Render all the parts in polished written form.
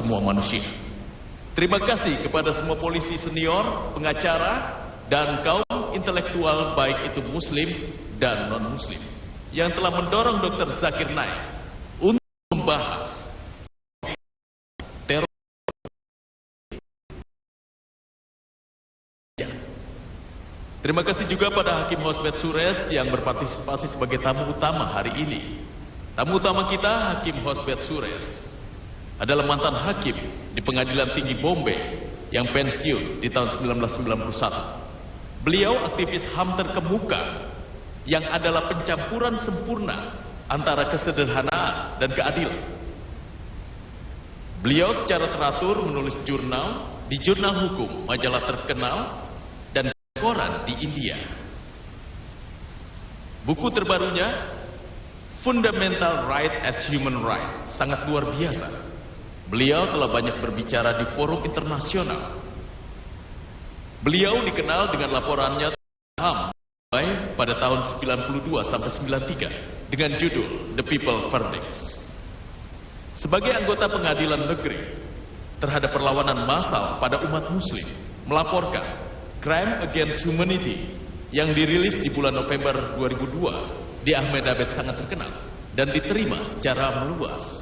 semua manusia. Terima kasih kepada semua polisi senior, pengacara, dan kaum intelektual baik itu muslim dan non-muslim yang telah mendorong Dr. Zakir Naik untuk membahas teror. Terima kasih juga pada Hakim Hosbet Sures yang berpartisipasi sebagai tamu utama hari ini. Tamu utama kita, Hakim Hosbet Sures, adalah mantan hakim di Pengadilan Tinggi Bombay yang pensiun di tahun 1991. Beliau aktivis HAM terkemuka yang adalah pencampuran sempurna antara kesederhanaan dan keadilan. Beliau secara teratur menulis jurnal di jurnal hukum, majalah terkenal, dan koran di India. Buku terbarunya, Fundamental Right as Human Right, sangat luar biasa. Beliau telah banyak berbicara di forum internasional. Beliau dikenal dengan laporannya HAM pada tahun 92 sampai 93 dengan judul The People Verdicts. Sebagai anggota pengadilan negeri terhadap perlawanan massal pada umat muslim, melaporkan Crime Against Humanity yang dirilis di bulan November 2002 di Ahmedabad sangat terkenal dan diterima secara meluas.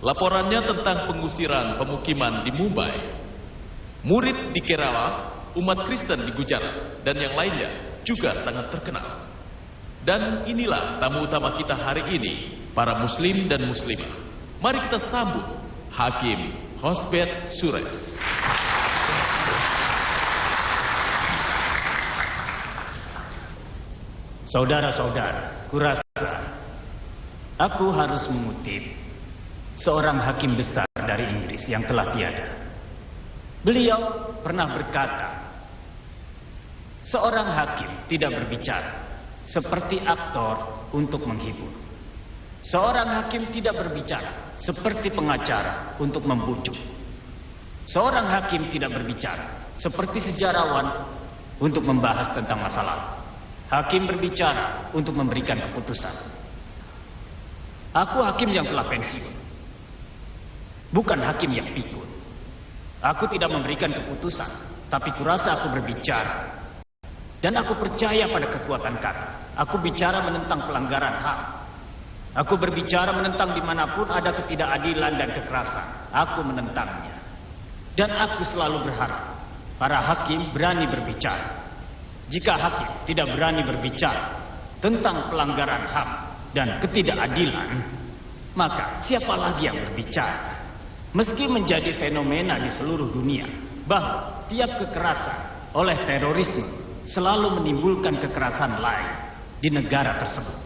Laporannya tentang pengusiran pemukiman di Mumbai, murid di Kerala, umat Kristen di Gujarat, dan yang lainnya juga sangat terkenal. Dan inilah tamu utama kita hari ini, para muslim dan muslimah. Mari kita sambut Hakim Hosbet Sures. Saudara-saudara, kurasa aku harus mengutip seorang hakim besar dari Inggris yang telah tiada. Beliau pernah berkata, seorang hakim tidak berbicara seperti aktor untuk menghibur. Seorang hakim tidak berbicara seperti pengacara untuk membujuk. Seorang hakim tidak berbicara seperti sejarawan untuk membahas tentang masa lalu. Hakim berbicara untuk memberikan keputusan. Aku hakim yang telah pensiun, bukan hakim yang pikun. Aku tidak memberikan keputusan, tapi kurasa aku berbicara. Dan aku percaya pada kekuatan kata. Aku bicara menentang pelanggaran HAM. Aku berbicara menentang dimanapun ada ketidakadilan dan kekerasan. Aku menentangnya. Dan aku selalu berharap para hakim berani berbicara. Jika hakim tidak berani berbicara tentang pelanggaran HAM dan ketidakadilan, maka siapa lagi yang berbicara? Meski menjadi fenomena di seluruh dunia bahwa tiap kekerasan oleh terorisme selalu menimbulkan kekerasan lain di negara tersebut.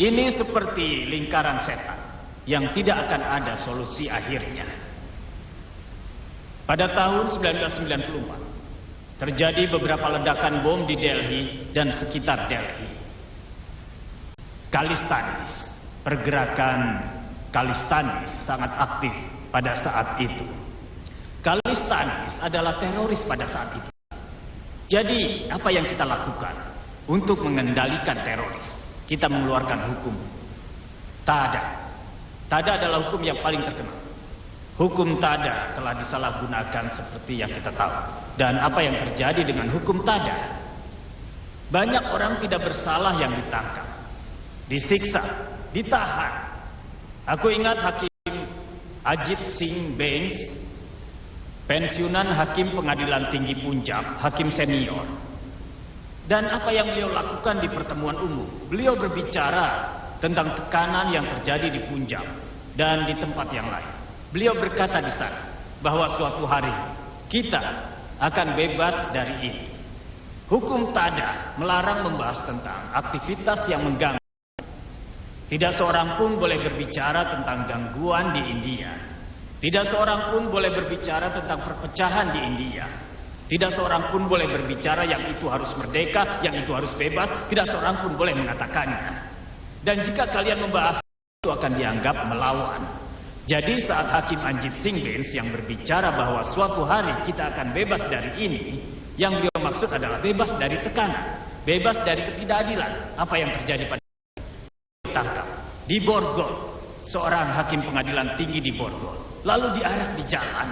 Ini seperti lingkaran setan yang tidak akan ada solusi akhirnya. Pada tahun 1994 terjadi beberapa ledakan bom di Delhi dan sekitar Delhi. Khalistanis, pergerakan Khalistanis sangat aktif pada saat itu. Khalistanis adalah teroris pada saat itu. Jadi, apa yang kita lakukan untuk mengendalikan teroris? Kita mengeluarkan hukum TADA. TADA adalah hukum yang paling terkenal. Hukum TADA telah disalahgunakan seperti yang kita tahu. Dan apa yang terjadi dengan hukum TADA? Banyak orang tidak bersalah yang ditangkap, disiksa, ditahan. Aku ingat Hakim Ajit Singh Bains, pensiunan Hakim Pengadilan Tinggi Punjab, hakim senior. Dan apa yang beliau lakukan di pertemuan umum? Beliau berbicara tentang tekanan yang terjadi di Punjab dan di tempat yang lain. Beliau berkata di sana bahwa suatu hari kita akan bebas dari ini. Hukum TADA melarang membahas tentang aktivitas yang mengganggu. Tidak seorang pun boleh berbicara tentang gangguan di India. Tidak seorang pun boleh berbicara tentang perpecahan di India. Tidak seorang pun boleh berbicara yang itu harus merdeka, yang itu harus bebas. Tidak seorang pun boleh mengatakannya. Dan jika kalian membahas itu akan dianggap melawan. Jadi saat Hakim Ajit Singh Bains yang berbicara bahwa suatu hari kita akan bebas dari ini, yang beliau maksud adalah bebas dari tekanan, bebas dari ketidakadilan. Apa yang terjadi pada ditangkap di Borgol, seorang hakim pengadilan tinggi di Borgol. lalu diarak di jalan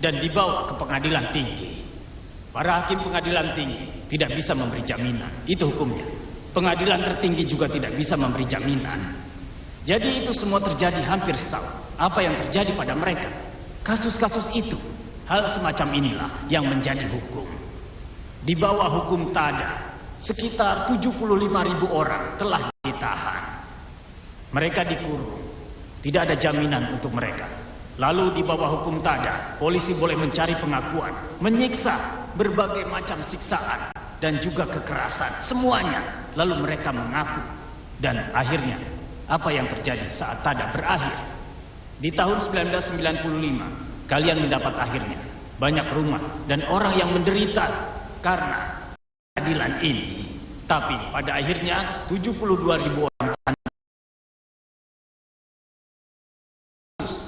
dan dibawa ke pengadilan tinggi. Para hakim pengadilan tinggi tidak bisa memberi jaminan, itu hukumnya. Pengadilan tertinggi juga tidak bisa memberi jaminan. Jadi itu semua terjadi hampir setahun. Apa yang terjadi pada mereka? Kasus-kasus itu, hal semacam inilah yang menjadi hukum. Di bawah hukum TADA, sekitar 75.000 orang telah ditahan. Mereka dikurung, tidak ada jaminan untuk mereka. Lalu di bawah hukum TADA, polisi boleh mencari pengakuan, menyiksa, berbagai macam siksaan, dan juga kekerasan. Semuanya, lalu mereka mengaku. Dan akhirnya, apa yang terjadi saat TADA berakhir? Di tahun 1995, kalian mendapat akhirnya. Banyak rumah dan orang yang menderita karena keadilan ini. Tapi pada akhirnya, 72.000 orang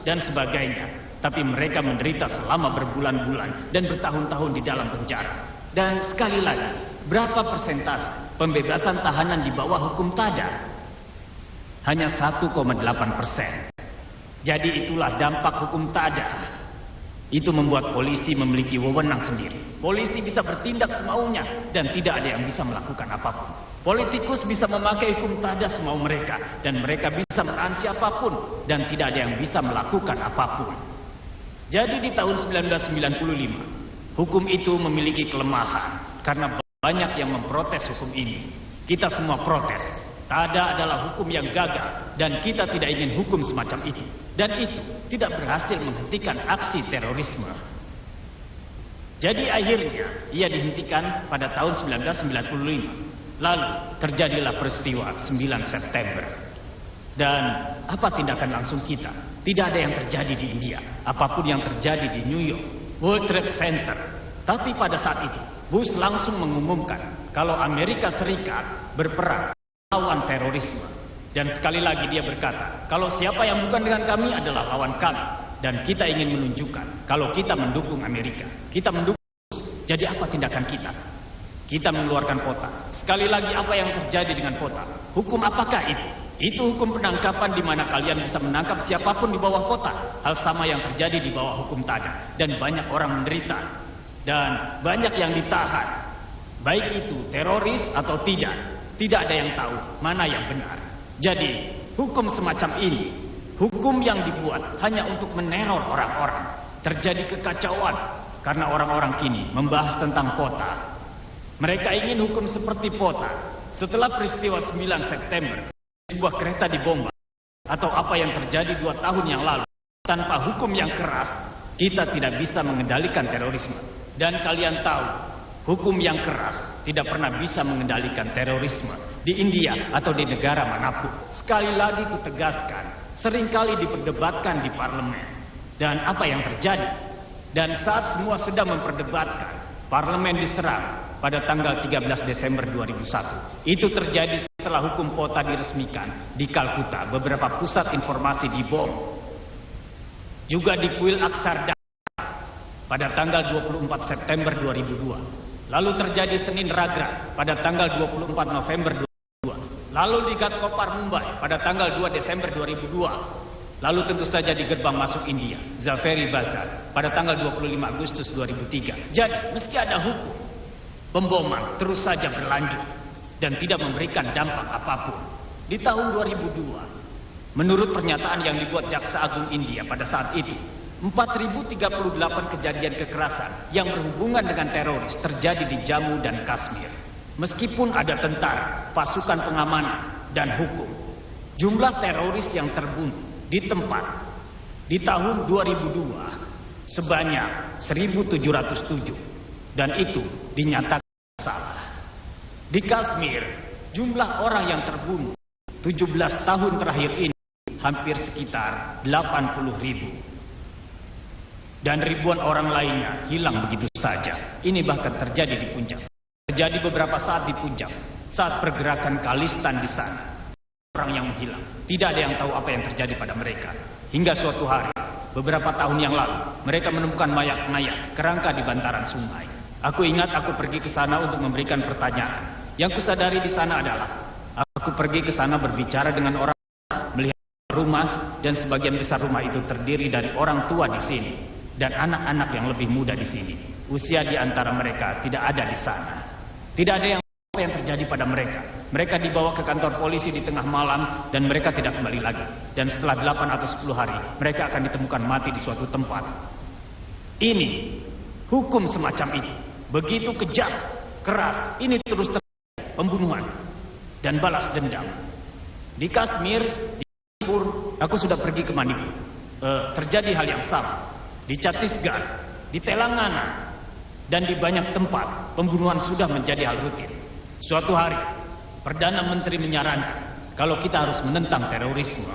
dan sebagainya. Tapi mereka menderita selama berbulan-bulan dan bertahun-tahun di dalam penjara. Dan sekali lagi, berapa persentase pembebasan tahanan di bawah hukum TADA? Hanya 1,8%. Jadi itulah dampak hukum TADA. Itu membuat polisi memiliki wewenang sendiri. Polisi bisa bertindak semaunya dan tidak ada yang bisa melakukan apapun. Politikus bisa memakai hukum TADA semau mereka dan mereka bisa menahan siapapun dan tidak ada yang bisa melakukan apapun. Jadi di tahun 1995, hukum itu memiliki kelemahan karena banyak yang memprotes hukum ini. Kita semua protes. TADA adalah hukum yang gagal dan kita tidak ingin hukum semacam itu. Dan itu tidak berhasil menghentikan aksi terorisme. Jadi akhirnya ia dihentikan pada tahun 1995. Lalu terjadilah peristiwa 9 September. Dan apa tindakan langsung kita? Tidak ada yang terjadi di India. Apapun yang terjadi di New York, World Trade Center. Tapi pada saat itu, Bush langsung mengumumkan kalau Amerika Serikat berperang lawan terorisme. Dan sekali lagi dia berkata, kalau siapa yang bukan dengan kami adalah lawan kami. Dan kita ingin menunjukkan kalau kita mendukung Amerika. Kita mendukung. Jadi apa tindakan kita? Kita mengeluarkan pota. Sekali lagi apa yang terjadi dengan pota? Hukum apakah itu? Itu hukum penangkapan di mana kalian bisa menangkap siapapun di bawah pota. Hal sama yang terjadi di bawah hukum TADA. Dan banyak orang menderita. Dan banyak yang ditahan. Baik itu teroris atau tidak. Tidak ada yang tahu mana yang benar. Jadi, hukum semacam ini, hukum yang dibuat hanya untuk meneror orang-orang. Terjadi kekacauan karena orang-orang kini membahas tentang pota. Mereka ingin hukum seperti pota. Setelah peristiwa 9 September, sebuah kereta dibom atau apa yang terjadi 2 tahun yang lalu. Tanpa hukum yang keras, kita tidak bisa mengendalikan terorisme. Dan kalian tahu, hukum yang keras tidak pernah bisa mengendalikan terorisme di India atau di negara manapun. Sekali lagi kutegaskan, seringkali diperdebatkan di parlemen. Dan apa yang terjadi? Dan saat semua sedang memperdebatkan, parlemen diserang pada tanggal 13 Desember 2001. Itu terjadi setelah hukum pota diresmikan di Kalkuta. Beberapa pusat informasi dibom. Juga di Kuil Aksardham pada tanggal 24 September 2002. Lalu terjadi Senin Ragra pada tanggal 24 November 2002. Lalu di Ghatkopar Mumbai pada tanggal 2 Desember 2002. Lalu tentu saja di gerbang masuk India, Zaveri Bazar pada tanggal 25 Agustus 2003. Jadi meski ada hukum, pemboman terus saja berlanjut dan tidak memberikan dampak apapun. Di tahun 2002, menurut pernyataan yang dibuat Jaksa Agung India pada saat itu, 4.038 kejadian kekerasan yang berhubungan dengan teroris terjadi di Jammu dan Kashmir. Meskipun ada tentara, pasukan pengamanan, dan hukum, jumlah teroris yang terbunuh di tempat di tahun 2002 sebanyak 1.707 dan itu dinyatakan salah. Di Kashmir, jumlah orang yang terbunuh 17 tahun terakhir ini hampir sekitar 80.000. Dan ribuan orang lainnya hilang begitu saja. Ini bahkan terjadi di Punjab. Terjadi beberapa saat di Punjab. Saat pergerakan Khalistan di sana. Orang yang menghilang. Tidak ada yang tahu apa yang terjadi pada mereka. Hingga suatu hari, beberapa tahun yang lalu, mereka menemukan mayat-mayat kerangka di bantaran sungai. Aku ingat aku pergi ke sana untuk memberikan pertanyaan. Yang kusadari di sana adalah, aku pergi ke sana berbicara dengan orang, melihat rumah, dan sebagian besar rumah itu terdiri dari orang tua di sini dan anak-anak yang lebih muda di sini. Usia di antara mereka tidak ada di sana. Tidak ada apa yang terjadi pada mereka. Mereka dibawa ke kantor polisi di tengah malam dan mereka tidak kembali lagi. Dan setelah 8 atau 10 hari, mereka akan ditemukan mati di suatu tempat. Ini hukum semacam itu. Begitu kejam, keras. Ini terus terjadi pembunuhan dan balas dendam. Di Kashmir, di Manipur, aku sudah pergi ke Manipur. Terjadi hal yang sama. Di Chhattisgarh, di Telangana, dan di banyak tempat pembunuhan sudah menjadi hal rutin. Suatu hari, Perdana Menteri menyarankan kalau kita harus menentang terorisme.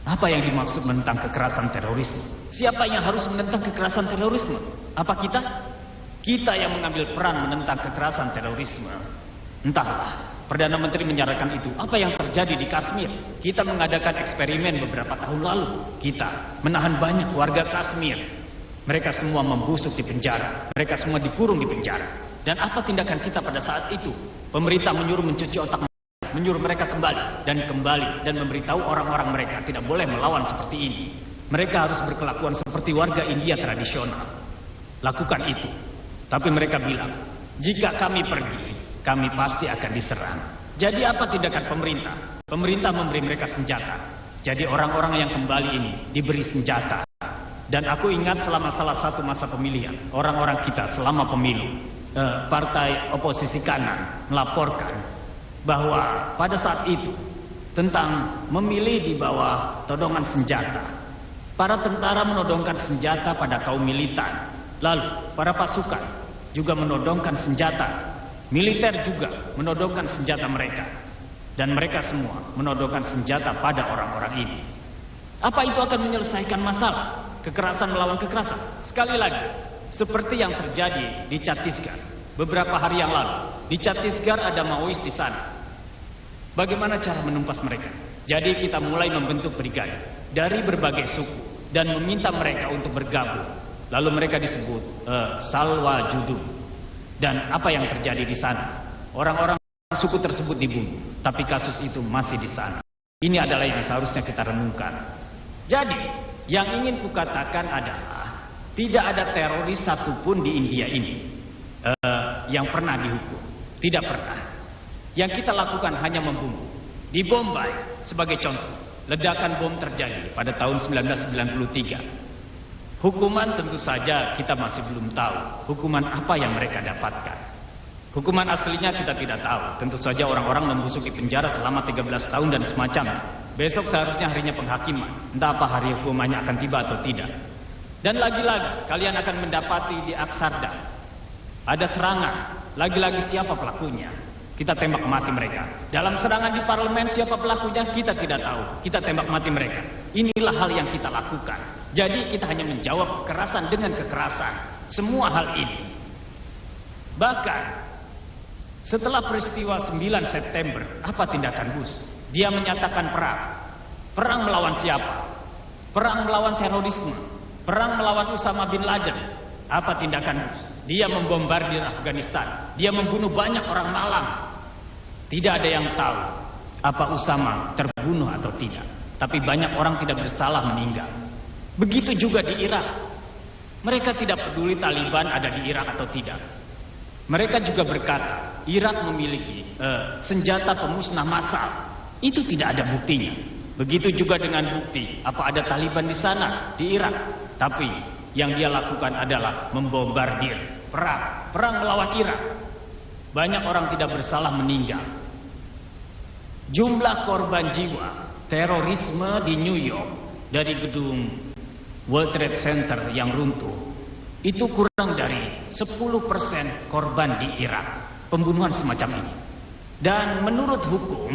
Apa yang dimaksud menentang kekerasan terorisme? Siapa yang harus menentang kekerasan terorisme? Apa kita? Kita yang mengambil peran menentang kekerasan terorisme. Entahlah, Perdana Menteri menyarankan itu. Apa yang terjadi di Kashmir? Kita mengadakan eksperimen beberapa tahun lalu. Kita menahan banyak warga Kashmir. Mereka semua membusuk di penjara. Mereka semua dikurung di penjara. Dan apa tindakan kita pada saat itu? Pemerintah menyuruh mencuci otak mereka, menyuruh mereka kembali dan memberitahu orang-orang mereka tidak boleh melawan seperti ini. Mereka harus berkelakuan seperti warga India tradisional. Lakukan itu. Tapi mereka bilang, jika kami pergi, kami pasti akan diserang. Jadi apa tindakan pemerintah? Pemerintah memberi mereka senjata. Jadi orang-orang yang kembali ini diberi senjata. Dan aku ingat selama salah satu masa pemilihan, orang-orang kita selama pemilu, partai oposisi kanan melaporkan bahwa pada saat itu tentang memilih di bawah todongan senjata. Para tentara menodongkan senjata pada kaum militan. Lalu para pasukan juga menodongkan senjata. Militer juga menodongkan senjata mereka. Dan mereka semua menodongkan senjata pada orang-orang ini. Apa itu akan menyelesaikan masalah? Kekerasan melawan kekerasan. Sekali lagi, seperti yang terjadi di Chhattisgarh beberapa hari yang lalu. Di Chhattisgarh ada Maois di sana. Bagaimana cara menumpas mereka? Jadi kita mulai membentuk brigade dari berbagai suku dan meminta mereka untuk bergabung. Lalu mereka disebut Salwa Judum. Dan apa yang terjadi di sana? Orang-orang suku tersebut dibunuh, tapi kasus itu masih di sana. Ini adalah yang seharusnya kita renungkan. Jadi yang ingin kukatakan adalah tidak ada teroris satupun di India ini yang pernah dihukum. Tidak pernah. Yang kita lakukan hanya membunuh. Di Bombay sebagai contoh, ledakan bom terjadi pada tahun 1993. Hukuman tentu saja kita masih belum tahu. Hukuman apa yang mereka dapatkan. Hukuman aslinya kita tidak tahu. Tentu saja orang-orang membusuki penjara selama 13 tahun dan semacamnya. Besok seharusnya harinya penghakiman. Entah apa hari hukumannya akan tiba atau tidak. Dan lagi-lagi kalian akan mendapati di Aksarda ada serangan. Lagi-lagi siapa pelakunya? Kita tembak mati mereka. Dalam serangan di parlemen siapa pelakunya? Kita tidak tahu. Kita tembak mati mereka. Inilah hal yang kita lakukan. Jadi kita hanya menjawab kekerasan dengan kekerasan. Semua hal ini. Bahkan setelah peristiwa 9 September, apa tindakan Bush? Dia menyatakan perang. Perang melawan siapa? Perang melawan terorisme. Perang melawan Usama bin Laden. Apa tindakan Bush? Dia membombardir Afghanistan. Dia membunuh banyak orang malang. Tidak ada yang tahu apa Usama terbunuh atau tidak. Tapi banyak orang tidak bersalah meninggal. Begitu juga di Irak. Mereka tidak peduli Taliban ada di Irak atau tidak. Mereka juga berkata, Irak memiliki senjata pemusnah massal. Itu tidak ada buktinya. Begitu juga dengan bukti, apa ada Taliban di sana, di Irak. Tapi yang dia lakukan adalah membombardir, perang melawan Irak. Banyak orang tidak bersalah meninggal. Jumlah korban jiwa terorisme di New York dari gedung World Trade Center yang runtuh itu kurang dari 10% korban di Irak. Pembunuhan semacam ini. Dan menurut hukum,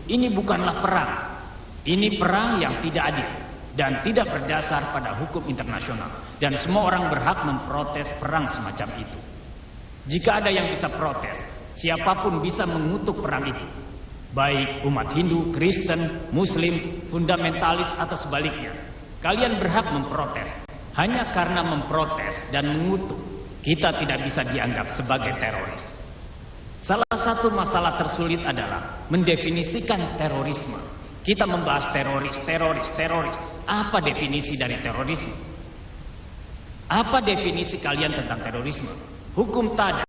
ini bukanlah perang. Ini perang yang tidak adil dan tidak berdasar pada hukum internasional. Dan semua orang berhak memprotes perang semacam itu. Jika ada yang bisa protes, siapapun bisa mengutuk perang itu. Baik umat Hindu, Kristen, Muslim, fundamentalis atau sebaliknya. Kalian berhak memprotes. Hanya karena memprotes dan mengutuk, kita tidak bisa dianggap sebagai teroris. Salah satu masalah tersulit adalah mendefinisikan terorisme. Kita membahas teroris. Apa definisi dari terorisme? Apa definisi kalian tentang terorisme? Hukum Tada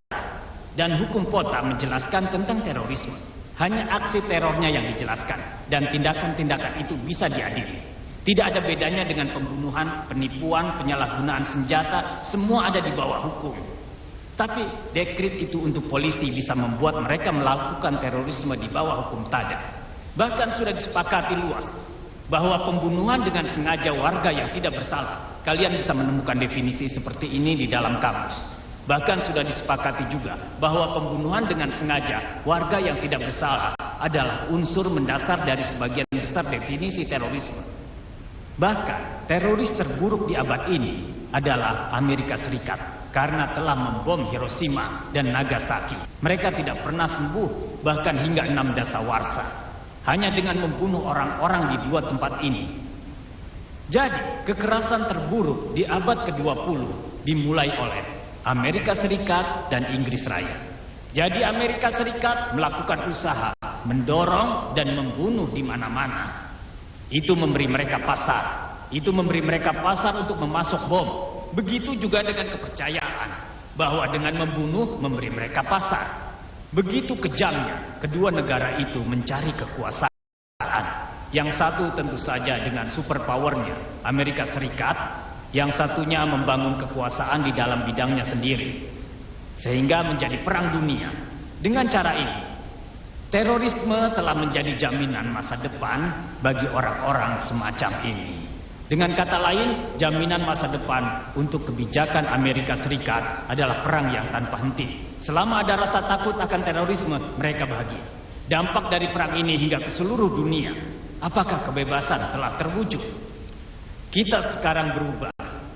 dan hukum Pota menjelaskan tentang terorisme. Hanya aksi terornya yang dijelaskan dan tindakan-tindakan itu bisa diadili. Tidak ada bedanya dengan pembunuhan, penipuan, penyalahgunaan senjata, semua ada di bawah hukum. Tapi dekrit itu untuk polisi bisa membuat mereka melakukan terorisme di bawah hukum Tada. Bahkan sudah disepakati luas bahwa pembunuhan dengan sengaja warga yang tidak bersalah, kalian bisa menemukan definisi seperti ini di dalam kamus. Bahkan sudah disepakati juga bahwa pembunuhan dengan sengaja warga yang tidak bersalah adalah unsur mendasar dari sebagian besar definisi terorisme. Bahkan teroris terburuk di abad ini adalah Amerika Serikat karena telah membom Hiroshima dan Nagasaki. Mereka tidak pernah sembuh, bahkan hingga 6 dasawarsa. Hanya dengan membunuh orang-orang di 2 tempat ini. Jadi, kekerasan terburuk di abad ke-20 dimulai oleh Amerika Serikat dan Inggris Raya. Jadi Amerika Serikat melakukan usaha mendorong dan membunuh di mana-mana. Itu memberi mereka pasar. Itu memberi mereka pasar untuk memasok bom. Begitu juga dengan kepercayaan bahwa dengan membunuh memberi mereka pasar. Begitu kejamnya kedua negara itu mencari kekuasaan. Yang satu tentu saja dengan superpowernya Amerika Serikat, yang satunya membangun kekuasaan di dalam bidangnya sendiri. Sehingga menjadi perang dunia. Dengan cara ini, terorisme telah menjadi jaminan masa depan bagi orang-orang semacam ini. Dengan kata lain, jaminan masa depan untuk kebijakan Amerika Serikat adalah perang yang tanpa henti. Selama ada rasa takut akan terorisme, mereka bahagia. Dampak dari perang ini hingga ke seluruh dunia. Apakah kebebasan telah terwujud? Kita sekarang berubah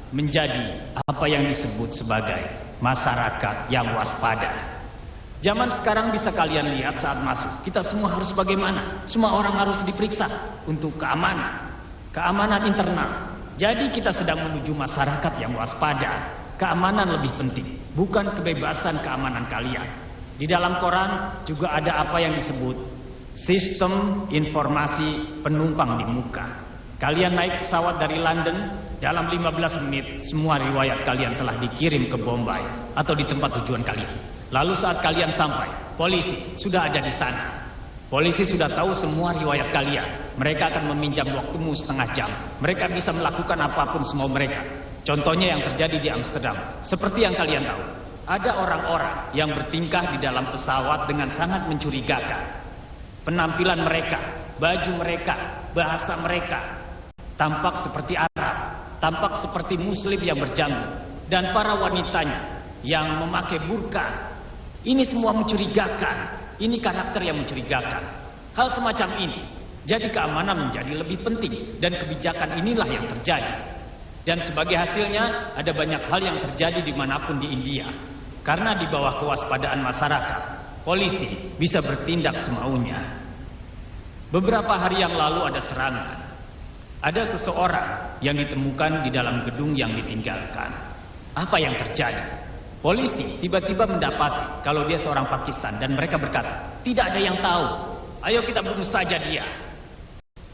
menjadi apa yang disebut sebagai masyarakat yang waspada. Zaman sekarang bisa kalian lihat saat masuk, kita semua harus bagaimana? Semua orang harus diperiksa untuk keamanan internal. Jadi kita sedang menuju masyarakat yang waspada. Keamanan lebih penting, bukan kebebasan keamanan kalian. Di dalam koran juga ada apa yang disebut sistem informasi penumpang di muka. Kalian naik pesawat dari London, dalam 15 menit semua riwayat kalian telah dikirim ke Bombay atau di tempat tujuan kalian. Lalu saat kalian sampai, polisi sudah ada di sana. Polisi sudah tahu semua riwayat kalian. Mereka akan meminjam waktumu setengah jam. Mereka bisa melakukan apapun semau mereka. Contohnya yang terjadi di Amsterdam. Seperti yang kalian tahu, ada orang-orang yang bertingkah di dalam pesawat dengan sangat mencurigakan. Penampilan mereka, baju mereka, bahasa mereka tampak seperti Arab, tampak seperti Muslim yang berjanggut, dan para wanitanya yang memakai burka. Ini semua mencurigakan. Ini karakter yang mencurigakan. Hal semacam ini, jadi keamanan menjadi lebih penting, dan kebijakan inilah yang terjadi. Dan sebagai hasilnya, ada banyak hal yang terjadi dimanapun di India. Karena di bawah kewaspadaan masyarakat, polisi bisa bertindak semaunya. Beberapa hari yang lalu ada serangan. Ada seseorang yang ditemukan di dalam gedung yang ditinggalkan. Apa yang terjadi? Polisi tiba-tiba mendapati kalau dia seorang Pakistan dan mereka berkata, tidak ada yang tahu. Ayo kita bunuh saja dia.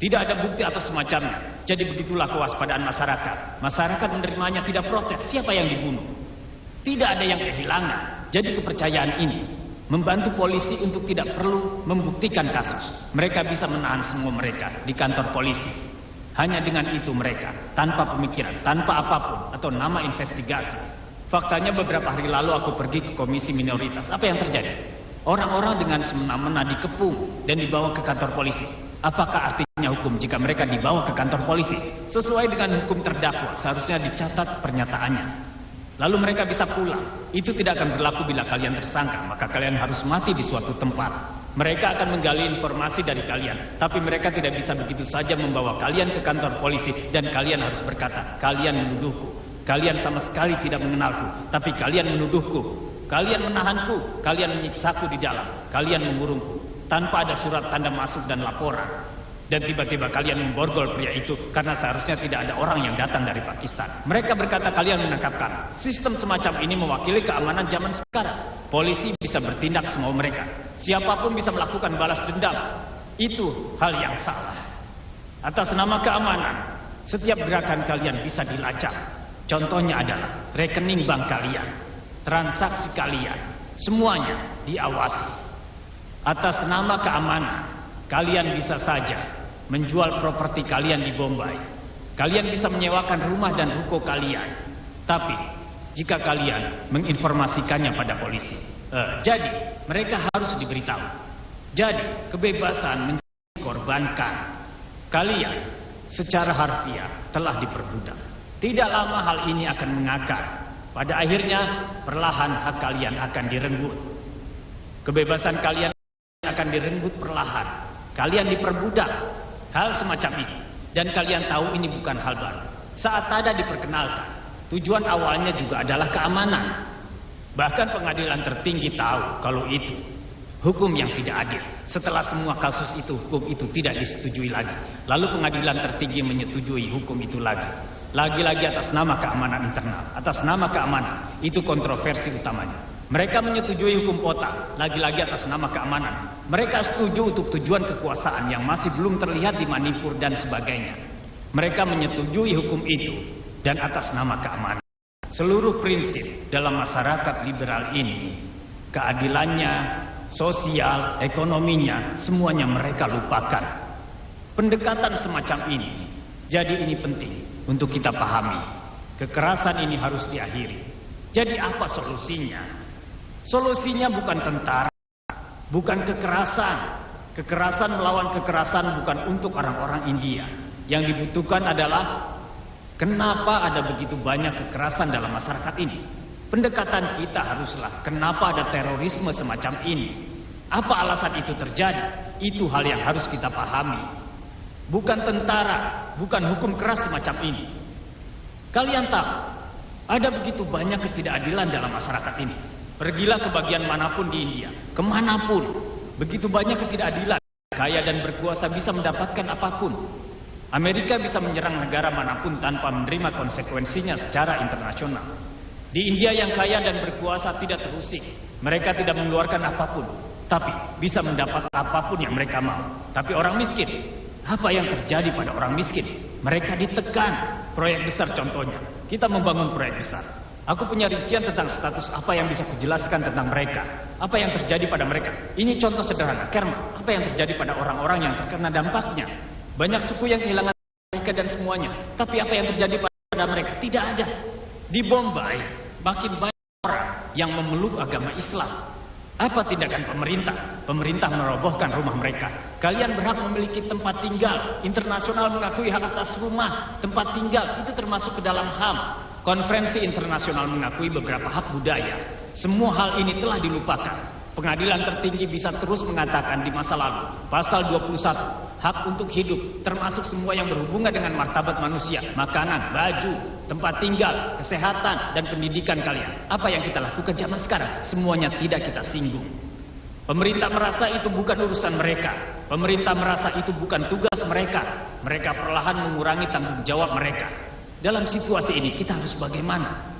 Tidak ada bukti atau semacamnya. Jadi begitulah kewaspadaan masyarakat. Masyarakat menerimanya, tidak protes. Siapa yang dibunuh? Tidak ada yang kehilangan. Jadi kepercayaan ini membantu polisi untuk tidak perlu membuktikan kasus. Mereka bisa menahan semua mereka di kantor polisi. Hanya dengan itu mereka, tanpa pemikiran, tanpa apapun, atau nama investigasi. Faktanya beberapa hari lalu aku pergi ke komisi minoritas. Apa yang terjadi? Orang-orang dengan semena-mena dikepung dan dibawa ke kantor polisi. Apakah artinya hukum jika mereka dibawa ke kantor polisi? Sesuai dengan hukum terdakwa, seharusnya dicatat pernyataannya. Lalu mereka bisa pulang. Itu tidak akan berlaku bila kalian tersangka, maka kalian harus mati di suatu tempat. Mereka akan menggali informasi dari kalian, tapi mereka tidak bisa begitu saja membawa kalian ke kantor polisi dan kalian harus berkata, kalian menuduhku. Kalian sama sekali tidak mengenalku, tapi kalian menuduhku. Kalian menahanku, kalian menyiksaku di dalam, kalian mengurungku tanpa ada surat tanda masuk dan laporan. Dan tiba-tiba kalian memborgol pria itu karena seharusnya tidak ada orang yang datang dari Pakistan. Mereka berkata kalian menangkapkan. Sistem semacam ini mewakili keamanan zaman sekarang. Polisi bisa bertindak semau mereka. Siapapun bisa melakukan balas dendam. Itu hal yang salah. Atas nama keamanan, setiap gerakan kalian bisa dilacak. Contohnya adalah rekening bank kalian, transaksi kalian, semuanya diawasi. Atas nama keamanan, kalian bisa saja menjual properti kalian di Bombay. Kalian bisa menyewakan rumah dan ruko kalian. Tapi, jika kalian menginformasikannya pada polisi, jadi mereka harus diberitahu. Jadi, kebebasan dikorbankan. Kalian secara harfiah telah diperbudak. Tidak lama hal ini akan mengakar. Pada akhirnya, perlahan hak kalian akan direnggut. Kebebasan kalian akan direnggut perlahan. Kalian diperbudak. Hal semacam ini. Dan kalian tahu ini bukan hal baru. Saat Tada diperkenalkan, tujuan awalnya juga adalah keamanan. Bahkan pengadilan tertinggi tahu kalau itu hukum yang tidak adil. Setelah semua kasus itu, hukum itu tidak disetujui lagi. Lalu pengadilan tertinggi menyetujui hukum itu lagi. Lagi-lagi atas nama keamanan internal. Atas nama keamanan. Itu kontroversi utamanya. Mereka menyetujui hukum kota. Lagi-lagi atas nama keamanan. Mereka setuju untuk tujuan kekuasaan yang masih belum terlihat di Manipur dan sebagainya. Mereka menyetujui hukum itu. Dan atas nama keamanan. Seluruh prinsip dalam masyarakat liberal ini, keadilannya, sosial, ekonominya, semuanya mereka lupakan. Pendekatan semacam ini, jadi ini penting untuk kita pahami. Kekerasan ini harus diakhiri. Jadi apa solusinya? Solusinya bukan tentara, bukan kekerasan. Kekerasan melawan kekerasan bukan untuk orang-orang India. Yang dibutuhkan adalah kenapa ada begitu banyak kekerasan dalam masyarakat ini. Pendekatan kita haruslah kenapa ada terorisme semacam ini. Apa alasan itu terjadi? Itu hal yang harus kita pahami. Bukan tentara, bukan hukum keras semacam ini. Kalian tahu, ada begitu banyak ketidakadilan dalam masyarakat ini. Pergilah ke bagian manapun di India, kemanapun. Begitu banyak ketidakadilan. Kaya dan berkuasa bisa mendapatkan apapun. Amerika bisa menyerang negara manapun tanpa menerima konsekuensinya secara internasional. Di India yang kaya dan berkuasa tidak terusik. Mereka tidak mengeluarkan apapun. Tapi bisa mendapat apapun yang mereka mau. Tapi orang miskin, apa yang terjadi pada orang miskin? Mereka ditekan. Proyek besar contohnya. Kita membangun proyek besar. Aku punya rincian tentang status apa yang bisa kujelaskan tentang mereka. Apa yang terjadi pada mereka. Ini contoh sederhana. Kerma, apa yang terjadi pada orang-orang yang terkena dampaknya. Banyak suku yang kehilangan mereka dan semuanya. Tapi apa yang terjadi pada mereka? Tidak ada. Di Bombay, makin banyak orang yang memeluk agama Islam. Apa tindakan pemerintah? Pemerintah merobohkan rumah mereka. Kalian berhak memiliki tempat tinggal. Internasional mengakui hak atas rumah, tempat tinggal. Itu termasuk ke dalam HAM. Konferensi internasional mengakui beberapa hak budaya. Semua hal ini telah dilupakan. Pengadilan tertinggi bisa terus mengatakan di masa lalu. Pasal 21, hak untuk hidup, termasuk semua yang berhubungan dengan martabat manusia. Makanan, baju, tempat tinggal, kesehatan, dan pendidikan kalian. Apa yang kita lakukan zaman sekarang? Semuanya tidak kita singgung. Pemerintah merasa itu bukan urusan mereka. Pemerintah merasa itu bukan tugas mereka. Mereka perlahan mengurangi tanggung jawab mereka. Dalam situasi ini kita harus bagaimana?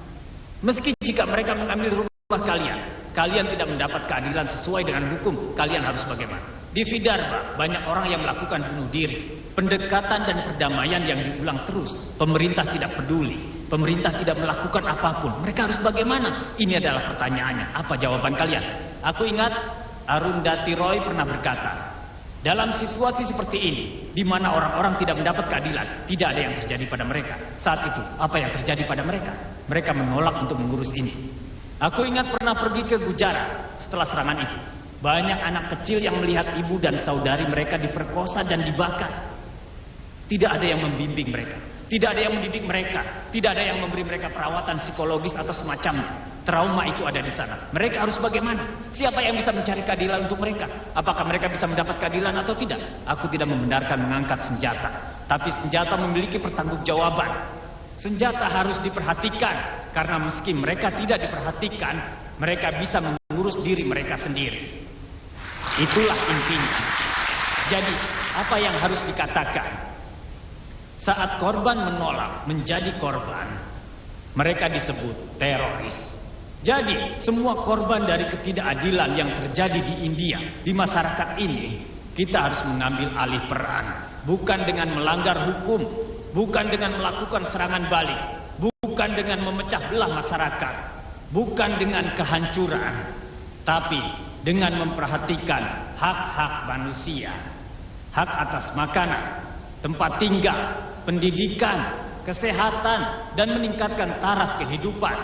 Meski jika mereka mengambil rumah kalian, kalian tidak mendapat keadilan sesuai dengan hukum, kalian harus bagaimana? Di Vidarbha, banyak orang yang melakukan bunuh diri. Pendekatan dan perdamaian yang diulang terus. Pemerintah tidak peduli. Pemerintah tidak melakukan apapun. Mereka harus bagaimana? Ini adalah pertanyaannya. Apa jawaban kalian? Aku ingat Arundhati Roy pernah berkata, dalam situasi seperti ini, di mana orang-orang tidak mendapat keadilan, tidak ada yang terjadi pada mereka. Saat itu, apa yang terjadi pada mereka? Mereka menolak untuk mengurus ini. Aku ingat pernah pergi ke Gujarat setelah serangan itu. Banyak anak kecil yang melihat ibu dan saudari mereka diperkosa dan dibakar. Tidak ada yang membimbing mereka. Tidak ada yang mendidik mereka. Tidak ada yang memberi mereka perawatan psikologis atau semacamnya. Trauma itu ada di sana. Mereka harus bagaimana? Siapa yang bisa mencari keadilan untuk mereka? Apakah mereka bisa mendapat keadilan atau tidak? Aku tidak membenarkan mengangkat senjata. Tapi senjata memiliki pertanggungjawaban. Senjata harus diperhatikan. Karena meski mereka tidak diperhatikan, mereka bisa mengurus diri mereka sendiri. Itulah intinya. Jadi, apa yang harus dikatakan? Saat korban menolak menjadi korban, mereka disebut teroris. Jadi, semua korban dari ketidakadilan yang terjadi di India, di masyarakat ini, kita harus mengambil alih peran, bukan dengan melanggar hukum, bukan dengan melakukan serangan balik, bukan dengan memecah belah masyarakat, bukan dengan kehancuran, tapi dengan memperhatikan hak-hak manusia, hak atas makanan, tempat tinggal, pendidikan, kesehatan, dan meningkatkan taraf kehidupan.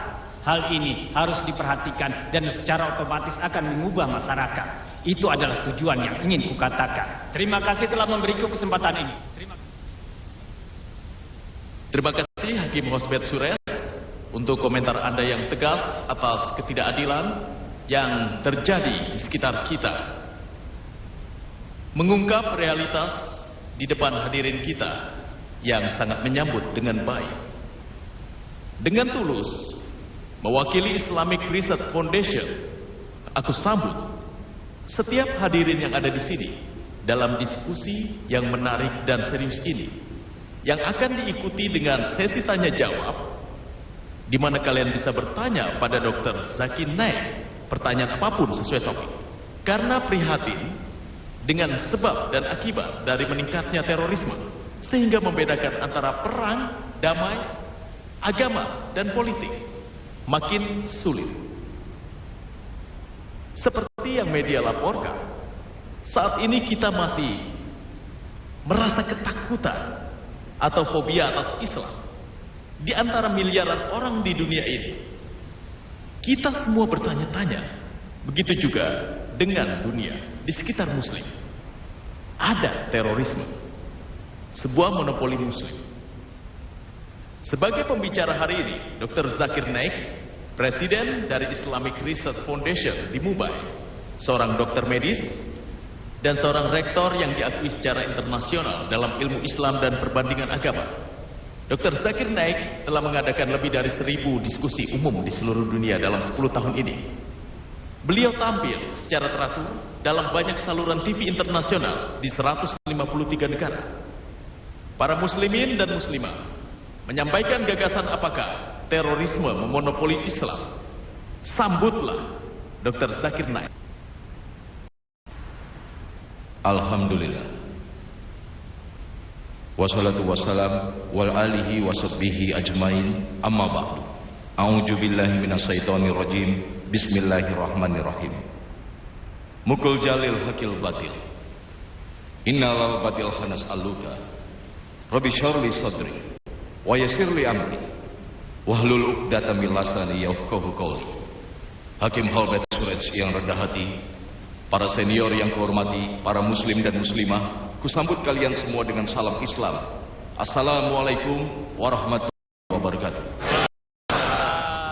Hal ini harus diperhatikan dan secara otomatis akan mengubah masyarakat. Itu adalah tujuan yang ingin kukatakan. Terima kasih telah memberiku kesempatan ini. Terima kasih Hakim Hosbet Sures untuk komentar Anda yang tegas atas ketidakadilan yang terjadi di sekitar kita. Mengungkap realitas di depan hadirin kita yang sangat menyambut dengan baik. Dengan tulus, mewakili Islamic Research Foundation, aku sambut setiap hadirin yang ada di sini dalam diskusi yang menarik dan serius ini, yang akan diikuti dengan sesi tanya jawab, di mana kalian bisa bertanya pada Dr. Zakir Naik pertanyaan apapun sesuai topik. Karena prihatin dengan sebab dan akibat dari meningkatnya terorisme, sehingga membedakan antara perang, damai, agama, dan politik makin sulit. Seperti yang media laporkan, saat ini kita masih merasa ketakutan atau fobia atas Islam. Di antara miliaran orang di dunia ini, kita semua bertanya-tanya. Begitu juga dengan dunia di sekitar Muslim. Ada terorisme, sebuah monopoli Muslim. Sebagai pembicara hari ini, Dr. Zakir Naik, Presiden dari Islamic Research Foundation di Mumbai, seorang dokter medis dan seorang rektor yang diakui secara internasional dalam ilmu Islam dan perbandingan agama. Dr. Zakir Naik telah mengadakan lebih dari 1000 diskusi umum di seluruh dunia dalam 10 tahun ini. Beliau tampil secara teratur dalam banyak saluran TV internasional di 153 negara. Para muslimin dan muslimah menyampaikan gagasan apakah terorisme memonopoli Islam. Sambutlah Dr. Zakir Naik. Alhamdulillah. Wassalatu wassalam wal alihi washabbihi ajmain, amma ba'du. A'udzu billahi minasyaitonir rajim. Bismillahirrahmanirrahim. Mukul jalil hakil batil. Innal batil khanas aluka. Rabbi syarli sadri wa yassirli amri wahlul 'uqdatam min lisani yafqahu qawli. Hakim Hosbet Sures yang rendah hati, para senior yang kuhormati, para muslim dan muslimah, kusambut kalian semua dengan salam Islam. Assalamualaikum warahmatullahi wabarakatuh.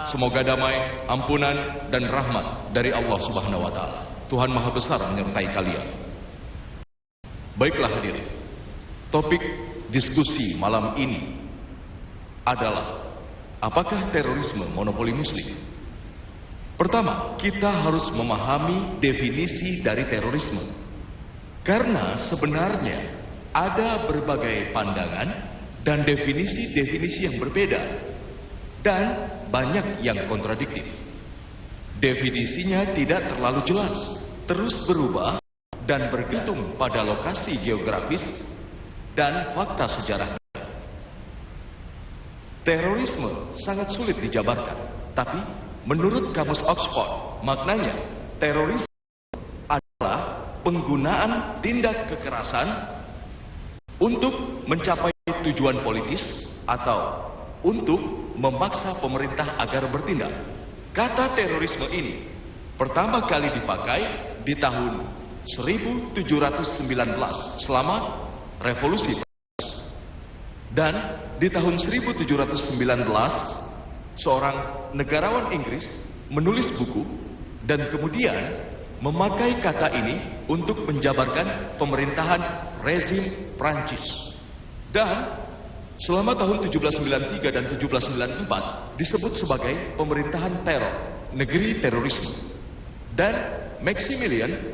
Semoga damai, ampunan, dan rahmat dari Allah Subhanahu wa Ta'ala, Tuhan Maha Besar, menyertai kalian. Baiklah hadirin, topik diskusi malam ini adalah apakah terorisme monopoli Muslim? Pertama, kita harus memahami definisi dari terorisme, karena sebenarnya ada berbagai pandangan dan definisi-definisi yang berbeda, dan banyak yang kontradiktif. Definisinya tidak terlalu jelas, terus berubah dan bergantung pada lokasi geografis dan fakta sejarah. Terorisme sangat sulit dijabarkan, tapi menurut Kamus Oxford, maknanya terorisme adalah penggunaan tindak kekerasan untuk mencapai tujuan politis atau untuk memaksa pemerintah agar bertindak. Kata terorisme ini pertama kali dipakai di tahun 1719 selama revolusi. Dan di tahun 1719 seorang negarawan Inggris menulis buku dan kemudian memakai kata ini untuk menjabarkan pemerintahan rezim Prancis. Dan selama tahun 1793 dan 1794 disebut sebagai pemerintahan teror, negeri terorisme. Dan Maximilian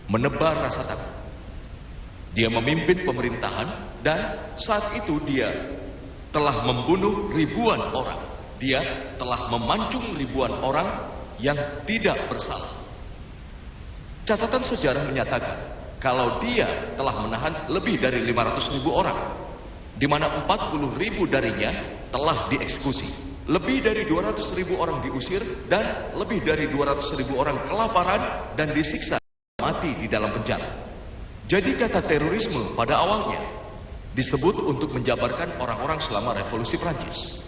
menebar rasa takut. Dia memimpin pemerintahan dan saat itu dia telah membunuh ribuan orang. Dia telah memancung ribuan orang yang tidak bersalah. Catatan sejarah menyatakan kalau dia telah menahan lebih dari 500.000 orang, di mana 40.000 darinya telah dieksekusi, lebih dari 200.000 orang diusir, dan lebih dari 200.000 orang kelaparan dan disiksa mati di dalam penjara. Jadi kata terorisme pada awalnya disebut untuk menjabarkan orang-orang selama revolusi Prancis.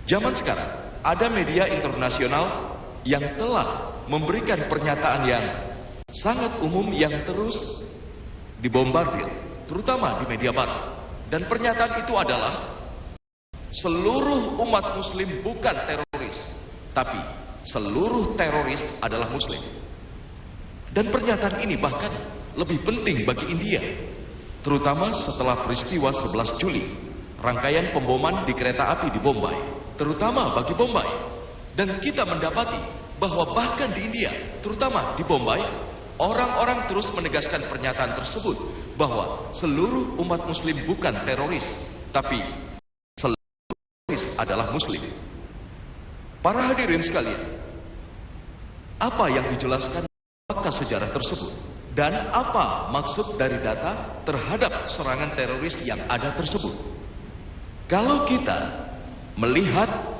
Zaman sekarang ada media internasional yang telah memberikan pernyataan yang sangat umum yang terus dibombardir, terutama di media barat. Dan pernyataan itu adalah seluruh umat muslim bukan teroris, tapi seluruh teroris adalah muslim. Dan pernyataan ini bahkan lebih penting bagi India, terutama setelah peristiwa 11 Juli, rangkaian pemboman di kereta api di Bombay, terutama bagi Bombay. Dan kita mendapati bahwa bahkan di India, terutama di Bombay, orang-orang terus menegaskan pernyataan tersebut bahwa seluruh umat muslim bukan teroris, tapi seluruh teroris adalah muslim. Para hadirin sekalian, apa yang dijelaskan fakta sejarah tersebut dan apa maksud dari data terhadap serangan teroris yang ada tersebut? Kalau kita melihat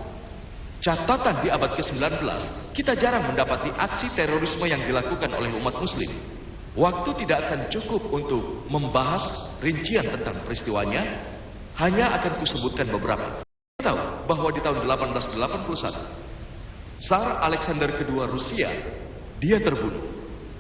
catatan di abad ke-19, kita jarang mendapati aksi terorisme yang dilakukan oleh umat muslim. Waktu tidak akan cukup untuk membahas rincian tentang peristiwanya, hanya akan kusebutkan beberapa. Kita tahu bahwa di tahun 1881, Tsar Alexander II Rusia, dia terbunuh.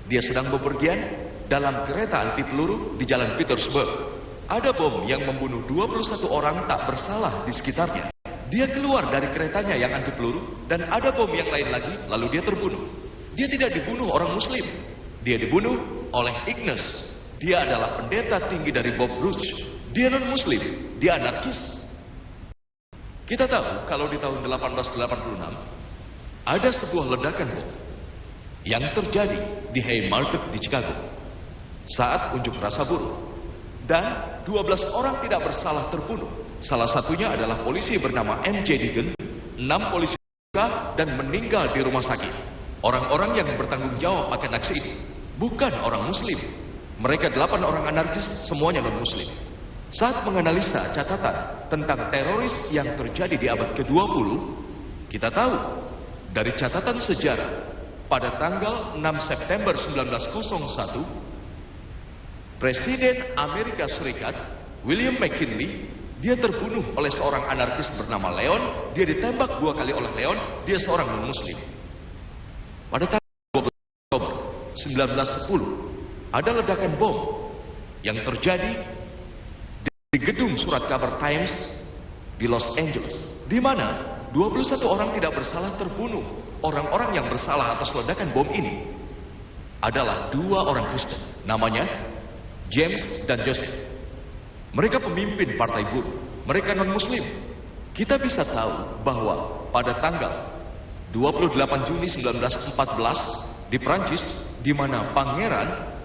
Dia sedang bepergian dalam kereta anti peluru di jalan Petersburg. Ada bom yang membunuh 21 orang tak bersalah di sekitarnya. Dia keluar dari keretanya yang anti peluru dan ada bom yang lain lagi, lalu dia terbunuh. Dia tidak dibunuh orang muslim, dia dibunuh oleh Ignace. Dia adalah pendeta tinggi dari Bob Bruce. Dia non muslim, dia anarkis. Kita tahu kalau di tahun 1886 ada sebuah ledakan bom yang terjadi di Haymarket di Chicago saat unjuk rasa buruh, dan 12 orang tidak bersalah terbunuh. Salah satunya adalah polisi bernama M.J. Deegan. 6 polisi luka dan meninggal di rumah sakit. Orang-orang yang bertanggung jawab akan aksi ini bukan orang muslim. Mereka 8 orang anarkis, semuanya non-muslim. Saat menganalisa catatan tentang teroris yang terjadi di abad ke-20, kita tahu dari catatan sejarah pada tanggal 6 September 1901, Presiden Amerika Serikat William McKinley, dia terbunuh oleh seorang anarkis bernama Leon. Dia ditembak 2 kali oleh Leon. Dia seorang non-muslim. Pada tanggal 12 Oktober 1910 ada ledakan bom yang terjadi di gedung surat kabar Times di Los Angeles, di mana 21 orang tidak bersalah terbunuh. Orang-orang yang bersalah atas ledakan bom ini adalah 2 orang Kristen, namanya James dan Joseph. Mereka pemimpin partai buruh, mereka non-muslim. Kita bisa tahu bahwa pada tanggal 28 Juni 1914 di Prancis, di mana pangeran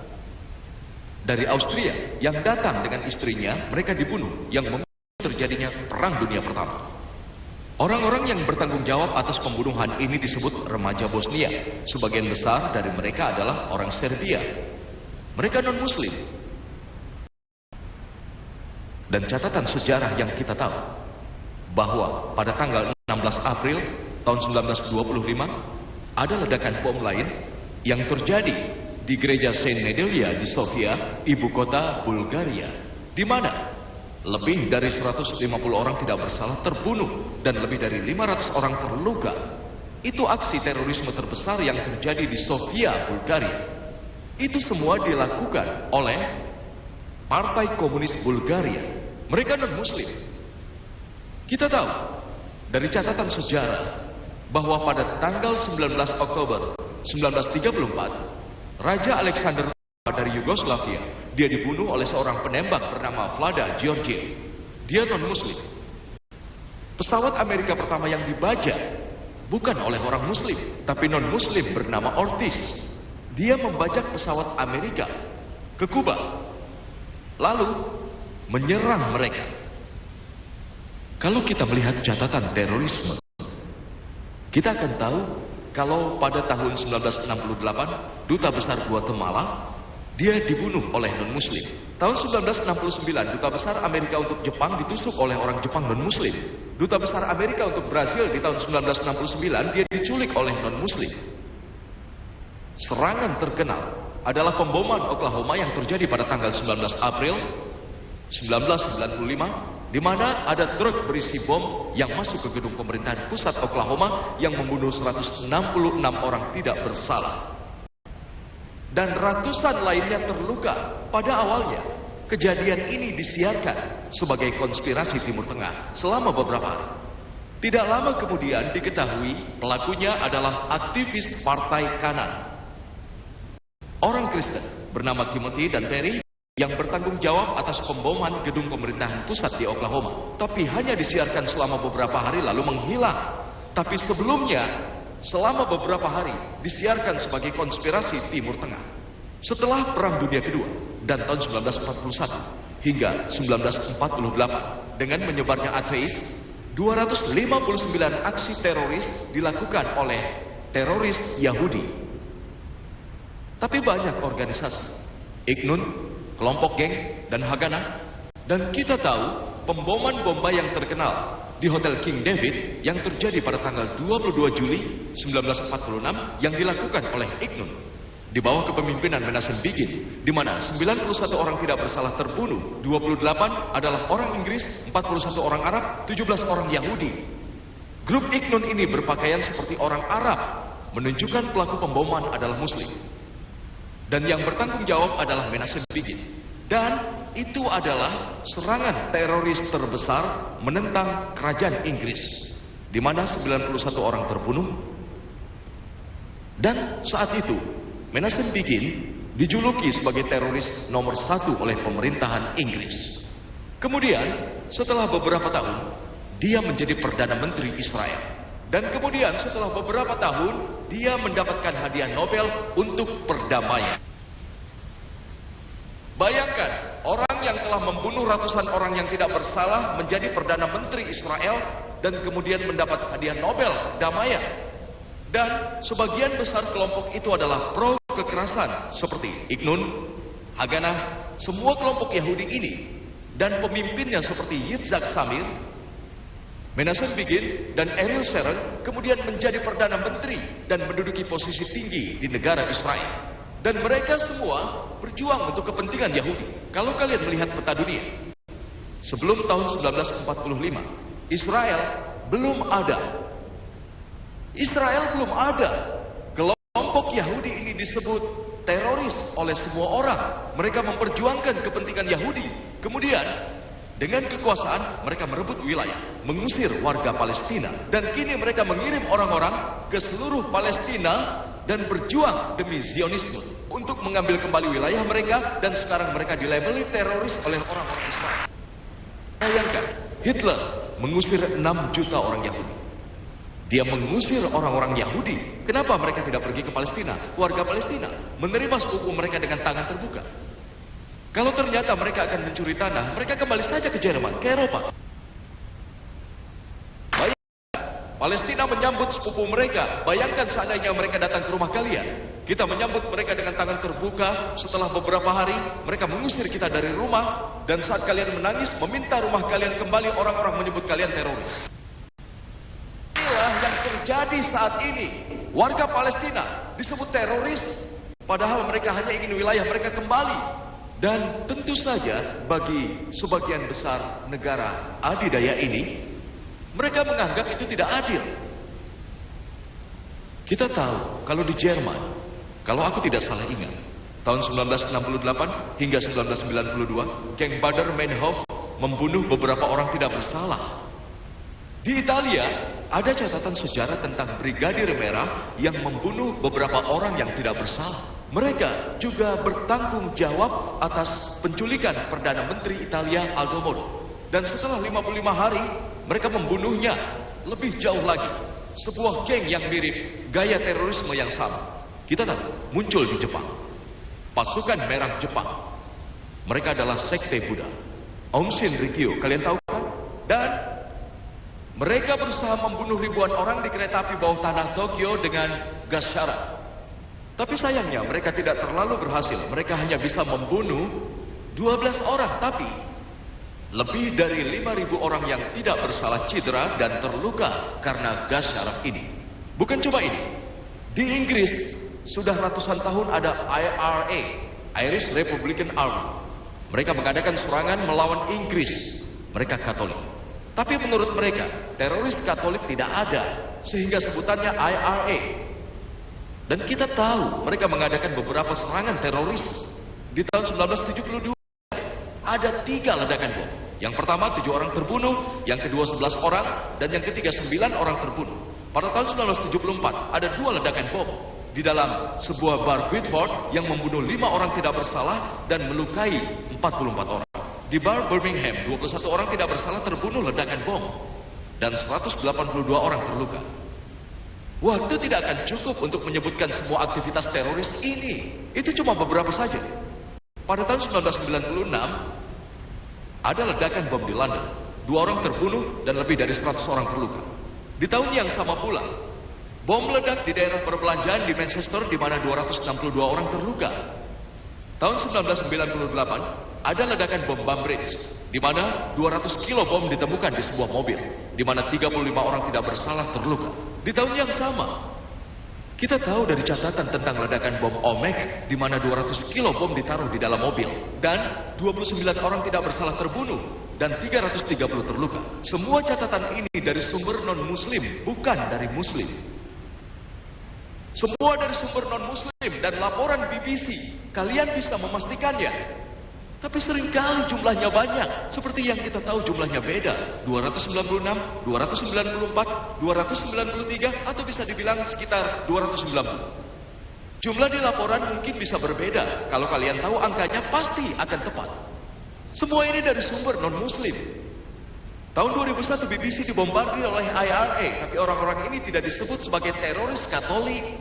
dari Austria yang datang dengan istrinya, mereka dibunuh, yang memicu terjadinya Perang Dunia Pertama. Orang-orang yang bertanggung jawab atas pembunuhan ini disebut remaja Bosnia. Sebagian besar dari mereka adalah orang Serbia. Mereka non-muslim. Dan catatan sejarah yang kita tahu bahwa pada tanggal 16 April tahun 1925 ada ledakan bom lain yang terjadi di gereja Saint Nedelya di Sofia, ibu kota Bulgaria, di mana lebih dari 150 orang tidak bersalah terbunuh dan lebih dari 500 orang terluka. Itu aksi terorisme terbesar yang terjadi di Sofia, Bulgaria. Itu semua dilakukan oleh Partai Komunis Bulgaria. Mereka non-muslim. Kita tahu dari catatan sejarah bahwa pada tanggal 19 Oktober 1934, Raja Alexander dari Yugoslavia, dia dibunuh oleh seorang penembak bernama Vlada Georgiev. Dia non-muslim. Pesawat Amerika pertama yang dibajak bukan oleh orang muslim, tapi non-muslim bernama Ortiz. Dia membajak pesawat Amerika ke Kuba, lalu menyerang mereka. Kalau kita melihat catatan terorisme, kita akan tahu kalau pada tahun 1968 Duta Besar Guatemala dia dibunuh oleh non-muslim. Tahun 1969, Duta Besar Amerika untuk Jepang ditusuk oleh orang Jepang non-muslim. Duta Besar Amerika untuk Brasil di tahun 1969, dia diculik oleh non-muslim. Serangan terkenal adalah pemboman Oklahoma yang terjadi pada tanggal 19 April 1995, di mana ada truk berisi bom yang masuk ke gedung pemerintahan pusat Oklahoma yang membunuh 166 orang tidak bersalah. Dan ratusan lainnya terluka. Pada awalnya, kejadian ini disiarkan sebagai konspirasi Timur Tengah selama beberapa hari. Tidak lama kemudian diketahui pelakunya adalah aktivis partai kanan, orang Kristen bernama Timothy dan Terry, yang bertanggung jawab atas pemboman gedung pemerintahan pusat di Oklahoma. Tapi hanya disiarkan selama beberapa hari lalu menghilang. Tapi sebelumnya, selama beberapa hari disiarkan sebagai konspirasi Timur Tengah. Setelah Perang Dunia Kedua dan tahun 1941 hingga 1948, dengan menyebarnya ateis, 259 aksi teroris dilakukan oleh teroris Yahudi. Tapi banyak organisasi, Iqnun, kelompok geng, dan Haganah. Dan kita tahu pemboman bomba yang terkenal di Hotel King David yang terjadi pada tanggal 22 Juli 1946 yang dilakukan oleh Iqnun di bawah kepemimpinan Menachem Begin, di mana 91 orang tidak bersalah terbunuh, 28 adalah orang Inggris, 41 orang Arab, 17 orang Yahudi. Grup Iqnun ini berpakaian seperti orang Arab, menunjukkan pelaku pemboman adalah Muslim. Dan yang bertanggung jawab adalah Menachem Begin. Dan itu adalah serangan teroris terbesar menentang kerajaan Inggris, di mana 91 orang terbunuh. Dan saat itu Menachem Begin dijuluki sebagai teroris nomor 1 oleh pemerintahan Inggris. Kemudian setelah beberapa tahun dia menjadi Perdana Menteri Israel. Dan kemudian setelah beberapa tahun dia mendapatkan hadiah Nobel untuk perdamaian. Bayangkan, orang yang telah membunuh ratusan orang yang tidak bersalah menjadi Perdana Menteri Israel dan kemudian mendapat hadiah Nobel perdamaian. Dan sebagian besar kelompok itu adalah pro kekerasan seperti Iqnun, Haganah, semua kelompok Yahudi ini. Dan pemimpinnya seperti Yitzhak Samir, Menachem Begin, dan Ariel Sharon kemudian menjadi Perdana Menteri dan menduduki posisi tinggi di negara Israel. Dan mereka semua berjuang untuk kepentingan Yahudi. Kalau kalian melihat peta dunia, sebelum tahun 1945, Israel belum ada. Israel belum ada. Kelompok Yahudi ini disebut teroris oleh semua orang. Mereka memperjuangkan kepentingan Yahudi. Kemudian, dengan kekuasaan, mereka merebut wilayah, mengusir warga Palestina. Dan kini mereka mengirim orang-orang ke seluruh Palestina dan berjuang demi Zionisme untuk mengambil kembali wilayah mereka, dan sekarang mereka dilabeli teroris oleh orang-orang Israel. Bayangkan, Hitler mengusir 6 juta orang Yahudi. Dia mengusir orang-orang Yahudi. Kenapa mereka tidak pergi ke Palestina? Warga Palestina menerima sepupu mereka dengan tangan terbuka. Kalau ternyata mereka akan mencuri tanah, mereka kembali saja ke Jerman, ke Eropa. Palestina menyambut sepupu mereka. Bayangkan seandainya mereka datang ke rumah kalian. Kita menyambut mereka dengan tangan terbuka. Setelah beberapa hari, mereka mengusir kita dari rumah. Dan saat kalian menangis, meminta rumah kalian kembali, orang-orang menyebut kalian teroris. Inilah yang terjadi saat ini. Warga Palestina disebut teroris, padahal mereka hanya ingin wilayah mereka kembali. Dan tentu saja bagi sebagian besar negara adidaya ini, mereka menganggap itu tidak adil. Kita tahu kalau di Jerman, kalau aku tidak salah ingat, tahun 1968 hingga 1992, geng Baader-Meinhof membunuh beberapa orang tidak bersalah. Di Italia, ada catatan sejarah tentang Brigadir Merah yang membunuh beberapa orang yang tidak bersalah. Mereka juga bertanggung jawab atas penculikan Perdana Menteri Italia Aldo Moro. Dan setelah 55 hari, mereka membunuhnya. Lebih jauh lagi, sebuah geng yang mirip gaya terorisme yang sama, kita tahu, muncul di Jepang. Pasukan Merah Jepang. Mereka adalah sekte Buddha, Aum Shinrikyo, kalian tahu kan? Dan mereka berusaha membunuh ribuan orang di kereta api bawah tanah Tokyo dengan gas syarat. Tapi sayangnya mereka tidak terlalu berhasil. Mereka hanya bisa membunuh 12 orang. Tapi lebih dari 5.000 orang yang tidak bersalah cedera dan terluka karena gas syaraf ini. Bukan cuma ini. Di Inggris sudah ratusan tahun ada IRA, Irish Republican Army. Mereka mengadakan serangan melawan Inggris. Mereka Katolik. Tapi menurut mereka, teroris Katolik tidak ada. Sehingga sebutannya IRA. Dan kita tahu mereka mengadakan beberapa serangan teroris. Di tahun 1972 ada 3 ledakan bom. Yang pertama 7 orang terbunuh, yang kedua 11 orang, dan yang ketiga 9 orang terbunuh. Pada tahun 1974 ada 2 ledakan bom di dalam sebuah bar Whitford yang membunuh 5 orang tidak bersalah dan melukai 44 orang. Di bar Birmingham 21 orang tidak bersalah terbunuh ledakan bom dan 182 orang terluka. Waktu tidak akan cukup untuk menyebutkan semua aktivitas teroris ini. Itu cuma beberapa saja. Pada tahun 1996 ada ledakan bom di London. 2 orang terbunuh dan lebih dari 100 orang terluka. Di tahun yang sama pula, bom meledak di daerah perbelanjaan di Manchester di mana 262 orang terluka. Tahun 1998 ada ledakan bom Bambridge di mana 200 kilo bom ditemukan di sebuah mobil di mana 35 orang tidak bersalah terluka. Di tahun yang sama kita tahu dari catatan tentang ledakan bom Omek di mana 200 kilo bom ditaruh di dalam mobil dan 29 orang tidak bersalah terbunuh dan 330 terluka. Semua catatan ini dari sumber non-muslim, bukan dari muslim. Semua dari sumber non-muslim dan laporan BBC. Kalian bisa memastikannya. Tapi seringkali jumlahnya banyak. Seperti yang kita tahu jumlahnya beda. 296, 294, 293 atau bisa dibilang sekitar 290. Jumlah di laporan mungkin bisa berbeda. Kalau kalian tahu angkanya pasti akan tepat. Semua ini dari sumber non-muslim. Tahun 2001 BBC dibombardir oleh IRA, tapi orang-orang ini tidak disebut sebagai teroris Katolik.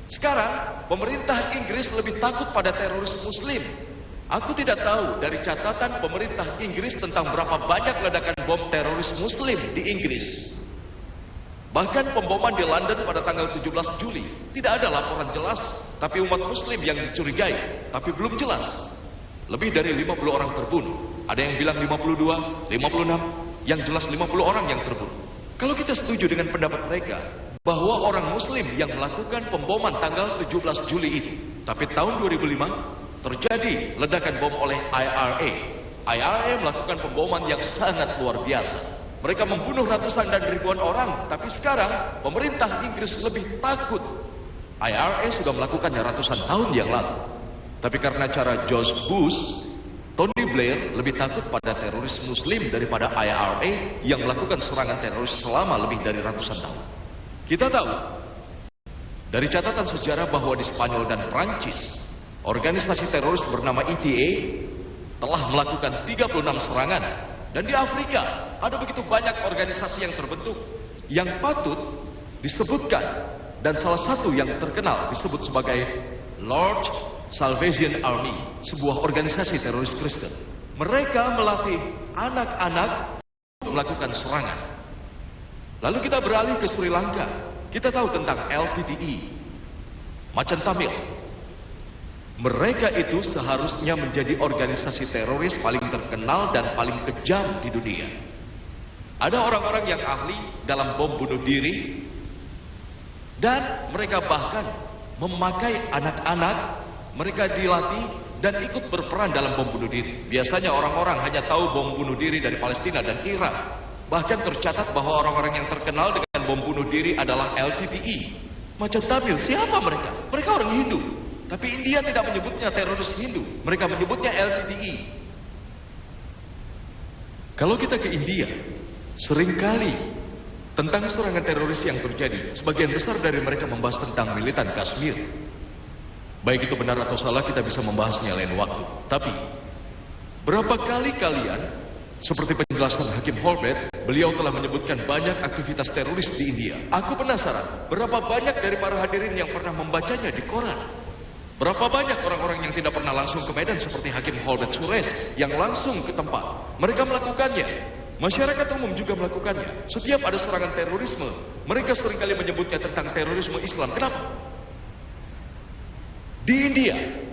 Sekarang, pemerintah Inggris lebih takut pada teroris Muslim. Aku tidak tahu dari catatan pemerintah Inggris tentang berapa banyak ledakan bom teroris Muslim di Inggris. Bahkan pemboman di London pada tanggal 17 Juli, tidak ada laporan jelas, tapi umat Muslim yang dicurigai, tapi belum jelas. Lebih dari 50 orang terbunuh. Ada yang bilang 52, 56, yang jelas 50 orang yang terbunuh. Kalau kita setuju dengan pendapat mereka bahwa orang Muslim yang melakukan pemboman tanggal 17 Juli itu, tapi tahun 2005 terjadi ledakan bom oleh IRA. IRA melakukan pemboman yang sangat luar biasa. Mereka membunuh ratusan dan ribuan orang, tapi sekarang pemerintah Inggris lebih takut. IRA sudah melakukannya ratusan tahun yang lalu. Tapi karena cara George Bush, Tony Blair lebih takut pada teroris Muslim daripada IRA yang melakukan serangan teroris selama lebih dari ratusan tahun. Kita tahu dari catatan sejarah bahwa di Spanyol dan Prancis, organisasi teroris bernama ETA telah melakukan 36 serangan. Dan di Afrika ada begitu banyak organisasi yang terbentuk yang patut disebutkan. Dan salah satu yang terkenal disebut sebagai Lord Salvation Army, sebuah organisasi teroris Kristen. Mereka melatih anak-anak untuk melakukan serangan. Lalu kita beralih ke Sri Lanka. Kita tahu tentang LTTE, Macan Tamil. Mereka itu seharusnya menjadi organisasi teroris paling terkenal dan paling kejam di dunia. Ada orang-orang yang ahli dalam bom bunuh diri, dan mereka bahkan memakai anak-anak. Mereka dilatih dan ikut berperan dalam bom bunuh diri. Biasanya orang-orang hanya tahu bom bunuh diri dari Palestina dan Irak. Bahkan tercatat bahwa orang-orang yang terkenal dengan bom bunuh diri adalah LTTE. Macan Tamil, siapa mereka? Mereka orang Hindu. Tapi India tidak menyebutnya teroris Hindu. Mereka menyebutnya LTTE. Kalau kita ke India, seringkali tentang serangan teroris yang terjadi, sebagian besar dari mereka membahas tentang militan Kashmir. Baik itu benar atau salah kita bisa membahasnya lain waktu. Tapi berapa kali kalian, seperti penjelasan Hakim Holbert, beliau telah menyebutkan banyak aktivitas teroris di India. Aku penasaran, berapa banyak dari para hadirin yang pernah membacanya di koran? Berapa banyak orang-orang yang tidak pernah langsung ke Medan seperti Hakim Holbert Suresh yang langsung ke tempat? Mereka melakukannya. Masyarakat umum juga melakukannya. Setiap ada serangan terorisme, mereka seringkali menyebutnya tentang terorisme Islam. Kenapa? Di India,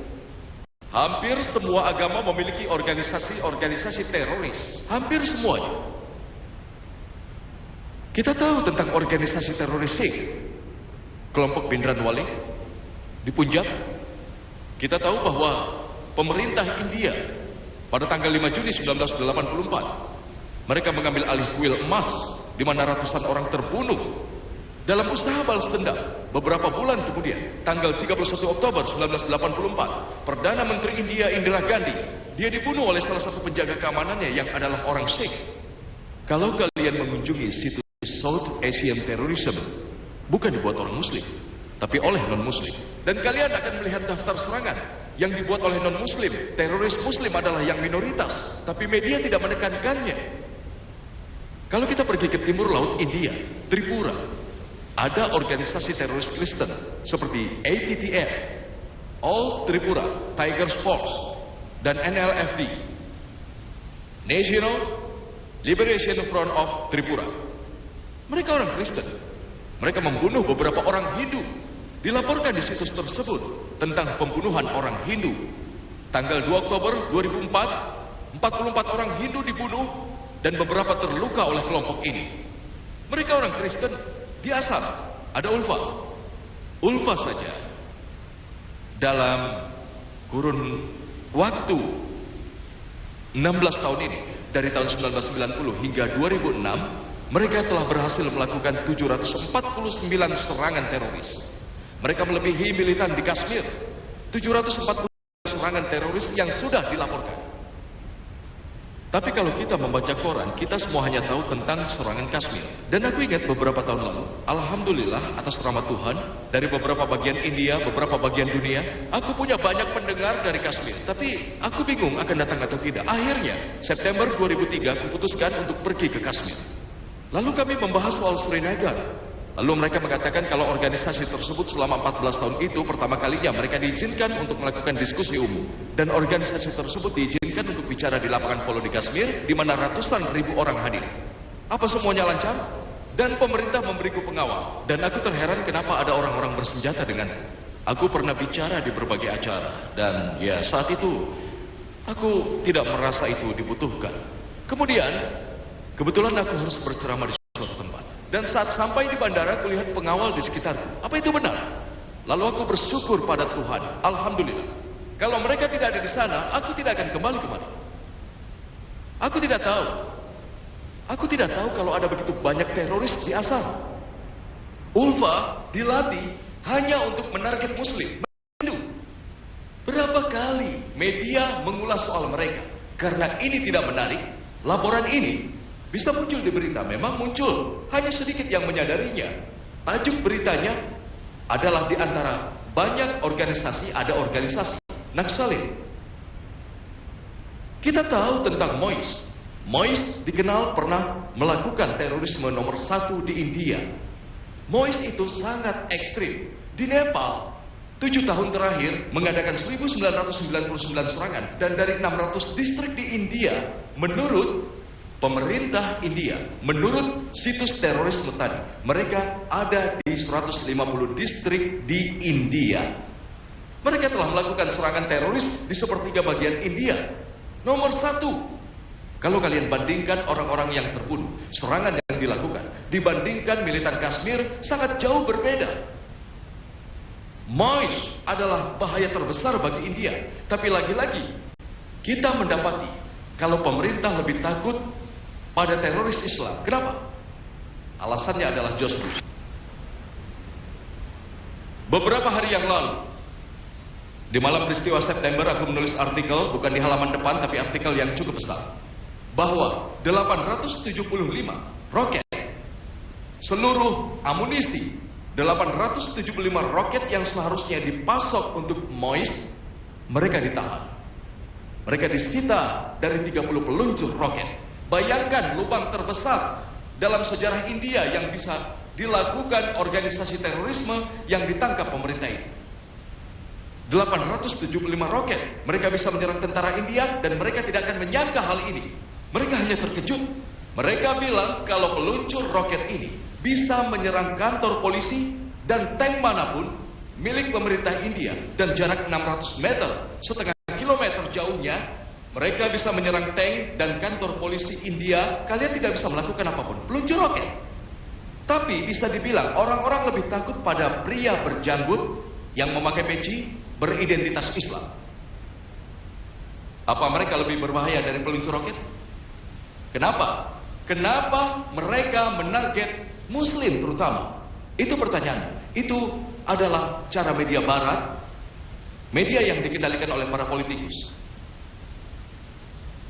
hampir semua agama memiliki organisasi-organisasi teroris. Hampir semuanya. Kita tahu tentang organisasi teroris Sikh, kelompok Bhindranwale di Punjab. Kita tahu bahwa pemerintah India pada tanggal 5 Juni 1984 mereka mengambil alih kuil emas di mana ratusan orang terbunuh dalam usaha balas dendam. Beberapa bulan kemudian, tanggal 31 Oktober 1984, Perdana Menteri India Indira Gandhi, dia dibunuh oleh salah satu penjaga keamanannya yang adalah orang Sikh. Kalau kalian mengunjungi situs South Asian Terrorism, bukan dibuat orang Muslim, tapi oleh non-Muslim, dan kalian akan melihat daftar serangan yang dibuat oleh non-Muslim. Teroris Muslim adalah yang minoritas, tapi media tidak menekankannya. Kalau kita pergi ke timur laut India, Tripura, ada organisasi teroris Kristen seperti ATTF, All Tripura Tigers Force, dan NLFD, National Liberation Front of Tripura. Mereka orang Kristen. Mereka membunuh beberapa orang Hindu. Dilaporkan di situs tersebut tentang pembunuhan orang Hindu. Tanggal 2 Oktober 2004, 44 orang Hindu dibunuh dan beberapa terluka oleh kelompok ini. Mereka orang Kristen. Di asal ada Ulfa. Ulfa saja dalam kurun waktu 16 tahun ini, dari tahun 1990 hingga 2006, mereka telah berhasil melakukan 749 serangan teroris. Mereka melebihi militan di Kashmir. 740 serangan teroris yang sudah dilaporkan. Tapi kalau kita membaca koran, kita semua hanya tahu tentang serangan Kashmir. Dan aku ingat beberapa tahun lalu, alhamdulillah atas rahmat Tuhan, dari beberapa bagian India, beberapa bagian dunia, aku punya banyak pendengar dari Kashmir. Tapi aku bingung akan datang atau tidak. Akhirnya, September 2003, aku putuskan untuk pergi ke Kashmir. Lalu kami membahas soal Srinagar. Lalu mereka mengatakan kalau organisasi tersebut selama 14 tahun itu pertama kalinya mereka diizinkan untuk melakukan diskusi umum. Dan organisasi tersebut diizinkan untuk bicara di lapangan polo di Kashmir, di mana ratusan ribu orang hadir. Apa semuanya lancar? Dan pemerintah memberiku pengawal. Dan aku terheran kenapa ada orang-orang bersenjata denganku. Aku pernah bicara di berbagai acara. Dan ya saat itu aku tidak merasa itu dibutuhkan. Kemudian kebetulan aku harus berceramah di suatu tempat. Dan saat sampai di bandara, aku lihat pengawal di sekitarku. Apa itu benar? Lalu aku bersyukur pada Tuhan. Alhamdulillah. Kalau mereka tidak ada di sana, aku tidak akan kembali kemana. Aku tidak tahu. Aku tidak tahu kalau ada begitu banyak teroris di Assam. Ulfa dilatih hanya untuk menarget Muslim. Berapa kali media mengulas soal mereka? Karena ini tidak menarik, laporan ini bisa muncul di berita. Memang muncul, hanya sedikit yang menyadarinya. Tajuk beritanya adalah di antara banyak organisasi, ada organisasi Naxalit. Kita tahu tentang MOIS. MOIS dikenal pernah melakukan terorisme nomor 1 di India. MOIS itu sangat ekstrim. Di Nepal, 7 tahun terakhir mengadakan 1999 serangan. Dan dari 600 distrik di India, menurut pemerintah India, menurut situs terorisme tadi, mereka ada di 150 distrik di India. Mereka telah melakukan serangan teroris di sepertiga bagian India. Nomor 1, kalau kalian bandingkan orang-orang yang terbunuh, serangan yang dilakukan, dibandingkan militan Kashmir, sangat jauh berbeda. MOIS adalah bahaya terbesar bagi India. Tapi lagi-lagi, kita mendapati kalau pemerintah lebih takut pada teroris Islam. Kenapa? Alasannya adalah George Bush. Beberapa hari yang lalu, di malam peristiwa September, aku menulis artikel, bukan di halaman depan, tapi artikel yang cukup besar, bahwa 875 roket, seluruh amunisi 875 roket yang seharusnya dipasok untuk MOIS, mereka ditahan. Mereka disita dari 30 peluncur roket. Bayangkan lubang terbesar dalam sejarah India yang bisa dilakukan organisasi terorisme yang ditangkap pemerintah ini. 875 roket. Mereka bisa menyerang tentara India dan mereka tidak akan menyangka hal ini. Mereka hanya terkejut. Mereka bilang kalau peluncur roket ini bisa menyerang kantor polisi dan tank manapun, milik pemerintah India dan jarak 600 meter, setengah kilometer jauhnya, mereka bisa menyerang tank dan kantor polisi India. Kalian tidak bisa melakukan apapun, peluncur roket. Tapi bisa dibilang orang-orang lebih takut pada pria berjanggut yang memakai peci beridentitas Islam. Apa mereka lebih berbahaya dari peluncur roket? Kenapa? Kenapa mereka menarget Muslim terutama? Itu pertanyaannya. Itu adalah cara media barat, media yang dikendalikan oleh para politikus.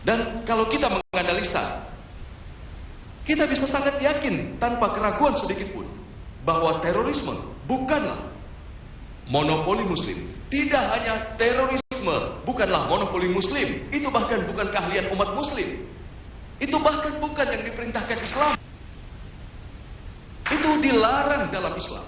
Dan kalau kita menganalisa, kita bisa sangat yakin tanpa keraguan sedikit pun bahwa terorisme bukanlah monopoli Muslim. Tidak hanya terorisme bukanlah monopoli Muslim, itu bahkan bukan keahlian umat Muslim. Itu bahkan bukan yang diperintahkan Islam. Itu dilarang dalam Islam.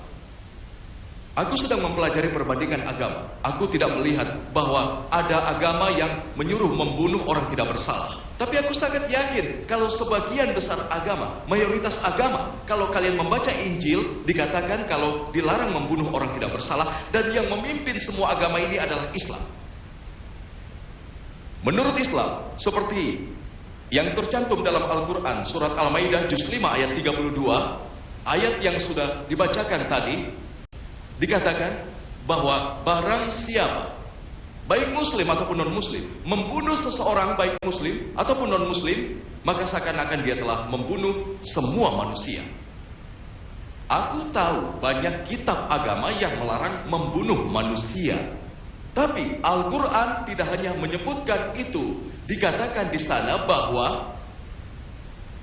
Aku sedang mempelajari perbandingan agama. Aku tidak melihat bahwa ada agama yang menyuruh membunuh orang tidak bersalah. Tapi aku sangat yakin kalau sebagian besar agama, mayoritas agama, kalau kalian membaca Injil, dikatakan kalau dilarang membunuh orang tidak bersalah, dan yang memimpin semua agama ini adalah Islam. Menurut Islam, seperti yang tercantum dalam Al-Quran, surat Al-Maidah juz 5 ayat 32, ayat yang sudah dibacakan tadi, dikatakan bahwa barang siapa, baik Muslim ataupun non-Muslim, membunuh seseorang baik Muslim ataupun non-Muslim, maka seakan-akan dia telah membunuh semua manusia. Aku tahu banyak kitab agama yang melarang membunuh manusia. Tapi Al-Quran tidak hanya menyebutkan itu. Dikatakan di sana bahwa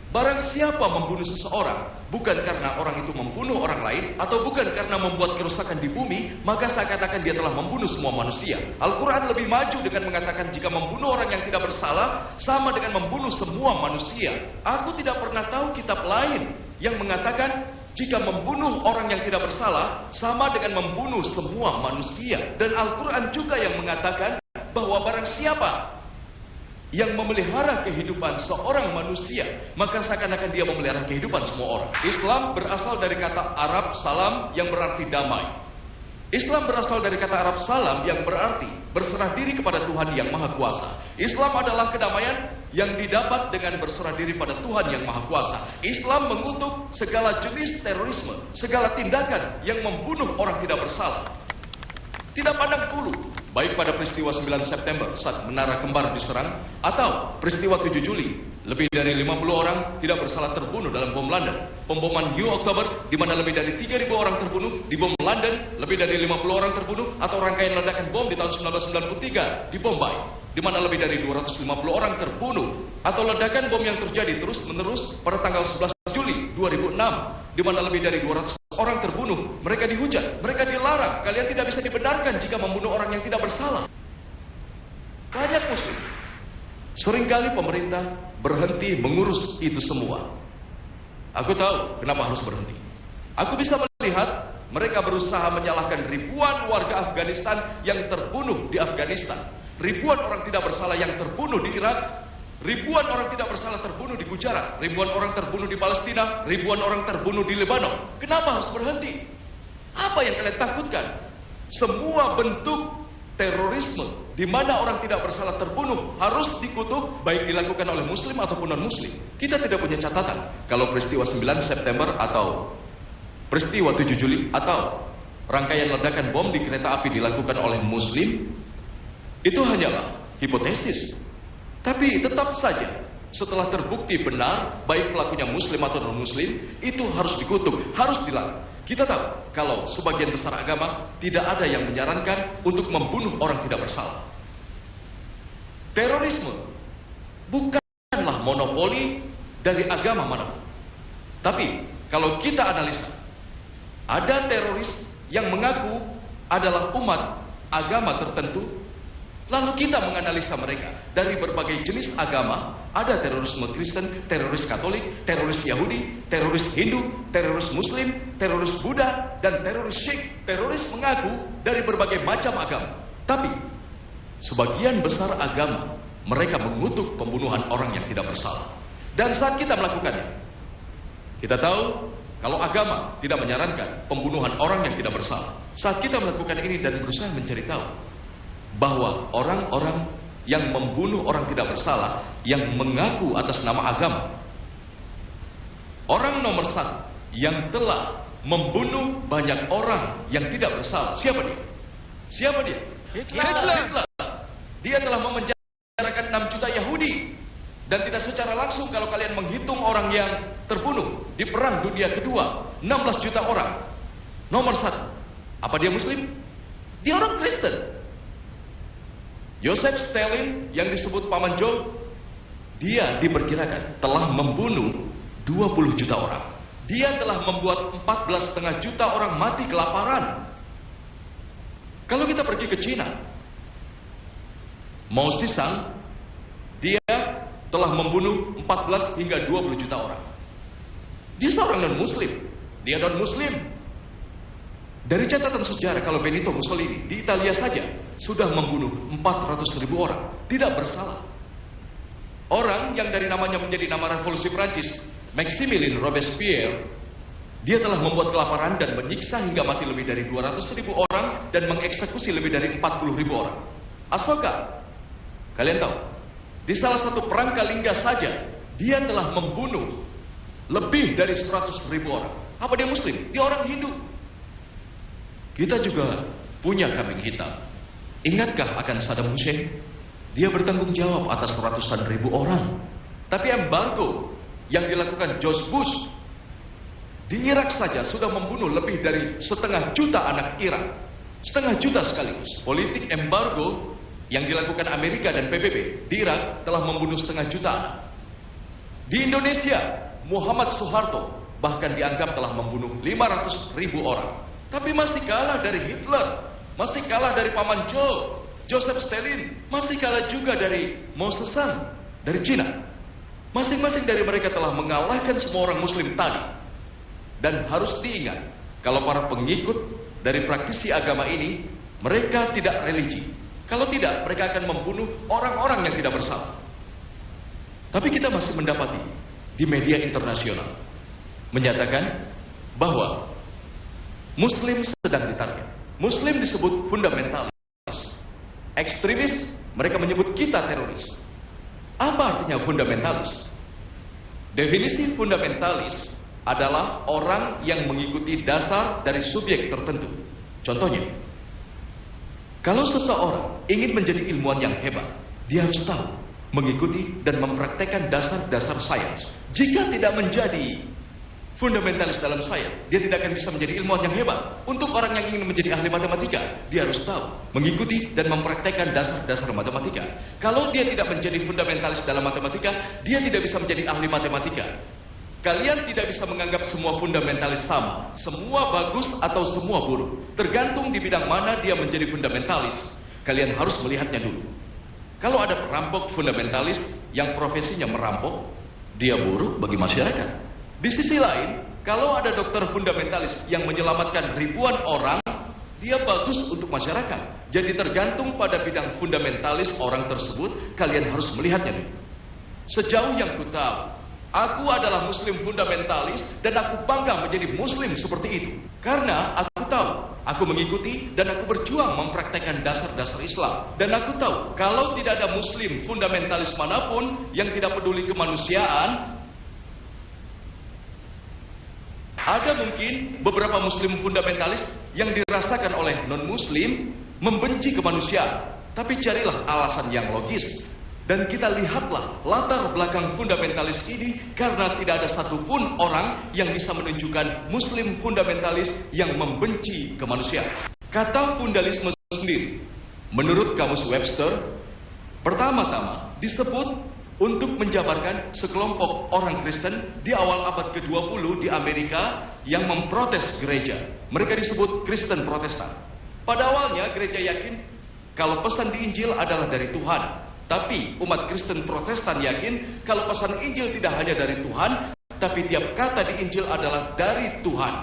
barang siapa membunuh seseorang, bukan karena orang itu membunuh orang lain, atau bukan karena membuat kerusakan di bumi, maka seakan-akan dia telah membunuh semua manusia. Al-Quran lebih maju dengan mengatakan jika membunuh orang yang tidak bersalah, sama dengan membunuh semua manusia. Aku tidak pernah tahu kitab lain yang mengatakan jika membunuh orang yang tidak bersalah, sama dengan membunuh semua manusia. Dan Al-Quran juga yang mengatakan bahwa barang siapa yang memelihara kehidupan seorang manusia, maka seakan-akan dia memelihara kehidupan semua orang. Islam berasal dari kata Arab salam yang berarti damai. Islam berasal dari kata Arab salam yang berarti berserah diri kepada Tuhan yang Maha Kuasa. Islam adalah kedamaian yang didapat dengan berserah diri pada Tuhan yang Maha Kuasa. Islam mengutuk segala jenis terorisme, segala tindakan yang membunuh orang tidak bersalah. Tidak pandang bulu, baik pada peristiwa 9 September saat Menara Kembar diserang, atau peristiwa 7 Juli, lebih dari 50 orang tidak bersalah terbunuh dalam bom London. Pemboman New October, di mana lebih dari 3.000 orang terbunuh di bom London, lebih dari 50 orang terbunuh, atau rangkaian ledakan bom di tahun 1993 di Bombay, di mana lebih dari 250 orang terbunuh, atau ledakan bom yang terjadi terus-menerus pada tanggal 11 Juli 2006, di mana lebih dari 200 orang terbunuh. Mereka dihujat, mereka dilarang. Kalian tidak bisa dibenarkan jika membunuh orang yang tidak bersalah. Banyak Muslim. Seringkali pemerintah berhenti mengurus itu semua. Aku tahu kenapa harus berhenti. Aku bisa melihat mereka berusaha menyalahkan ribuan warga Afghanistan yang terbunuh di Afghanistan, ribuan orang tidak bersalah yang terbunuh di Irak, ribuan orang tidak bersalah terbunuh di Gujarat, ribuan orang terbunuh di Palestina, ribuan orang terbunuh di Lebanon. Kenapa harus berhenti? Apa yang kalian takutkan? Semua bentuk terorisme di mana orang tidak bersalah terbunuh harus dikutuk, baik dilakukan oleh Muslim ataupun non-Muslim. Kita tidak punya catatan kalau peristiwa 9 September atau peristiwa 7 Juli atau rangkaian ledakan bom di kereta api dilakukan oleh Muslim. Itu hanyalah hipotesis. Tapi tetap saja setelah terbukti benar, baik pelakunya Muslim atau non-Muslim, itu harus dikutuk, harus dilarang. Kita tahu kalau sebagian besar agama tidak ada yang menyarankan untuk membunuh orang tidak bersalah. Terorisme bukanlah monopoli dari agama manapun. Tapi kalau kita analisa, ada teroris yang mengaku adalah umat agama tertentu. Lalu kita menganalisa mereka dari berbagai jenis agama. Ada terorisme Kristen, teroris Katolik, teroris Yahudi, teroris Hindu, teroris Muslim, teroris Buddha, dan teroris Sikh. Teroris mengaku dari berbagai macam agama. Tapi sebagian besar agama mereka mengutuk pembunuhan orang yang tidak bersalah. Dan saat kita melakukannya, kita tahu Kalau agama tidak menyarankan pembunuhan orang yang tidak bersalah. Saat kita melakukan ini dan berusaha mencari tahu bahwa orang-orang yang membunuh orang tidak bersalah, yang mengaku atas nama agama, orang nomor satu yang telah membunuh banyak orang yang tidak bersalah, siapa dia? Siapa dia? Hitler. Dia telah memenjarakan 6 juta Yahudi. Dan tidak secara langsung kalau kalian menghitung orang yang terbunuh di Perang Dunia Kedua, 16 juta orang. Nomor satu, apa dia Muslim? Dia orang Kristen. Joseph Stalin yang disebut Paman Joe, dia diperkirakan telah membunuh 20 juta orang. Dia telah membuat 14,5 juta orang mati kelaparan. Kalau kita pergi ke Cina, Mao Zedong, dia telah membunuh 14 hingga 20 juta orang. Dia seorang non-muslim. Dia non-muslim. Dari catatan sejarah, kalau Benito Mussolini di Italia saja sudah membunuh 400.000 orang, tidak bersalah. Orang yang dari namanya menjadi nama revolusi Prancis, Maximilien Robespierre, dia telah membuat kelaparan dan menyiksa hingga mati lebih dari 200.000 orang dan mengeksekusi lebih dari 40.000 orang. Asoka, kalian tahu, di salah satu perang Kalingga saja, dia telah membunuh lebih dari 100.000 orang. Apa dia Muslim? Dia orang Hindu. Kita juga punya kambing hitam. Ingatkah akan Saddam Hussein? Dia bertanggung jawab atas ratusan ribu orang. Tapi embargo yang dilakukan George Bush di Irak saja sudah membunuh lebih dari 1,5 juta anak Irak. 1,5 juta sekaligus. Politik embargo yang dilakukan Amerika dan PBB di Irak telah membunuh 1,5 juta anak. Di Indonesia, Muhammad Soeharto bahkan dianggap telah membunuh 500.000 orang. Tapi masih kalah dari Hitler, masih kalah dari Paman Joe, Joseph Stalin, masih kalah juga dari Mao Zedong dari Cina. Masing-masing dari mereka telah mengalahkan semua orang Muslim tadi. Dan harus diingat, kalau para pengikut dari praktisi agama ini, mereka tidak religi. Kalau tidak, mereka akan membunuh orang-orang yang tidak bersalah. Tapi kita masih mendapati di media internasional menyatakan bahwa Muslim sedang ditarget. Muslim disebut fundamentalis. Ekstremis, mereka menyebut kita teroris. Apa artinya fundamentalis? Definisi fundamentalis adalah orang yang mengikuti dasar dari subjek tertentu. Contohnya, kalau seseorang ingin menjadi ilmuwan yang hebat, dia harus tahu, mengikuti dan mempraktekkan dasar-dasar sains. Jika tidak menjadi fundamentalis dalam sains, dia tidak akan bisa menjadi ilmuwan yang hebat. Untuk orang yang ingin menjadi ahli matematika, dia harus tahu, mengikuti dan mempraktekkan dasar-dasar matematika. Kalau dia tidak menjadi fundamentalis dalam matematika, dia tidak bisa menjadi ahli matematika. Kalian tidak bisa menganggap semua fundamentalis sama, semua bagus atau semua buruk. Tergantung di bidang mana dia menjadi fundamentalis. Kalian harus melihatnya dulu. Kalau ada perampok fundamentalis yang profesinya merampok, dia buruk bagi masyarakat. Di sisi lain, kalau ada dokter fundamentalis yang menyelamatkan ribuan orang, dia bagus untuk masyarakat. Jadi tergantung pada bidang fundamentalis orang tersebut, kalian harus melihatnya dulu. Sejauh yang ku tahu, aku adalah Muslim fundamentalis dan aku bangga menjadi Muslim seperti itu. Karena aku tahu, aku mengikuti dan aku berjuang mempraktekkan dasar-dasar Islam. Dan aku tahu, kalau tidak ada Muslim fundamentalis manapun yang tidak peduli kemanusiaan, ada mungkin beberapa Muslim fundamentalis yang dirasakan oleh non-Muslim membenci kemanusiaan. Tapi carilah alasan yang logis. Dan kita lihatlah latar belakang fundamentalis ini, karena tidak ada satupun orang yang bisa menunjukkan Muslim fundamentalis yang membenci kemanusiaan. Kata fundalisme sendiri, menurut Kamus Webster, pertama-tama disebut untuk menjabarkan sekelompok orang Kristen di awal abad ke-20 di Amerika yang memprotes gereja. Mereka disebut Kristen Protestan. Pada awalnya gereja yakin kalau pesan di Injil adalah dari Tuhan. Tapi umat Kristen Protestan yakin kalau pesan Injil tidak hanya dari Tuhan, tapi tiap kata di Injil adalah dari Tuhan.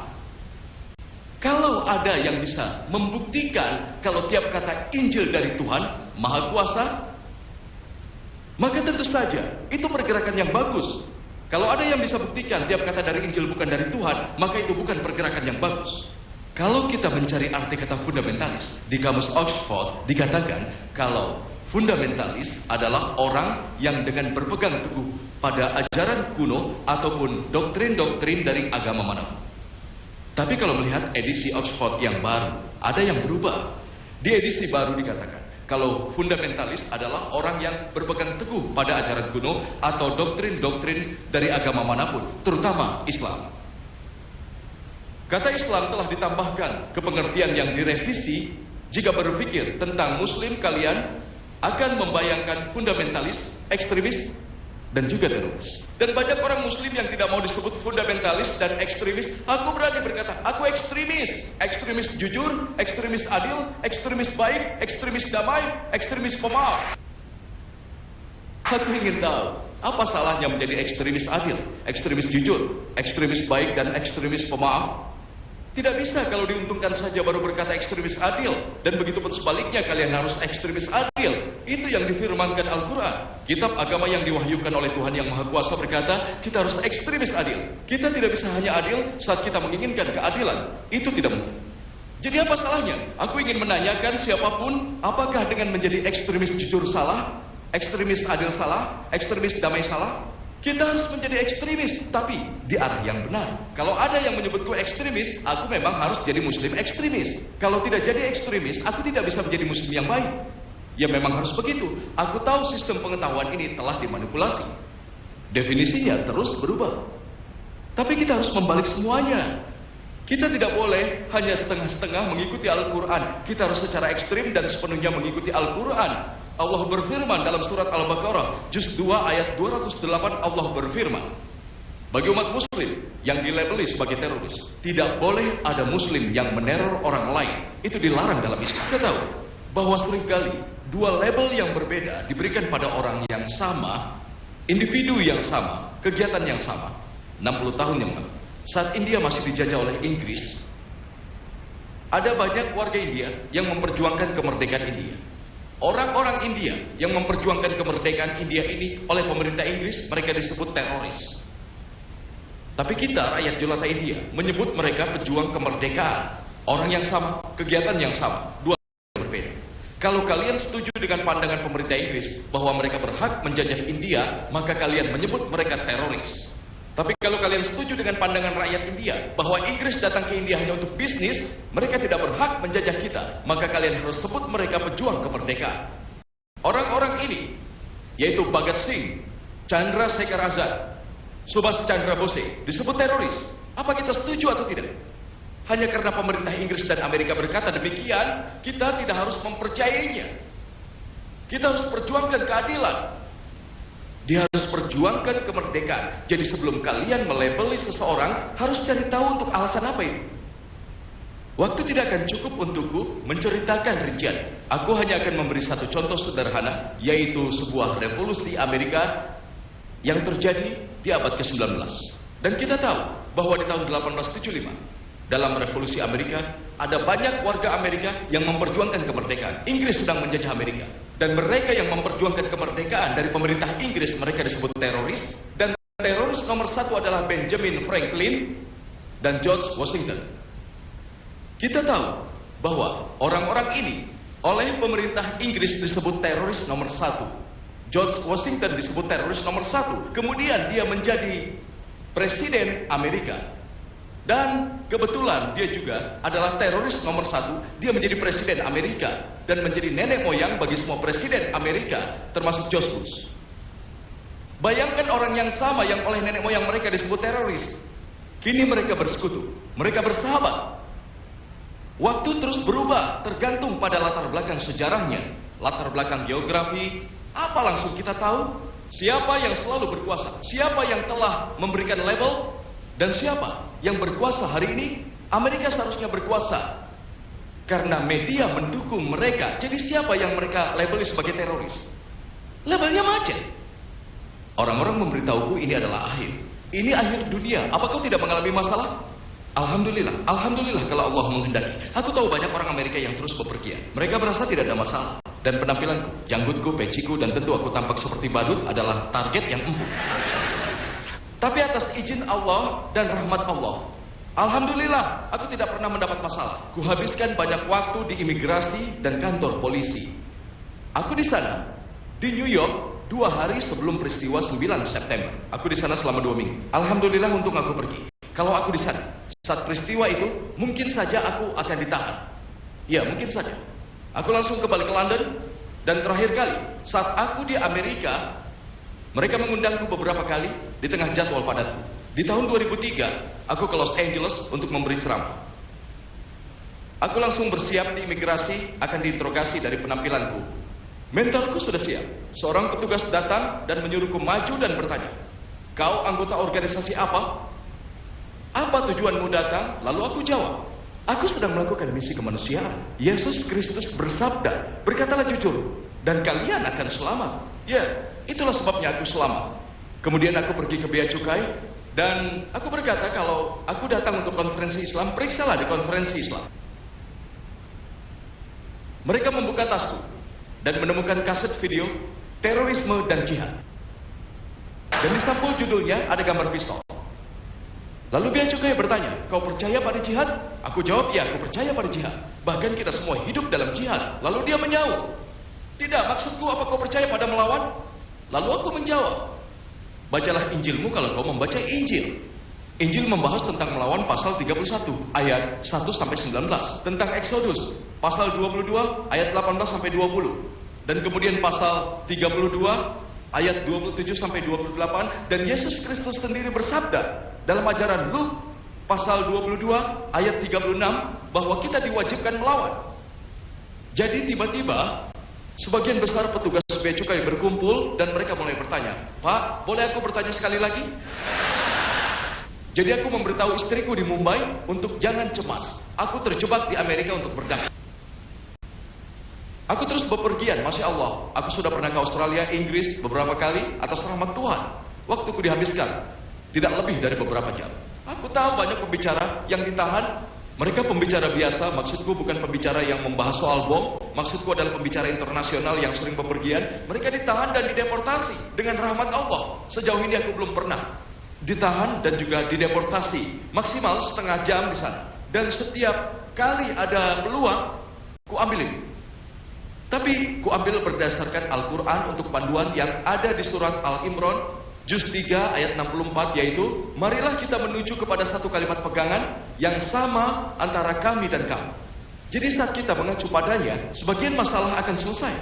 Kalau ada yang bisa membuktikan kalau tiap kata Injil dari Tuhan, Maha Kuasa, maka tentu saja itu pergerakan yang bagus. Kalau ada yang bisa buktikan tiap kata dari Injil bukan dari Tuhan, maka itu bukan pergerakan yang bagus. Kalau kita mencari arti kata fundamentalis, di kamus Oxford dikatakan kalau fundamentalis adalah orang yang dengan berpegang teguh pada ajaran kuno ataupun doktrin-doktrin dari agama manapun. Tapi kalau melihat edisi Oxford yang baru, ada yang berubah. Di edisi baru dikatakan kalau fundamentalis adalah orang yang berpegang teguh pada ajaran kuno atau doktrin-doktrin dari agama manapun, terutama Islam. Kata Islam telah ditambahkan ke pengertian yang direvisi jika berpikir tentang Muslim kalian akan membayangkan fundamentalis, ekstremis, dan juga teroris. Dan banyak orang Muslim yang tidak mau disebut fundamentalis dan ekstremis. Aku berani berkata, aku ekstremis. Ekstremis jujur, ekstremis adil, ekstremis baik, ekstremis damai, ekstremis pemaaf. Aku ingin tahu, apa salahnya menjadi ekstremis adil, ekstremis jujur, ekstremis baik, dan ekstremis pemaaf? Tidak bisa kalau diuntungkan saja baru berkata ekstremis adil. Dan begitu pun sebaliknya kalian harus ekstremis adil. Itu yang difirmankan Al-Quran. Kitab agama yang diwahyukan oleh Tuhan yang Maha Kuasa berkata, kita harus ekstremis adil. Kita tidak bisa hanya adil saat kita menginginkan keadilan. Itu tidak mungkin. Jadi apa salahnya? Aku ingin menanyakan siapapun, apakah dengan menjadi ekstremis jujur salah, ekstremis adil salah, ekstremis damai salah? Kita harus menjadi ekstremis, tapi di arah yang benar. Kalau ada yang menyebutku ekstremis, aku memang harus jadi muslim ekstremis. Kalau tidak jadi ekstremis, aku tidak bisa menjadi muslim yang baik. Ya memang harus begitu. Aku tahu sistem pengetahuan ini telah dimanipulasi. Definisinya terus berubah. Tapi kita harus membalik semuanya. Kita tidak boleh hanya setengah-setengah mengikuti Al-Quran. Kita harus secara ekstrim dan sepenuhnya mengikuti Al-Quran. Allah berfirman dalam surat Al-Baqarah, juz 2 ayat 208, Allah berfirman, bagi umat muslim yang dilabeli sebagai teroris, tidak boleh ada muslim yang meneror orang lain. Itu dilarang dalam Islam. Kita tahu bahwa seringkali dua label yang berbeda diberikan pada orang yang sama, individu yang sama, kegiatan yang sama. 60 tahun yang lalu, saat India masih dijajah oleh Inggris, ada banyak warga India yang memperjuangkan kemerdekaan India. Orang-orang India yang memperjuangkan kemerdekaan India ini oleh pemerintah Inggris, mereka disebut teroris. Tapi kita, rakyat jelata India, menyebut mereka pejuang kemerdekaan. Orang yang sama, kegiatan yang sama, dua yang berbeda. Kalau kalian setuju dengan pandangan pemerintah Inggris bahwa mereka berhak menjajah India, maka kalian menyebut mereka teroris. Tapi kalau kalian setuju dengan pandangan rakyat India bahwa Inggris datang ke India hanya untuk bisnis, mereka tidak berhak menjajah kita, maka kalian harus sebut mereka pejuang kemerdekaan. Orang-orang ini, yaitu Bhagat Singh, Chandra Shekhar Azad, Subhas Chandra Bose, disebut teroris. Apa kita setuju atau tidak? Hanya karena pemerintah Inggris dan Amerika berkata demikian, kita tidak harus mempercayainya. Kita harus perjuangkan keadilan. Dia harus perjuangkan kemerdekaan. Jadi sebelum kalian melabeli seseorang, harus cari tahu untuk alasan apa itu. Waktu tidak akan cukup untukku menceritakan rincian. Aku hanya akan memberi satu contoh sederhana, yaitu sebuah revolusi Amerika yang terjadi di abad ke-19. Dan kita tahu bahwa di tahun 1875, dalam revolusi Amerika, ada banyak warga Amerika yang memperjuangkan kemerdekaan. Inggris sedang menjajah Amerika. Dan mereka yang memperjuangkan kemerdekaan dari pemerintah Inggris, mereka disebut teroris. Dan teroris nomor satu adalah Benjamin Franklin dan George Washington. Kita tahu bahwa orang-orang ini oleh pemerintah Inggris disebut teroris nomor satu. George Washington disebut teroris nomor satu. Kemudian dia menjadi presiden Amerika. Dan kebetulan dia juga adalah teroris nomor satu. Dia menjadi presiden Amerika dan menjadi nenek moyang bagi semua presiden Amerika, termasuk George Bush. Bayangkan orang yang sama yang oleh nenek moyang mereka disebut teroris. Kini mereka bersekutu, mereka bersahabat. Waktu terus berubah, tergantung pada latar belakang sejarahnya, latar belakang geografi. Apa langsung kita tahu? Siapa yang selalu berkuasa? Siapa yang telah memberikan label? Dan siapa yang berkuasa hari ini? Amerika seharusnya berkuasa karena media mendukung mereka. Jadi siapa yang mereka labeli sebagai teroris? Labelnya macet. Orang-orang memberitahuku ini adalah akhir. Ini akhir dunia. Apa kau tidak mengalami masalah? Alhamdulillah. Alhamdulillah kalau Allah menghendaki. Aku tahu banyak orang Amerika yang terus bepergian. Mereka merasa tidak ada masalah. Dan penampilanku, janggutku, peciku, dan tentu aku tampak seperti badut adalah target yang empuk. Tapi atas izin Allah dan rahmat Allah, alhamdulillah, aku tidak pernah mendapat masalah. Kuhabiskan banyak waktu di imigrasi dan kantor polisi. Aku di sana, di New York, 2 hari sebelum peristiwa 9 September. Aku di sana selama 2 minggu. Alhamdulillah untung aku pergi. Kalau aku di sana, saat peristiwa itu, mungkin saja aku akan ditahan. Ya, mungkin saja. Aku langsung kembali ke London, dan terakhir kali, saat aku di Amerika, mereka mengundangku beberapa kali di tengah jadwal padatku. Di tahun 2003, aku ke Los Angeles untuk memberi ceramah. Aku langsung bersiap di imigrasi, akan diinterogasi dari penampilanku. Mentalku sudah siap. Seorang petugas datang dan menyuruhku maju dan bertanya, "Kau anggota organisasi apa? Apa tujuanmu datang?" Lalu aku jawab, "Aku sedang melakukan misi kemanusiaan. Yesus Kristus bersabda, berkatalah jujur, dan kalian akan selamat." Ya, itulah sebabnya aku selamat. Kemudian aku pergi ke bea cukai, dan aku berkata kalau aku datang untuk konferensi Islam, periksalah di konferensi Islam. Mereka membuka tasku dan menemukan kaset video terorisme dan jihad. Dan di sampul judulnya ada gambar pistol. Lalu bea cukai bertanya, "Kau percaya pada jihad?" Aku jawab, "Ya, aku percaya pada jihad. Bahkan kita semua hidup dalam jihad." Lalu dia menjawab, "Tidak, maksudku apa kau percaya pada melawan?" Lalu aku menjawab, "Bacalah Injilmu kalau kau membaca Injil." Injil membahas tentang melawan pasal 31 ayat 1 sampai 19, tentang Exodus pasal 22 ayat 18 sampai 20, dan kemudian pasal 32 ayat 27 sampai 28, dan Yesus Kristus sendiri bersabda dalam ajaran Luke pasal 22 ayat 36 bahwa kita diwajibkan melawan. Jadi tiba-tiba sebagian besar petugas bea cukai berkumpul dan mereka mulai bertanya, "Pak, boleh aku bertanya sekali lagi?" Jadi aku memberitahu istriku di Mumbai untuk jangan cemas. Aku terjebak di Amerika untuk berdagang. Aku terus bepergian, Masya Allah. Aku sudah pernah ke Australia, Inggris beberapa kali atas rahmat Tuhan. Waktuku dihabiskan tidak lebih dari beberapa jam. Aku tahu banyak pembicara yang ditahan. Mereka pembicara biasa, maksudku bukan pembicara yang membahas soal bom. Maksudku adalah pembicara internasional yang sering bepergian. Mereka ditahan dan dideportasi dengan rahmat Allah. Sejauh ini aku belum pernah ditahan dan juga dideportasi. Maksimal setengah jam di sana. Dan setiap kali ada peluang, ku ambil itu. Tapi ku ambil berdasarkan Al-Quran untuk panduan yang ada di surat Al-Imran Juz 3 ayat 64, yaitu marilah kita menuju kepada satu kalimat pegangan yang sama antara kami dan kamu. Jadi saat kita mengacu padanya, sebagian masalah akan selesai.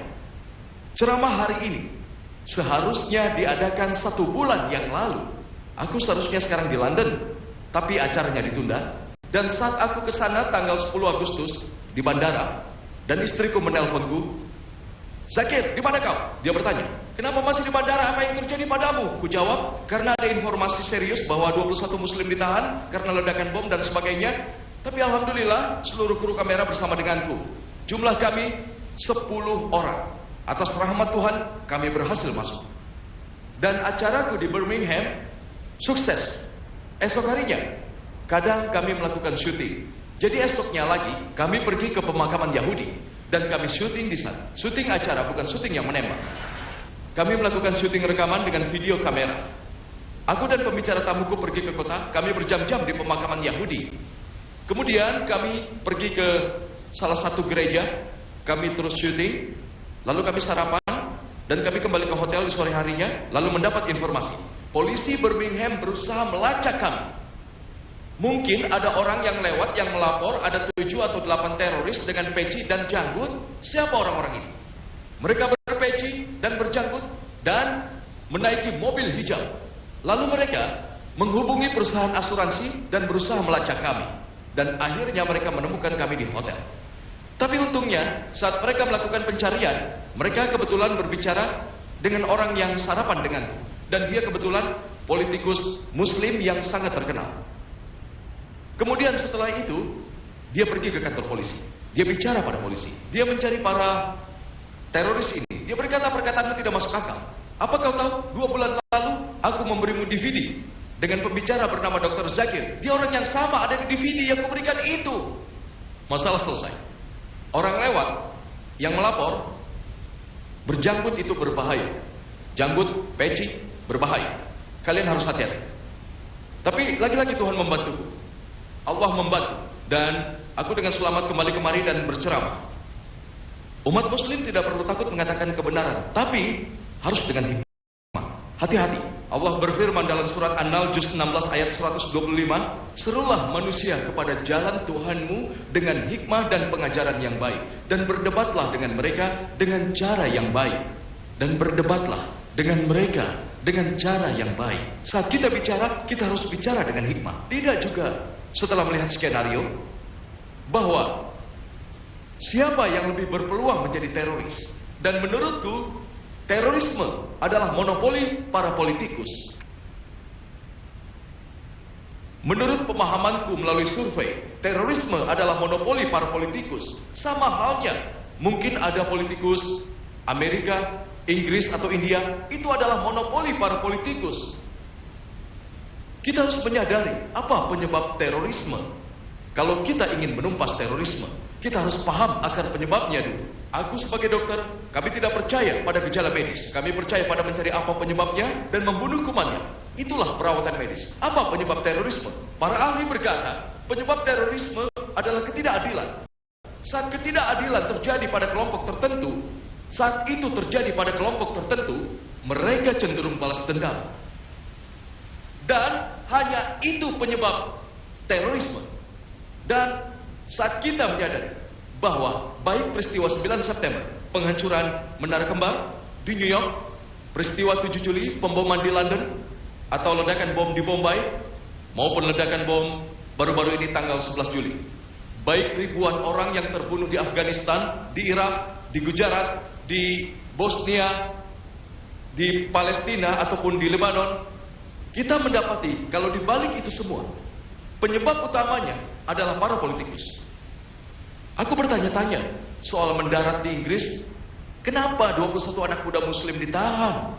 Ceramah hari ini seharusnya diadakan 1 bulan yang lalu. Aku seharusnya sekarang di London, tapi acaranya ditunda. Dan saat aku ke sana tanggal 10 Agustus di bandara, dan istriku menelponku, "Zakir, di mana kau?" Dia bertanya, "Kenapa masih di bandara? Apa yang terjadi padamu?" Ku jawab, "Karena ada informasi serius bahwa 21 muslim ditahan karena ledakan bom dan sebagainya. Tapi alhamdulillah seluruh kru kamera bersama denganku. Jumlah kami 10 orang. Atas rahmat Tuhan kami berhasil masuk. Dan acaraku di Birmingham sukses. Esok harinya kadang kami melakukan syuting. Jadi esoknya lagi kami pergi ke pemakaman Yahudi dan kami syuting di sana. Syuting acara, bukan syuting yang menembak. Kami melakukan syuting rekaman dengan video kamera. Aku dan pembicara tamuku pergi ke kota. Kami berjam-jam di pemakaman Yahudi. Kemudian kami pergi ke salah satu gereja. Kami terus syuting. Lalu kami sarapan dan kami kembali ke hotel di sore harinya. Lalu mendapat informasi, polisi Birmingham berusaha melacak kami. Mungkin ada orang yang lewat yang melapor ada 7 atau 8 teroris dengan peci dan janggut. Siapa orang-orang ini? Mereka berpeci dan berjanggut dan menaiki mobil hijau. Lalu mereka menghubungi perusahaan asuransi dan berusaha melacak kami. Dan akhirnya mereka menemukan kami di hotel. Tapi untungnya saat mereka melakukan pencarian, mereka kebetulan berbicara dengan orang yang sarapan denganku. Dan dia kebetulan politikus muslim yang sangat terkenal. Kemudian setelah itu, dia pergi ke kantor polisi. Dia bicara pada polisi. Dia mencari para teroris ini. Dia berkata, "Perkataanmu tidak masuk akal. Apa kau tahu, 2 bulan lalu aku memberimu DVD dengan pembicara bernama Dr. Zakir. Dia orang yang sama ada di DVD yang kuberikan itu." Masalah selesai. Orang lewat yang melapor, berjanggut itu berbahaya. Janggut, peci, berbahaya. Kalian harus hati-hati. Tapi lagi-lagi Tuhan membantuku. Allah membantu. Dan aku dengan selamat kembali kemari dan berceramah. Umat muslim tidak perlu takut mengatakan kebenaran, tapi harus dengan hikmah. Hati-hati. Allah berfirman dalam surat An-Nahl juz 16 ayat 125, "Serulah manusia kepada jalan Tuhanmu dengan hikmah dan pengajaran yang baik, dan berdebatlah dengan mereka dengan cara yang baik." Dan berdebatlah dengan mereka dengan cara yang baik. Saat kita bicara, kita harus bicara dengan hikmah. Tidak juga setelah melihat skenario bahwa siapa yang lebih berpeluang menjadi teroris. Dan menurutku, terorisme adalah monopoli para politikus. Menurut pemahamanku melalui survei, terorisme adalah monopoli para politikus. Sama halnya, mungkin ada politikus Amerika, Inggris atau India, itu adalah monopoli para politikus. Kita harus menyadari apa penyebab terorisme. Kalau kita ingin menumpas terorisme, kita harus paham akan penyebabnya dulu. Aku sebagai dokter, kami tidak percaya pada gejala medis. Kami percaya pada mencari apa penyebabnya dan membunuh kumannya. Itulah perawatan medis. Apa penyebab terorisme? Para ahli berkata, penyebab terorisme adalah ketidakadilan. Saat ketidakadilan terjadi pada kelompok tertentu, saat itu terjadi pada kelompok tertentu, mereka cenderung balas dendam. Dan hanya itu penyebab terorisme. Dan saat kita menyadari bahwa baik peristiwa 9 September, penghancuran Menara Kembar di New York, peristiwa 7 Juli, pemboman di London, atau ledakan bom di Bombay, maupun ledakan bom baru-baru ini tanggal 11 Juli. Baik ribuan orang yang terbunuh di Afghanistan, di Irak, di Gujarat, di Bosnia, di Palestina ataupun di Lebanon, kita mendapati kalau di balik itu semua, penyebab utamanya adalah para politikus. Aku bertanya-tanya soal mendarat di Inggris, kenapa 21 anak muda muslim ditahan?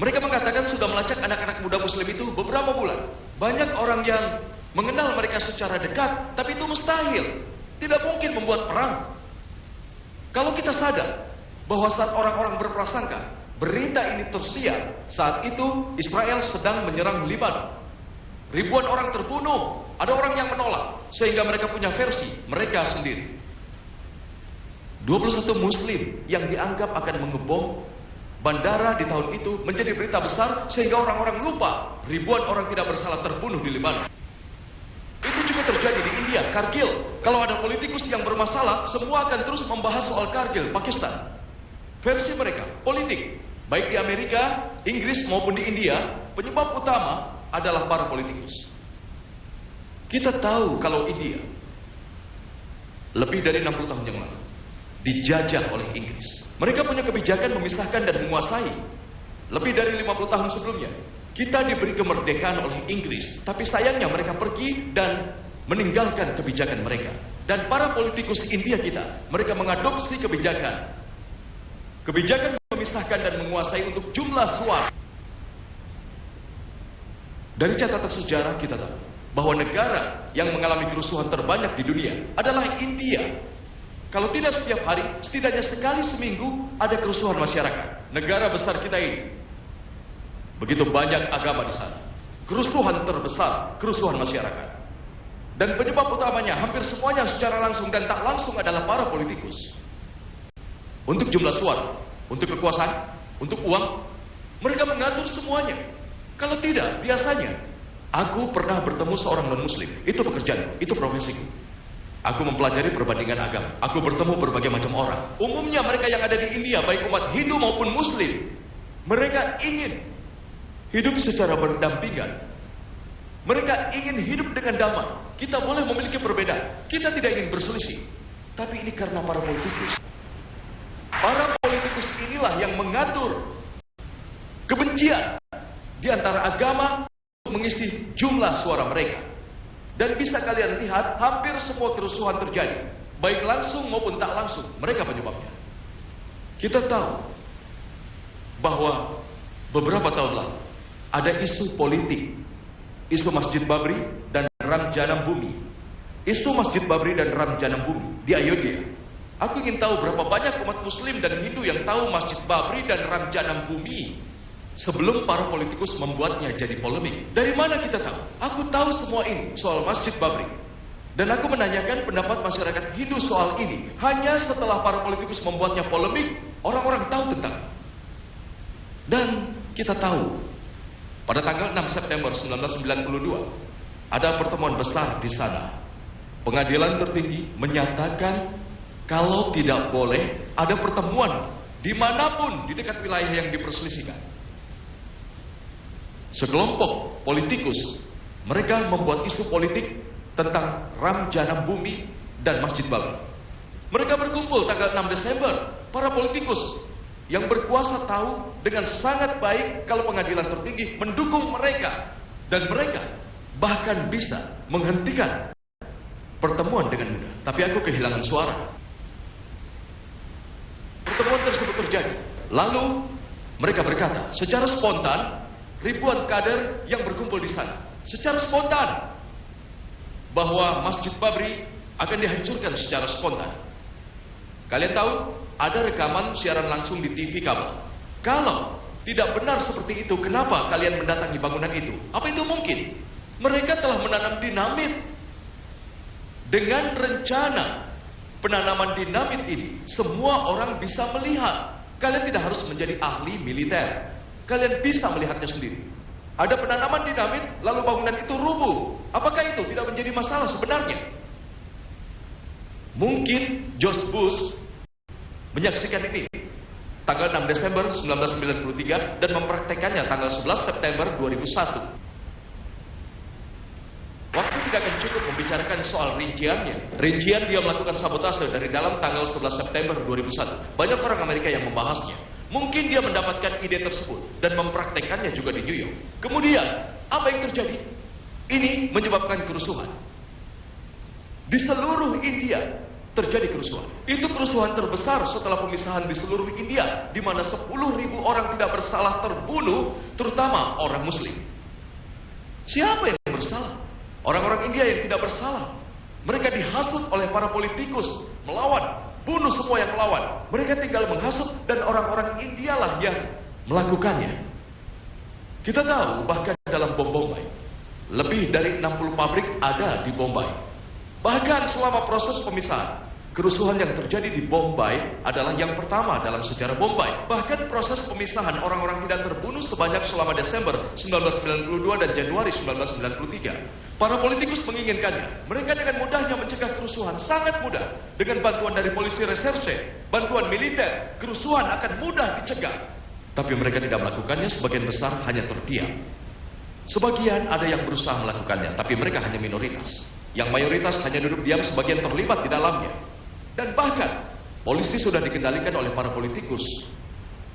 Mereka mengatakan sudah melacak anak-anak muda muslim itu beberapa bulan. Banyak orang yang mengenal mereka secara dekat, tapi itu mustahil. Tidak mungkin membuat perang. Kalau kita sadar bahwa saat orang-orang berprasangka berita ini tersiar, saat itu Israel sedang menyerang Libanon. Ribuan orang terbunuh, ada orang yang menolak, sehingga mereka punya versi mereka sendiri. 21 muslim yang dianggap akan mengebom bandara di tahun itu menjadi berita besar, sehingga orang-orang lupa ribuan orang tidak bersalah terbunuh di Libanon. Itu juga terjadi di India, Kargil. Kalau ada politikus yang bermasalah, semua akan terus membahas soal Kargil, Pakistan. Versi mereka, politik, baik di Amerika, Inggris maupun di India, penyebab utama adalah para politikus. Kita tahu kalau India lebih dari 60 tahun yang lalu dijajah oleh Inggris. Mereka punya kebijakan memisahkan dan menguasai. Lebih dari 50 tahun sebelumnya, kita diberi kemerdekaan oleh Inggris, tapi sayangnya mereka pergi dan meninggalkan kebijakan mereka. Dan para politikus India kita, mereka mengadopsi kebijakan memisahkan dan menguasai untuk jumlah suara. Dari catatan sejarah kita tahu bahwa negara yang mengalami kerusuhan terbanyak di dunia adalah India. Kalau tidak setiap hari, setidaknya sekali seminggu ada kerusuhan masyarakat. Negara besar kita ini, begitu banyak agama di sana. Kerusuhan terbesar, kerusuhan masyarakat. Dan penyebab utamanya hampir semuanya secara langsung dan tak langsung adalah para politikus. Untuk jumlah suara, untuk kekuasaan, untuk uang, mereka mengatur semuanya. Kalau tidak, biasanya aku pernah bertemu seorang non-muslim. Itu pekerjaan, itu profesiku. Aku mempelajari perbandingan agama. Aku bertemu berbagai macam orang. Umumnya mereka yang ada di India, baik umat Hindu maupun Muslim, mereka ingin hidup secara berdampingan. Mereka ingin hidup dengan damai. Kita boleh memiliki perbedaan. Kita tidak ingin berselisih. Tapi ini karena para politikus. Para politikus inilah yang mengatur kebencian di antara agama untuk mengisi jumlah suara mereka. Dan bisa kalian lihat, hampir semua kerusuhan terjadi, baik langsung maupun tak langsung, mereka penyebabnya. Kita tahu bahwa beberapa tahun lalu ada isu politik, isu Masjid Babri dan Ram Janam Bumi. Isu Masjid Babri dan Ram Janam Bumi di Ayodhya. Aku ingin tahu berapa banyak umat Muslim dan Hindu yang tahu Masjid Babri dan Ram Janam Bumi. sebelum para politikus membuatnya jadi polemik. Dari mana kita tahu? Aku tahu semua ini soal Masjid Babri. Dan aku menanyakan pendapat masyarakat Hindu soal ini hanya setelah para politikus membuatnya polemik, orang-orang tahu tentang. Dan kita tahu, pada tanggal 6 September 1992, ada pertemuan besar di sana. Pengadilan tertinggi menyatakan kalau tidak boleh ada pertemuan dimanapun di dekat wilayah yang diperselisihkan. Sekelompok politikus, mereka membuat isu politik tentang Ram Janam Bumi dan Masjid Babri. Mereka berkumpul tanggal 6 Desember. Para politikus yang berkuasa tahu dengan sangat baik kalau pengadilan tertinggi mendukung mereka. Dan mereka bahkan bisa menghentikan pertemuan dengan mudah. Tapi aku kehilangan suara. Pertemuan tersebut terjadi. Lalu mereka berkata secara spontan, ribuan kader yang berkumpul di sana secara spontan bahwa Masjid Babri akan dihancurkan secara spontan. Kalian tahu, ada rekaman siaran langsung di TV kabel. Kalau tidak benar seperti itu, kenapa kalian mendatangi bangunan itu? Apa itu mungkin? Mereka telah menanam dinamit. Dengan rencana penanaman dinamit ini, semua orang bisa melihat. Kalian tidak harus menjadi ahli militer. Kalian bisa melihatnya sendiri. Ada penanaman dinamit, lalu bangunan itu rubuh. Apakah itu tidak menjadi masalah sebenarnya? Mungkin George Bush menyaksikan ini tanggal 6 Desember 1993 dan mempraktekannya tanggal 11 September 2001. Waktu tidak akan cukup membicarakan soal rinciannya. Rincian dia melakukan sabotase dari dalam tanggal 11 September 2001. Banyak orang Amerika yang membahasnya. Mungkin dia mendapatkan ide tersebut dan mempraktekannya juga di New York. Kemudian, apa yang terjadi? Ini menyebabkan kerusuhan. Di seluruh India terjadi kerusuhan. Itu kerusuhan terbesar setelah pemisahan di seluruh India, di mana 10.000 orang tidak bersalah terbunuh, terutama orang Muslim. Siapa yang bersalah? Orang-orang India yang tidak bersalah. Mereka dihasut oleh para politikus melawan. Bunuh semua yang melawan. Mereka tinggal menghasut dan orang-orang India lah yang melakukannya. Kita tahu bahkan dalam bom Bombay, lebih dari 60 pabrik ada di Bombay. Bahkan selama proses pemisahan, kerusuhan yang terjadi di Bombay adalah yang pertama dalam sejarah Bombay. Bahkan proses pemisahan orang-orang tidak terbunuh sebanyak selama Desember 1992 dan Januari 1993. Para politikus menginginkannya. Mereka dengan mudahnya mencegah kerusuhan, sangat mudah. Dengan bantuan dari polisi reserse, bantuan militer, kerusuhan akan mudah dicegah. Tapi mereka tidak melakukannya, sebagian besar hanya terdiam. Sebagian ada yang berusaha melakukannya, tapi mereka hanya minoritas. Yang mayoritas hanya duduk diam, sebagian terlibat di dalamnya. Dan bahkan, polisi sudah dikendalikan oleh para politikus.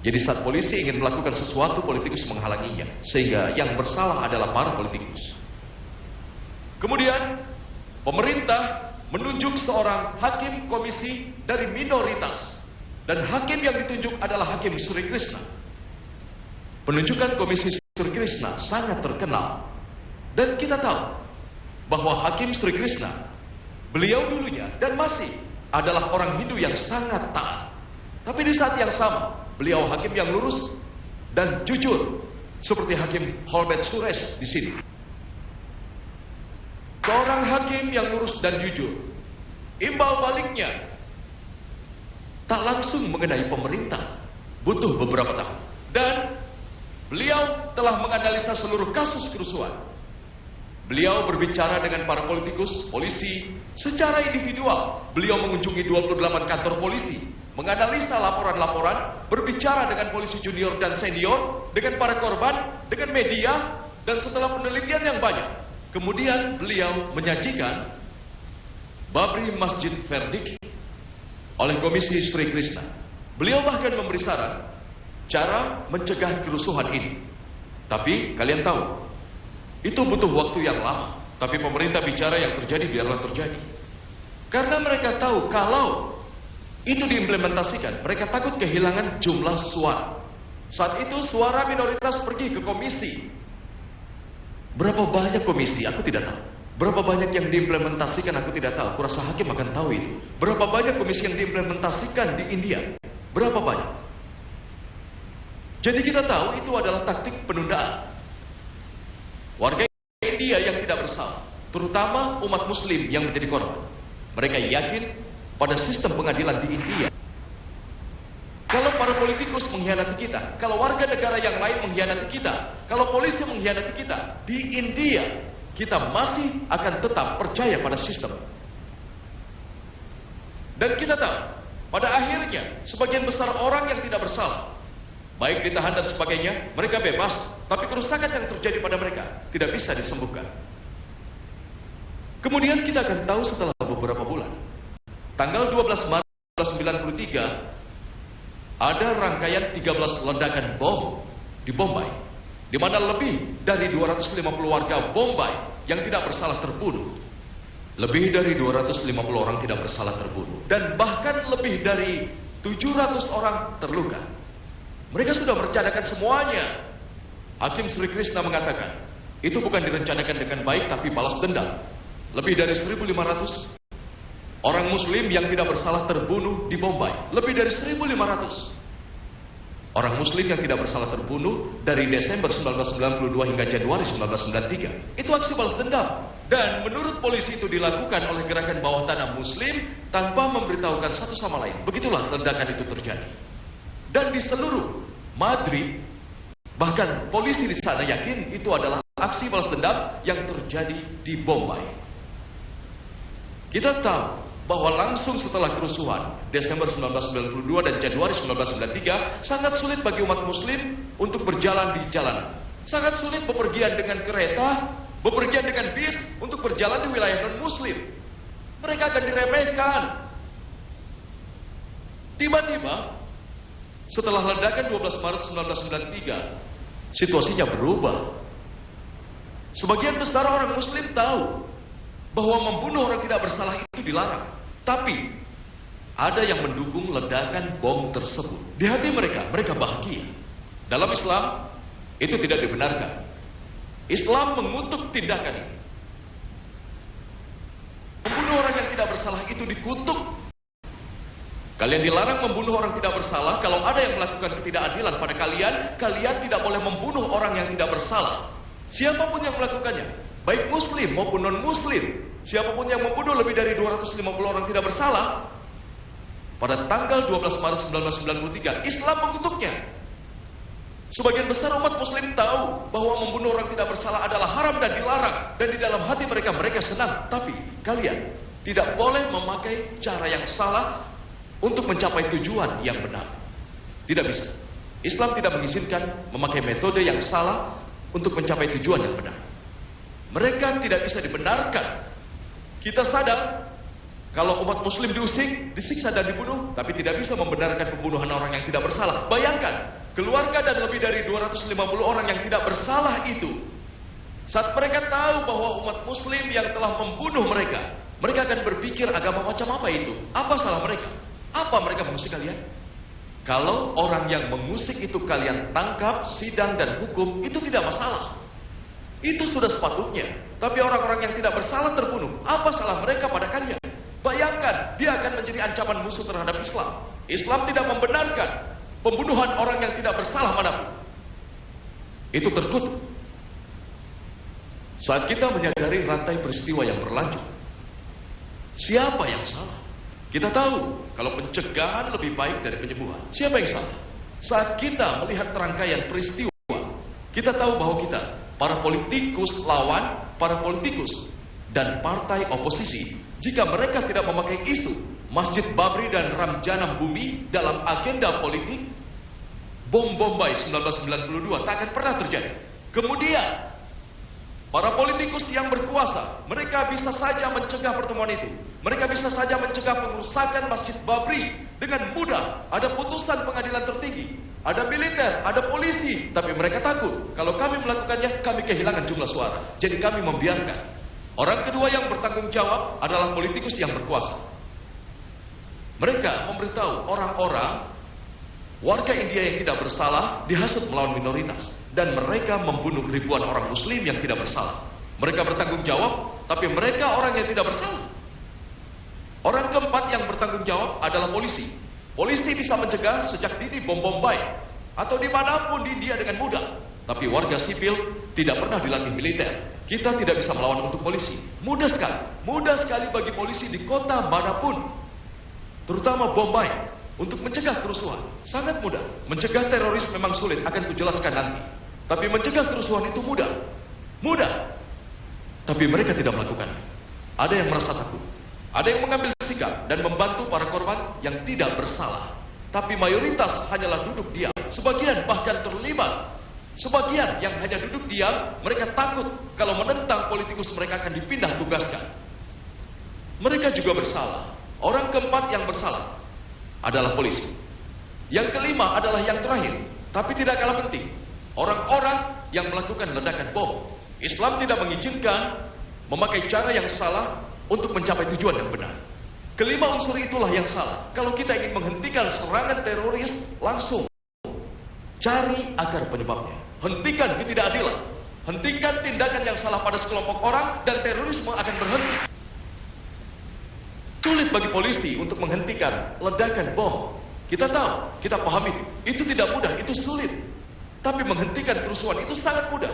Jadi saat polisi ingin melakukan sesuatu, politikus menghalanginya. Sehingga yang bersalah adalah para politikus. Kemudian, pemerintah menunjuk seorang hakim komisi dari minoritas. Dan hakim yang ditunjuk adalah Hakim Sri Krishna. Penunjukan komisi Sri Krishna sangat terkenal. Dan kita tahu bahwa Hakim Sri Krishna, beliau dulunya dan masih adalah orang Hindu yang sangat taat. Tapi di saat yang sama, beliau hakim yang lurus dan jujur, seperti Hakim Holbert Suresh di sini. Seorang hakim yang lurus dan jujur, imbal baliknya tak langsung mengenai pemerintah, butuh beberapa tahun. Dan beliau telah menganalisa seluruh kasus kerusuhan. Beliau berbicara dengan para politikus, polisi, secara individual. Beliau mengunjungi 28 kantor polisi, menganalisa laporan-laporan, berbicara dengan polisi junior dan senior, dengan para korban, dengan media, dan setelah penelitian yang banyak, kemudian beliau menyajikan Babri Masjid Verdict oleh Komisi Sri Krishna. Beliau bahkan memberi saran cara mencegah kerusuhan ini. Tapi kalian tahu, itu butuh waktu yang lama. Tapi pemerintah bicara yang terjadi biarlah terjadi. Karena mereka tahu kalau itu diimplementasikan, mereka takut kehilangan jumlah suara. Saat itu suara minoritas pergi ke komisi. Berapa banyak komisi? Aku tidak tahu. Berapa banyak yang diimplementasikan? Aku tidak tahu. Aku rasa hakim akan tahu itu. Berapa banyak komisi yang diimplementasikan di India? Berapa banyak? Jadi kita tahu itu adalah taktik penundaan. Warga India yang tidak bersalah, terutama umat muslim yang menjadi korban. Mereka yakin pada sistem pengadilan di India. Kalau para politikus mengkhianati kita, kalau warga negara yang lain mengkhianati kita, kalau polisi mengkhianati kita, di India kita masih akan tetap percaya pada sistem. Dan kita tahu, pada akhirnya sebagian besar orang yang tidak bersalah, baik ditahan dan sebagainya, mereka bebas, tapi kerusakan yang terjadi pada mereka tidak bisa disembuhkan. Kemudian kita akan tahu setelah beberapa bulan, tanggal 12 Maret 1993, ada rangkaian 13 ledakan bom di Bombay, di mana lebih dari 250 warga Bombay yang tidak bersalah terbunuh. Lebih dari 250 orang tidak bersalah terbunuh, dan bahkan lebih dari 700 orang terluka. Mereka sudah merencanakan semuanya. Hakim Sri Krishna mengatakan, itu bukan direncanakan dengan baik, tapi balas dendam. Lebih dari 1.500 orang muslim yang tidak bersalah terbunuh di Bombay. Lebih dari 1.500 orang muslim yang tidak bersalah terbunuh dari Desember 1992 hingga Januari 1993. Itu aksi balas dendam. Dan menurut polisi itu dilakukan oleh gerakan bawah tanah muslim tanpa memberitahukan satu sama lain. Begitulah ledakan itu terjadi. Dan di seluruh Madrid, bahkan polisi di sana yakin itu adalah aksi balas dendam yang terjadi di Bombay. Kita tahu bahwa langsung setelah kerusuhan Desember 1992 dan Januari 1993 sangat sulit bagi umat muslim untuk berjalan di jalanan. Sangat sulit bepergian dengan kereta, bepergian dengan bis untuk berjalan di wilayah non-muslim. Mereka akan diremehkan. Tiba-tiba setelah ledakan 12 Maret 1993, situasinya berubah. Sebagian besar orang muslim tahu bahwa membunuh orang tidak bersalah itu dilarang. Tapi ada yang mendukung ledakan bom tersebut. Di hati mereka bahagia. Dalam Islam, itu tidak dibenarkan. Islam mengutuk tindakan ini. Membunuh orang yang tidak bersalah itu dikutuk. Kalian dilarang membunuh orang tidak bersalah. Kalau ada yang melakukan ketidakadilan pada kalian, kalian tidak boleh membunuh orang yang tidak bersalah. Siapapun yang melakukannya, baik muslim maupun non-muslim, siapapun yang membunuh lebih dari 250 orang tidak bersalah, pada tanggal 12 Maret 1993, Islam mengutuknya. Sebagian besar umat muslim tahu bahwa membunuh orang tidak bersalah adalah haram dan dilarang. Dan di dalam hati mereka senang. Tapi kalian tidak boleh memakai cara yang salah untuk mencapai tujuan yang benar. Tidak bisa. Islam tidak mengizinkan memakai metode yang salah untuk mencapai tujuan yang benar. Mereka tidak bisa dibenarkan. Kita sadar kalau umat muslim diusik, disiksa dan dibunuh, tapi tidak bisa membenarkan pembunuhan orang yang tidak bersalah. Bayangkan, keluarga dan lebih dari 250 orang yang tidak bersalah itu, saat mereka tahu bahwa umat muslim yang telah membunuh mereka, mereka akan berpikir agama macam apa itu? Apa salah mereka? Apa mereka mengusik kalian? Kalau orang yang mengusik itu kalian tangkap, sidang dan hukum, itu tidak masalah. Itu sudah sepatutnya. Tapi orang-orang yang tidak bersalah terbunuh, apa salah mereka pada kalian? Bayangkan, dia akan menjadi ancaman musuh terhadap Islam. Islam tidak membenarkan pembunuhan orang yang tidak bersalah manapun. Itu terkutuk. Saat kita menyadari rantai peristiwa yang berlanjut, siapa yang salah? Kita tahu kalau pencegahan lebih baik dari penyembuhan. Siapa yang salah? Saat kita melihat rangkaian peristiwa, kita tahu bahwa kita, para politikus lawan, para politikus dan partai oposisi, jika mereka tidak memakai isu Masjid Babri dan Ramjanam Bumi dalam agenda politik, bom Bombay 1992 tak akan pernah terjadi. Kemudian para politikus yang berkuasa, mereka bisa saja mencegah pertemuan itu. Mereka bisa saja mencegah pengerusakan Masjid Babri dengan mudah. Ada putusan pengadilan tertinggi, ada militer, ada polisi. Tapi mereka takut, kalau kami melakukannya, kami kehilangan jumlah suara. Jadi kami membiarkan. Orang kedua yang bertanggung jawab adalah politikus yang berkuasa. Mereka memberitahu orang-orang, warga India yang tidak bersalah dihasut melawan minoritas. Dan mereka membunuh ribuan orang muslim yang tidak bersalah. Mereka bertanggung jawab, tapi mereka orang yang tidak bersalah. Orang keempat yang bertanggung jawab adalah polisi. Polisi bisa mencegah sejak dini bom Bombay. atau dimanapun di India dengan mudah. Tapi warga sipil tidak pernah dilatih militer. Kita tidak bisa melawan untuk polisi. Mudah sekali bagi polisi di kota manapun, terutama Bombay, untuk mencegah kerusuhan. Sangat mudah. Mencegah teroris memang sulit, akan kujelaskan nanti. Tapi mencegah kerusuhan itu mudah. Tapi mereka tidak melakukannya. Ada yang merasa takut, ada yang mengambil sikap dan membantu para korban yang tidak bersalah. Tapi mayoritas hanyalah duduk diam. Sebagian bahkan terlibat. Sebagian yang hanya duduk diam, mereka takut kalau menentang politikus mereka akan dipindah tugaskan. Mereka juga bersalah. Orang keempat yang bersalah adalah polisi. Yang kelima adalah yang terakhir, tapi tidak kalah penting, orang-orang yang melakukan ledakan bom. Islam tidak mengizinkan memakai cara yang salah untuk mencapai tujuan yang benar. Kelima unsur itulah yang salah. Kalau kita ingin menghentikan serangan teroris, langsung cari akar penyebabnya. Hentikan ketidakadilan. Hentikan tindakan yang salah pada sekelompok orang dan terorisme akan berhenti. Sulit bagi polisi untuk menghentikan ledakan bom. Kita tahu, kita paham itu. Itu tidak mudah, itu sulit. Tapi menghentikan kerusuhan itu sangat mudah.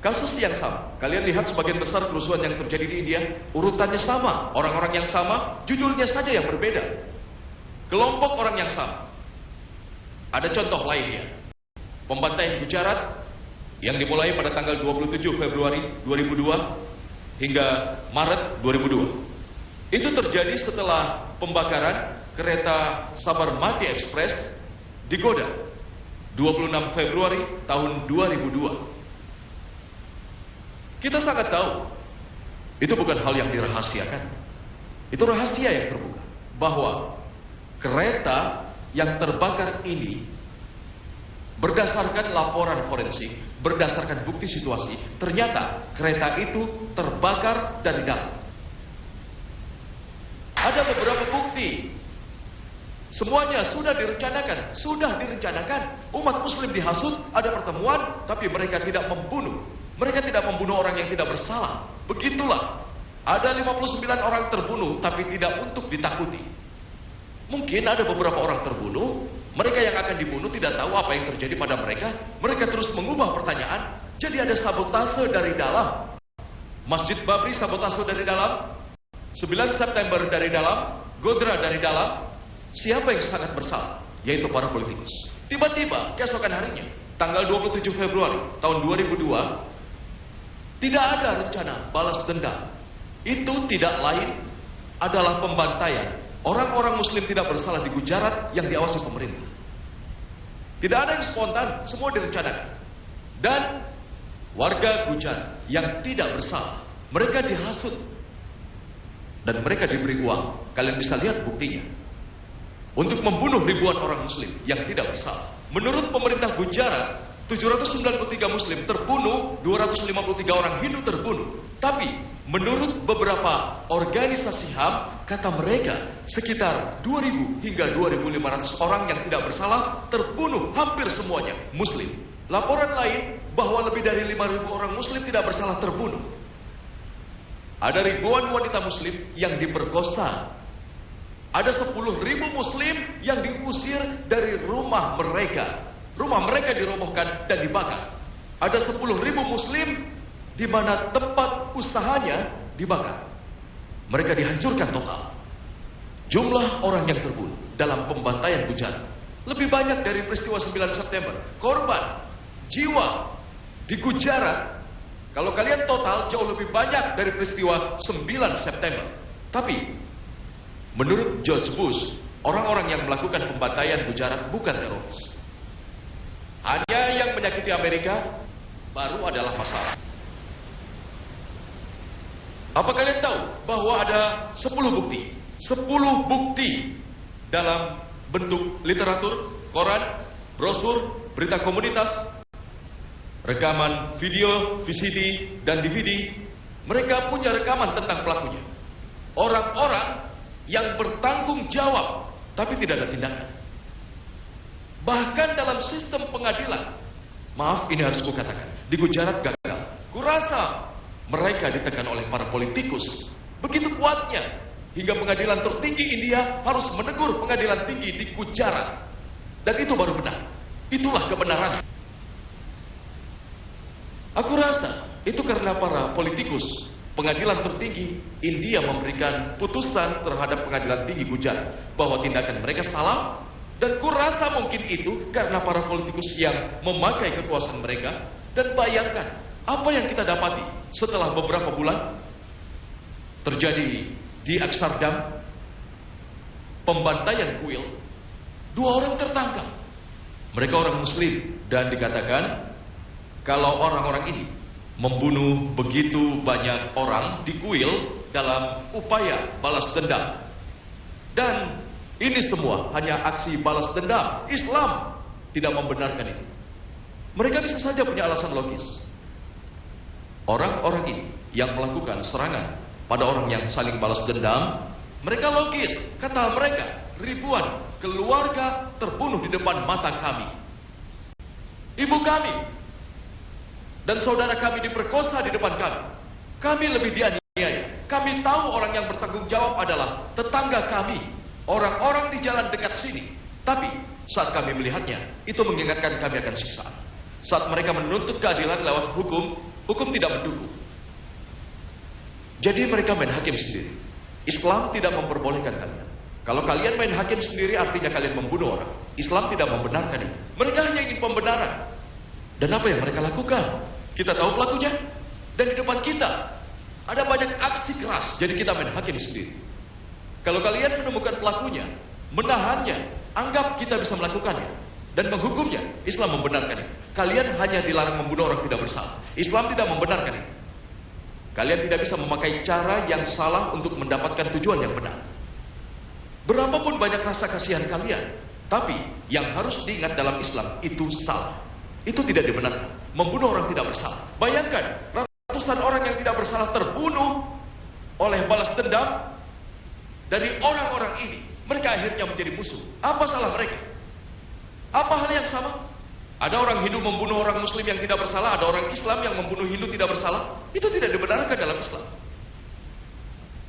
Kasus yang sama. Kalian lihat sebagian besar kerusuhan yang terjadi di India, urutannya sama. Orang-orang yang sama, judulnya saja yang berbeda. Kelompok orang yang sama. Ada contoh lainnya. Pembantaian Gujarat yang dimulai pada tanggal 27 Februari 2002 hingga Maret 2002. Itu terjadi setelah pembakaran kereta Sabarmati Express di Godda 26 Februari tahun 2002. Kita sangat tahu itu bukan hal yang dirahasiakan. Itu rahasia yang terbuka bahwa kereta yang terbakar ini, berdasarkan laporan forensik, berdasarkan bukti situasi, ternyata kereta itu terbakar dari dalam. Ada beberapa bukti. Semuanya sudah direncanakan. Umat muslim dihasut, ada pertemuan, tapi mereka tidak membunuh. Mereka tidak membunuh orang yang tidak bersalah. Begitulah. Ada 59 orang terbunuh, tapi tidak untuk ditakuti. Mungkin ada beberapa orang terbunuh, mereka yang akan dibunuh tidak tahu apa yang terjadi pada mereka. Mereka terus mengubah pertanyaan. Jadi ada sabotase dari dalam. Masjid Babri sabotase dari dalam. 9 September dari dalam. Godra dari dalam. Siapa yang sangat bersalah? Yaitu para politikus. Tiba-tiba keesokan harinya, tanggal 27 Februari tahun 2002, tidak ada rencana balas dendam. Itu tidak lain adalah pembantaian orang-orang muslim tidak bersalah di Gujarat yang diawasi pemerintah. Tidak ada yang spontan, semua direncanakan. Dan warga Gujarat yang tidak bersalah, mereka dihasut dan mereka diberi uang. Kalian bisa lihat buktinya, untuk membunuh ribuan orang muslim yang tidak bersalah. Menurut pemerintah Gujarat, 793 muslim terbunuh, 253 orang Hindu terbunuh. Tapi menurut beberapa organisasi HAM, kata mereka sekitar 2.000 hingga 2.500 orang yang tidak bersalah terbunuh, hampir semuanya muslim. Laporan lain bahwa lebih dari 5.000 orang muslim tidak bersalah terbunuh. Ada ribuan wanita muslim yang diperkosa. Ada 10.000 muslim yang diusir dari rumah mereka. Rumah mereka dirobohkan dan dibakar. Ada 10.000 muslim di mana tempat usahanya dibakar. Mereka dihancurkan total. Jumlah orang yang terbunuh dalam pembantaian Gujarat lebih banyak dari peristiwa 9 September. Korban jiwa di Gujarat, kalau kalian total, jauh lebih banyak dari peristiwa 9 September. Tapi menurut George Bush, orang-orang yang melakukan pembantaian Gujarat bukan teroris. Hanya yang menyakiti Amerika baru adalah masalah. Apa kalian tahu bahwa ada 10 bukti? 10 bukti dalam bentuk literatur, koran, brosur, berita komunitas, rekaman video, VCD, dan DVD. Mereka punya rekaman tentang pelakunya. Orang-orang yang bertanggung jawab, tapi tidak ada tindakan. Bahkan dalam sistem pengadilan, maaf ini harus kukatakan, di Gujarat gagal. Kurasa mereka ditekan oleh para politikus. Begitu kuatnya, hingga pengadilan tertinggi India harus menegur pengadilan tinggi di Gujarat. Dan itu baru benar. Itulah kebenaran. Aku rasa itu karena para politikus pengadilan tertinggi India memberikan putusan terhadap pengadilan tinggi Gujarat bahwa tindakan mereka salah, dan kurasa mungkin itu karena para politikus yang memakai kekuasaan mereka. Dan bayangkan apa yang kita dapati setelah beberapa bulan terjadi di Akshardham, pembantaian kuil, 2 orang tertangkap. Mereka orang Muslim, dan dikatakan kalau orang-orang ini membunuh begitu banyak orang di kuil dalam upaya balas dendam. Dan ini semua hanya aksi balas dendam. Islam tidak membenarkan itu. Mereka bisa saja punya alasan logis. Orang-orang ini yang melakukan serangan pada orang yang saling balas dendam, mereka logis. Kata mereka, ribuan keluarga terbunuh di depan mata kami. Ibu kami dan saudara kami diperkosa di depan kami. Kami lebih dianiaya. Kami tahu orang yang bertanggung jawab adalah tetangga kami, orang-orang di jalan dekat sini. Tapi saat kami melihatnya, itu mengingatkan kami akan siksa. Saat mereka menuntut keadilan lewat hukum, hukum tidak mendukung. Jadi mereka main hakim sendiri. Islam tidak memperbolehkan kalian. Kalau kalian main hakim sendiri, artinya kalian membunuh orang. Islam tidak membenarkan itu. Mereka hanya ingin pembenaran. Dan apa yang mereka lakukan? Kita tahu pelakunya. Dan di depan kita ada banyak aksi keras. Jadi kita main hakim sendiri. Kalau kalian menemukan pelakunya, menahannya, anggap kita bisa melakukannya dan menghukumnya. Islam membenarkan itu. Kalian hanya dilarang membunuh orang tidak bersalah. Islam tidak membenarkan itu. Kalian tidak bisa memakai cara yang salah untuk mendapatkan tujuan yang benar. Berapapun banyak rasa kasihan kalian, tapi yang harus diingat dalam Islam itu salah. Itu tidak dibenarkan. Membunuh orang tidak bersalah. Bayangkan, ratusan orang yang tidak bersalah terbunuh oleh balas dendam dari orang-orang ini. Mereka akhirnya menjadi musuh. Apa salah mereka? Apa hal yang sama? Ada orang Hindu membunuh orang Muslim yang tidak bersalah, ada orang Islam yang membunuh Hindu tidak bersalah. Itu tidak dibenarkan dalam Islam.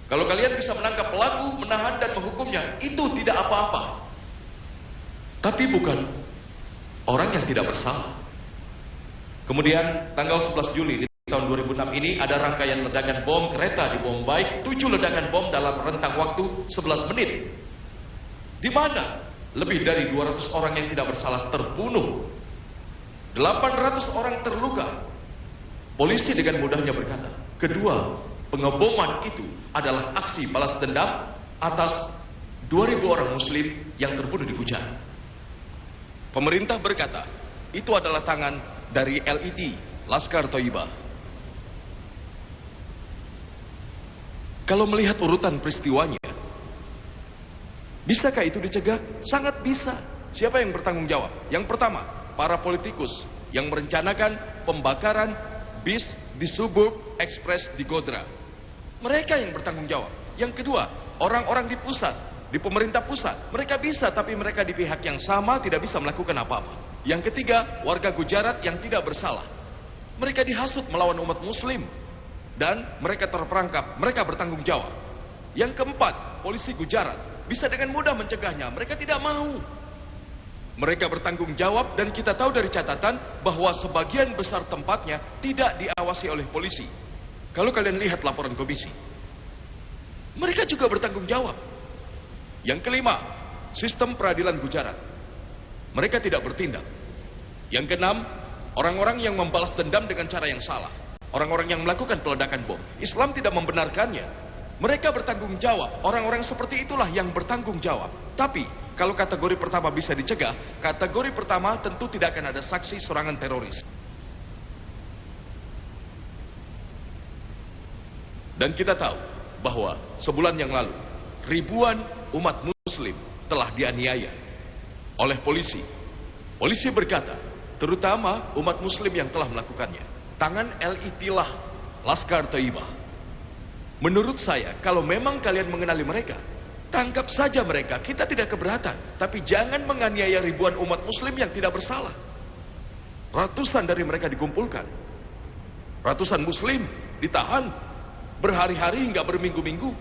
Kalau kalian bisa menangkap pelaku, menahan dan menghukumnya, itu tidak apa-apa. Tapi bukan orang yang tidak bersalah. Kemudian tanggal 11 Juli di tahun 2006 ini ada rangkaian ledakan bom kereta di Bombay, 7 ledakan bom dalam rentang waktu 11 menit. Di mana lebih dari 200 orang yang tidak bersalah terbunuh, 800 orang terluka. Polisi dengan mudahnya berkata, kedua pengeboman itu adalah aksi balas dendam atas 2.000 orang Muslim yang terbunuh di Gujarat. Pemerintah berkata, itu adalah tangan dari LIT, Laskar Thaibah. Kalau melihat urutan peristiwanya, bisakah itu dicegah? Sangat bisa. Siapa yang bertanggung jawab? Yang pertama, para politikus yang merencanakan pembakaran bis di suburb ekspres di Godhra. Mereka yang bertanggung jawab. Yang kedua, orang-orang di pusat, di pemerintah pusat. Mereka bisa, tapi mereka di pihak yang sama tidak bisa melakukan apa-apa. Yang ketiga, warga Gujarat yang tidak bersalah. Mereka dihasut melawan umat Muslim. Dan mereka terperangkap, mereka bertanggung jawab. Yang keempat, polisi Gujarat bisa dengan mudah mencegahnya. Mereka tidak mau. Mereka bertanggung jawab, dan kita tahu dari catatan bahwa sebagian besar tempatnya tidak diawasi oleh polisi. Kalau kalian lihat laporan komisi, mereka juga bertanggung jawab. Yang kelima, sistem peradilan Gujarat. Mereka tidak bertindak. Yang keenam, orang-orang yang membalas dendam dengan cara yang salah. Orang-orang yang melakukan peledakan bom. Islam tidak membenarkannya. Mereka bertanggung jawab. Orang-orang seperti itulah yang bertanggung jawab. Tapi, kalau kategori pertama bisa dicegah, kategori pertama tentu tidak akan ada saksi serangan teroris. Dan kita tahu bahwa sebulan yang lalu, ribuan umat Muslim telah dianiaya oleh polisi. Polisi berkata, terutama umat Muslim yang telah melakukannya, tangan LIT lah Laskar Thaibah. Menurut saya, kalau memang kalian mengenali mereka, tangkap saja mereka. Kita tidak keberatan, tapi jangan menganiaya ribuan umat Muslim yang tidak bersalah. Ratusan dari mereka dikumpulkan, ratusan Muslim ditahan berhari-hari hingga berminggu-minggu.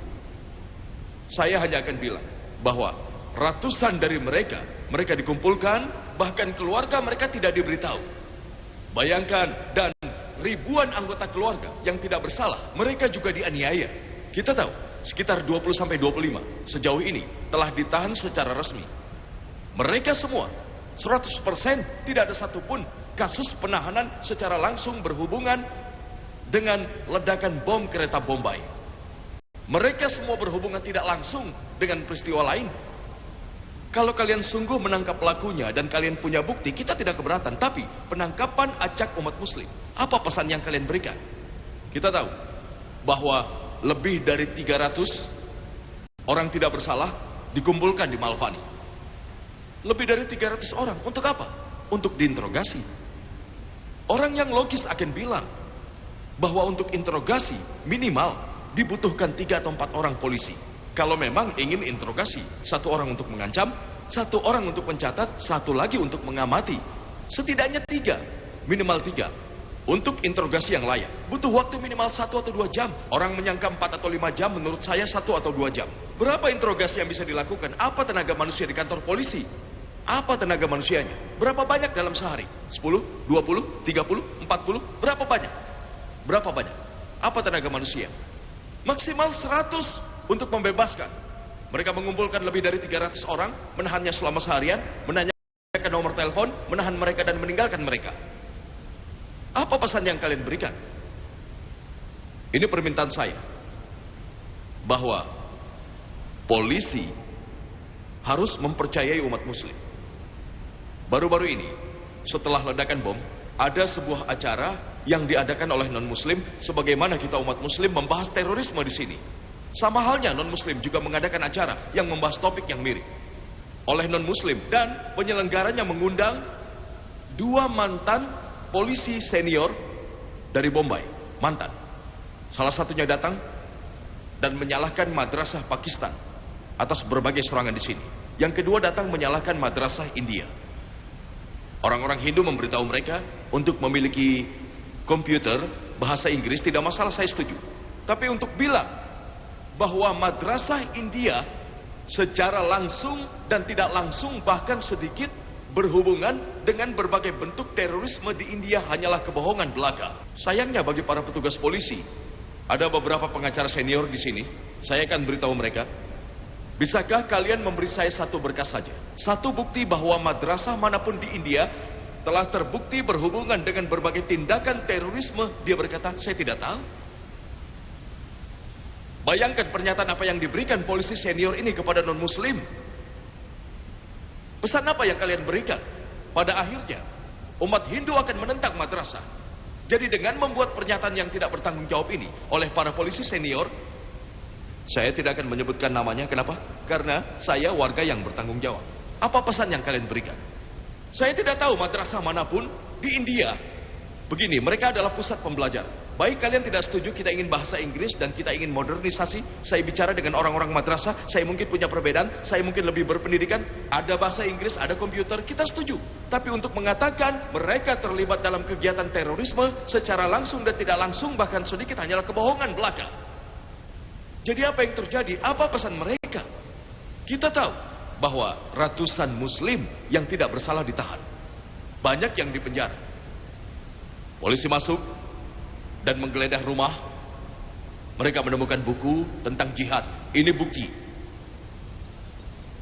Saya hanya akan bilang bahwa ratusan dari mereka dikumpulkan, bahkan keluarga mereka tidak diberitahu. Bayangkan, dan ribuan anggota keluarga yang tidak bersalah, mereka juga dianiaya. Kita tahu, sekitar 20-25 sejauh ini telah ditahan secara resmi. Mereka semua 100% tidak ada satupun kasus penahanan secara langsung berhubungan dengan ledakan bom kereta Bombay. Mereka semua berhubungan tidak langsung dengan peristiwa lain. Kalau kalian sungguh menangkap pelakunya dan kalian punya bukti, kita tidak keberatan. Tapi penangkapan acak umat muslim, apa pesan yang kalian berikan? Kita tahu bahwa lebih dari 300 orang tidak bersalah dikumpulkan di Malvani. Lebih dari 300 orang, untuk apa? Untuk diinterogasi. Orang yang logis akan bilang bahwa untuk interogasi minimal dibutuhkan 3 atau 4 orang polisi. Kalau memang ingin interogasi, 1 orang untuk mengancam, 1 orang untuk mencatat, 1 lagi untuk mengamati. Setidaknya 3, minimal 3 untuk interogasi yang layak. Butuh waktu minimal 1 atau 2 jam. Orang menyangka 4 atau 5 jam, menurut saya 1 atau 2 jam. Berapa interogasi yang bisa dilakukan? Apa tenaga manusia di kantor polisi? Apa tenaga manusianya? Berapa banyak dalam sehari? 10, 20, 30, 40? Berapa banyak? Berapa banyak? Apa tenaga manusia? Maksimal 100 untuk membebaskan. Mereka mengumpulkan lebih dari 300 orang, menahannya selama seharian, menanyakan nomor telepon, menahan mereka dan meninggalkan mereka. Apa pesan yang kalian berikan? Ini permintaan saya, bahwa polisi harus mempercayai umat muslim. Baru-baru ini, setelah ledakan bom, ada sebuah acara yang diadakan oleh non-muslim, sebagaimana kita umat muslim membahas terorisme di sini. Sama halnya non-muslim juga mengadakan acara yang membahas topik yang mirip oleh non-muslim, dan penyelenggaranya mengundang 2 mantan polisi senior dari Bombay, mantan. Salah satunya datang dan menyalahkan madrasah Pakistan atas berbagai serangan di sini. Yang kedua datang menyalahkan madrasah India. Orang-orang Hindu memberitahu mereka untuk memiliki komputer bahasa Inggris tidak masalah, saya setuju. Tapi untuk bilang bahwa madrasah India secara langsung dan tidak langsung bahkan sedikit berhubungan dengan berbagai bentuk terorisme di India hanyalah kebohongan belaka. Sayangnya bagi para petugas polisi, ada beberapa pengacara senior di sini. Saya akan beritahu mereka, bisakah kalian memberi saya 1 berkas saja, 1 bukti bahwa madrasah manapun di India telah terbukti berhubungan dengan berbagai tindakan terorisme? Dia berkata, saya tidak tahu. Bayangkan pernyataan apa yang diberikan polisi senior ini kepada non-muslim. Pesan apa yang kalian berikan? Pada akhirnya, umat Hindu akan menentang madrasah. Jadi dengan membuat pernyataan yang tidak bertanggung jawab ini oleh para polisi senior, saya tidak akan menyebutkan namanya. Kenapa? Karena saya warga yang bertanggung jawab. Apa pesan yang kalian berikan? Saya tidak tahu madrasah manapun di India. Begini, mereka adalah pusat pembelajaran. Baik kalian tidak setuju kita ingin bahasa Inggris dan kita ingin modernisasi, saya bicara dengan orang-orang madrasah, saya mungkin punya perbedaan, saya mungkin lebih berpendidikan, ada bahasa Inggris, ada komputer, kita setuju. Tapi untuk mengatakan mereka terlibat dalam kegiatan terorisme secara langsung dan tidak langsung, bahkan sedikit, hanyalah kebohongan belaka. Jadi apa yang terjadi? Apa pesan mereka? Kita tahu bahwa ratusan muslim yang tidak bersalah ditahan. Banyak yang dipenjara. Polisi masuk dan menggeledah rumah. Mereka menemukan buku tentang jihad. Ini bukti.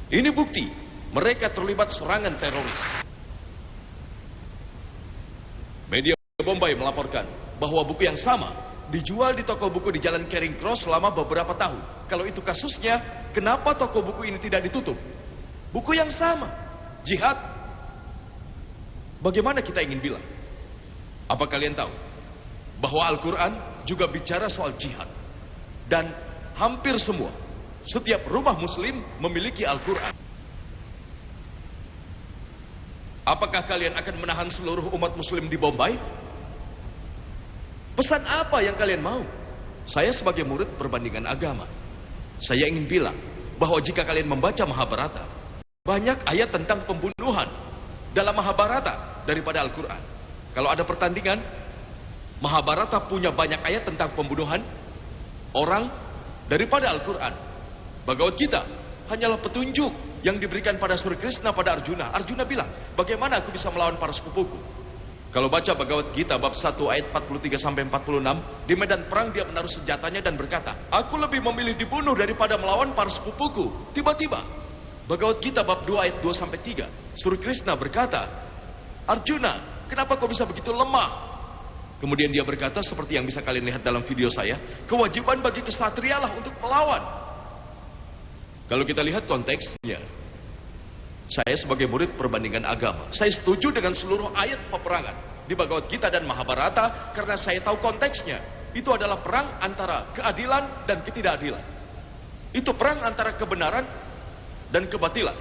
Ini bukti mereka terlibat serangan teroris. Media Bombay melaporkan bahwa buku yang sama dijual di toko buku di Jalan Charing Cross selama beberapa tahun. Kalau itu kasusnya, kenapa toko buku ini tidak ditutup? Buku yang sama, jihad. Bagaimana kita ingin bilang? Apa kalian tahu bahwa Al-Quran juga bicara soal jihad? Dan hampir semua, setiap rumah muslim memiliki Al-Quran. Apakah kalian akan menahan seluruh umat muslim di Bombay? Pesan apa yang kalian mau? Saya sebagai murid perbandingan agama, saya ingin bilang bahwa jika kalian membaca Mahabharata, banyak ayat tentang pembunuhan dalam Mahabharata daripada Al-Quran. Kalau ada pertandingan, Mahabharata punya banyak ayat tentang pembunuhan orang daripada Al-Quran. Bhagavad Gita hanyalah petunjuk yang diberikan pada Sri Krishna pada Arjuna. Arjuna bilang, bagaimana aku bisa melawan para sepupuku? Kalau baca Bhagavad Gita bab 1 ayat 43 sampai 46, di medan perang dia menaruh senjatanya dan berkata, aku lebih memilih dibunuh daripada melawan para sepupuku. Tiba-tiba Bhagavad Gita bab 2 ayat 2 sampai 3, Sri Krishna berkata, Arjuna, kenapa kau bisa begitu lemah? Kemudian dia berkata seperti yang bisa kalian lihat dalam video saya, kewajiban bagi kesatrialah untuk melawan. Kalau kita lihat konteksnya, saya sebagai murid perbandingan agama, saya setuju dengan seluruh ayat peperangan di Bhagavad Gita dan Mahabharata karena saya tahu konteksnya. Itu adalah perang antara keadilan dan ketidakadilan. Itu perang antara kebenaran dan kebatilan.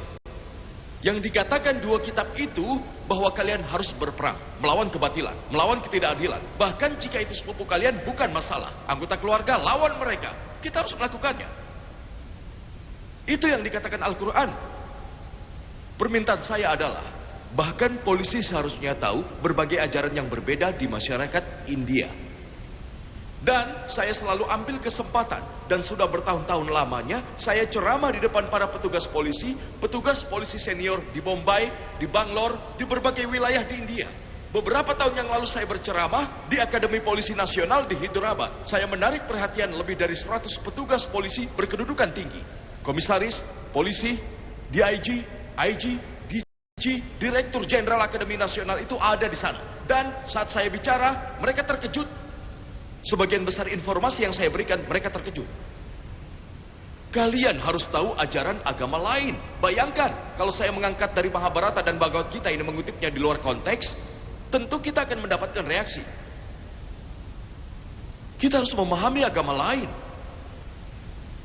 Yang dikatakan dua kitab itu bahwa kalian harus berperang, melawan kebatilan, melawan ketidakadilan. Bahkan jika itu sepupu kalian bukan masalah, anggota keluarga, lawan mereka. Kita harus melakukannya. Itu yang dikatakan Al-Quran. Permintaan saya adalah, bahkan polisi seharusnya tahu berbagai ajaran yang berbeda di masyarakat India. Dan saya selalu ambil kesempatan, dan sudah bertahun-tahun lamanya, saya ceramah di depan para petugas polisi senior di Bombay, di Bangalore, di berbagai wilayah di India. Beberapa tahun yang lalu saya berceramah di Akademi Polisi Nasional di Hyderabad. Saya menarik perhatian lebih dari 100 petugas polisi berkedudukan tinggi. Komisaris, polisi, DIG, IG, DG, Direktur Jenderal Akademi Nasional itu ada di sana. Dan saat saya bicara, mereka terkejut. Sebagian besar informasi yang saya berikan, mereka terkejut. Kalian harus tahu ajaran agama lain. Bayangkan, kalau saya mengangkat dari Mahabharata dan Bhagavad Gita ini mengutipnya di luar konteks, tentu kita akan mendapatkan reaksi. Kita harus memahami agama lain.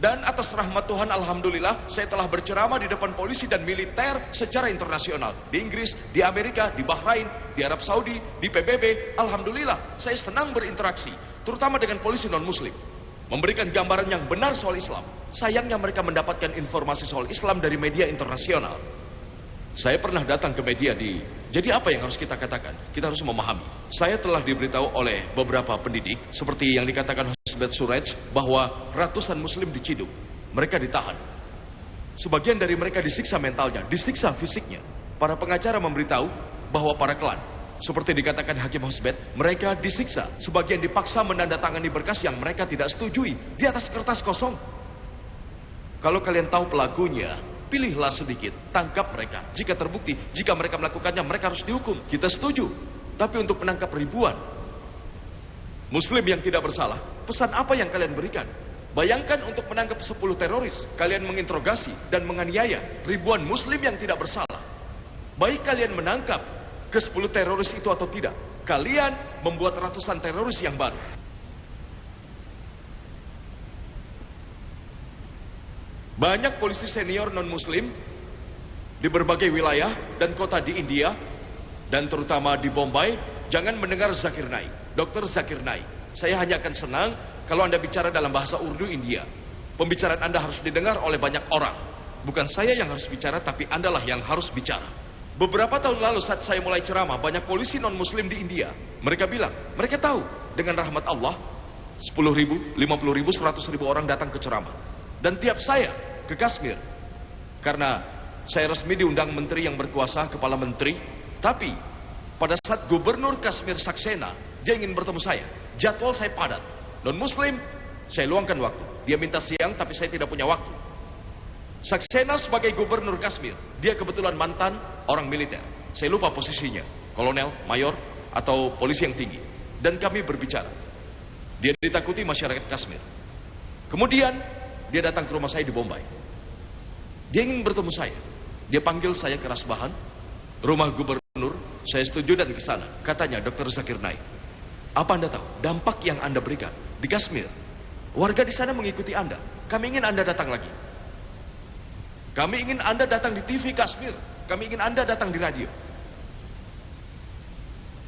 Dan atas rahmat Tuhan, alhamdulillah, saya telah berceramah di depan polisi dan militer secara internasional. Di Inggris, di Amerika, di Bahrain, di Arab Saudi, di PBB. Alhamdulillah, saya senang berinteraksi, terutama dengan polisi non-muslim. Memberikan gambaran yang benar soal Islam. Sayangnya mereka mendapatkan informasi soal Islam dari media internasional. Saya pernah datang ke media jadi apa yang harus kita katakan? Kita harus memahami. Saya telah diberitahu oleh beberapa pendidik, seperti yang dikatakan Hosbet Suraj, bahwa ratusan muslim diciduk. Mereka ditahan. Sebagian dari mereka disiksa mentalnya, disiksa fisiknya. Para pengacara memberitahu bahwa para klan, seperti dikatakan Hakim Hosbet, mereka disiksa. Sebagian dipaksa menandatangani berkas yang mereka tidak setujui di atas kertas kosong. Kalau kalian tahu pelakunya, pilihlah sedikit, tangkap mereka. Jika terbukti, jika mereka melakukannya, mereka harus dihukum. Kita setuju. Tapi untuk menangkap ribuan muslim yang tidak bersalah, pesan apa yang kalian berikan? Bayangkan untuk menangkap 10 teroris, kalian menginterogasi dan menganiaya ribuan muslim yang tidak bersalah. Baik kalian menangkap ke 10 teroris itu atau tidak, kalian membuat ratusan teroris yang baru. Banyak polisi senior non-muslim di berbagai wilayah dan kota di India, dan terutama di Bombay, jangan mendengar Zakir Naik, Dr. Zakir Naik. Saya hanya akan senang kalau Anda bicara dalam bahasa Urdu India. Pembicaraan Anda harus didengar oleh banyak orang. Bukan saya yang harus bicara, tapi Anda lah yang harus bicara. Beberapa tahun lalu saat saya mulai ceramah, banyak polisi non-muslim di India. Mereka bilang, mereka tahu dengan rahmat Allah, 10.000, 50.000, 100.000 orang datang ke ceramah. Dan tiap saya ke Kashmir, karena saya resmi diundang menteri yang berkuasa, kepala menteri. Tapi pada saat gubernur Kashmir Saksena, dia ingin bertemu saya. Jadwal saya padat. Non-muslim, saya luangkan waktu. Dia minta siang, tapi saya tidak punya waktu. Saksena sebagai gubernur Kashmir, dia kebetulan mantan orang militer. Saya lupa posisinya, kolonel, mayor, atau polisi yang tinggi. Dan kami berbicara. Dia ditakuti masyarakat Kashmir. Kemudian dia datang ke rumah saya di Bombay. Dia ingin bertemu saya. Dia panggil saya ke Rasbahan, rumah gubernur. Saya setuju dan ke sana. Katanya, Dr. Zakir Naik, apa Anda tahu dampak yang Anda berikan di Kashmir? Warga di sana mengikuti Anda. Kami ingin Anda datang lagi. Kami ingin Anda datang di TV Kashmir. Kami ingin Anda datang di radio.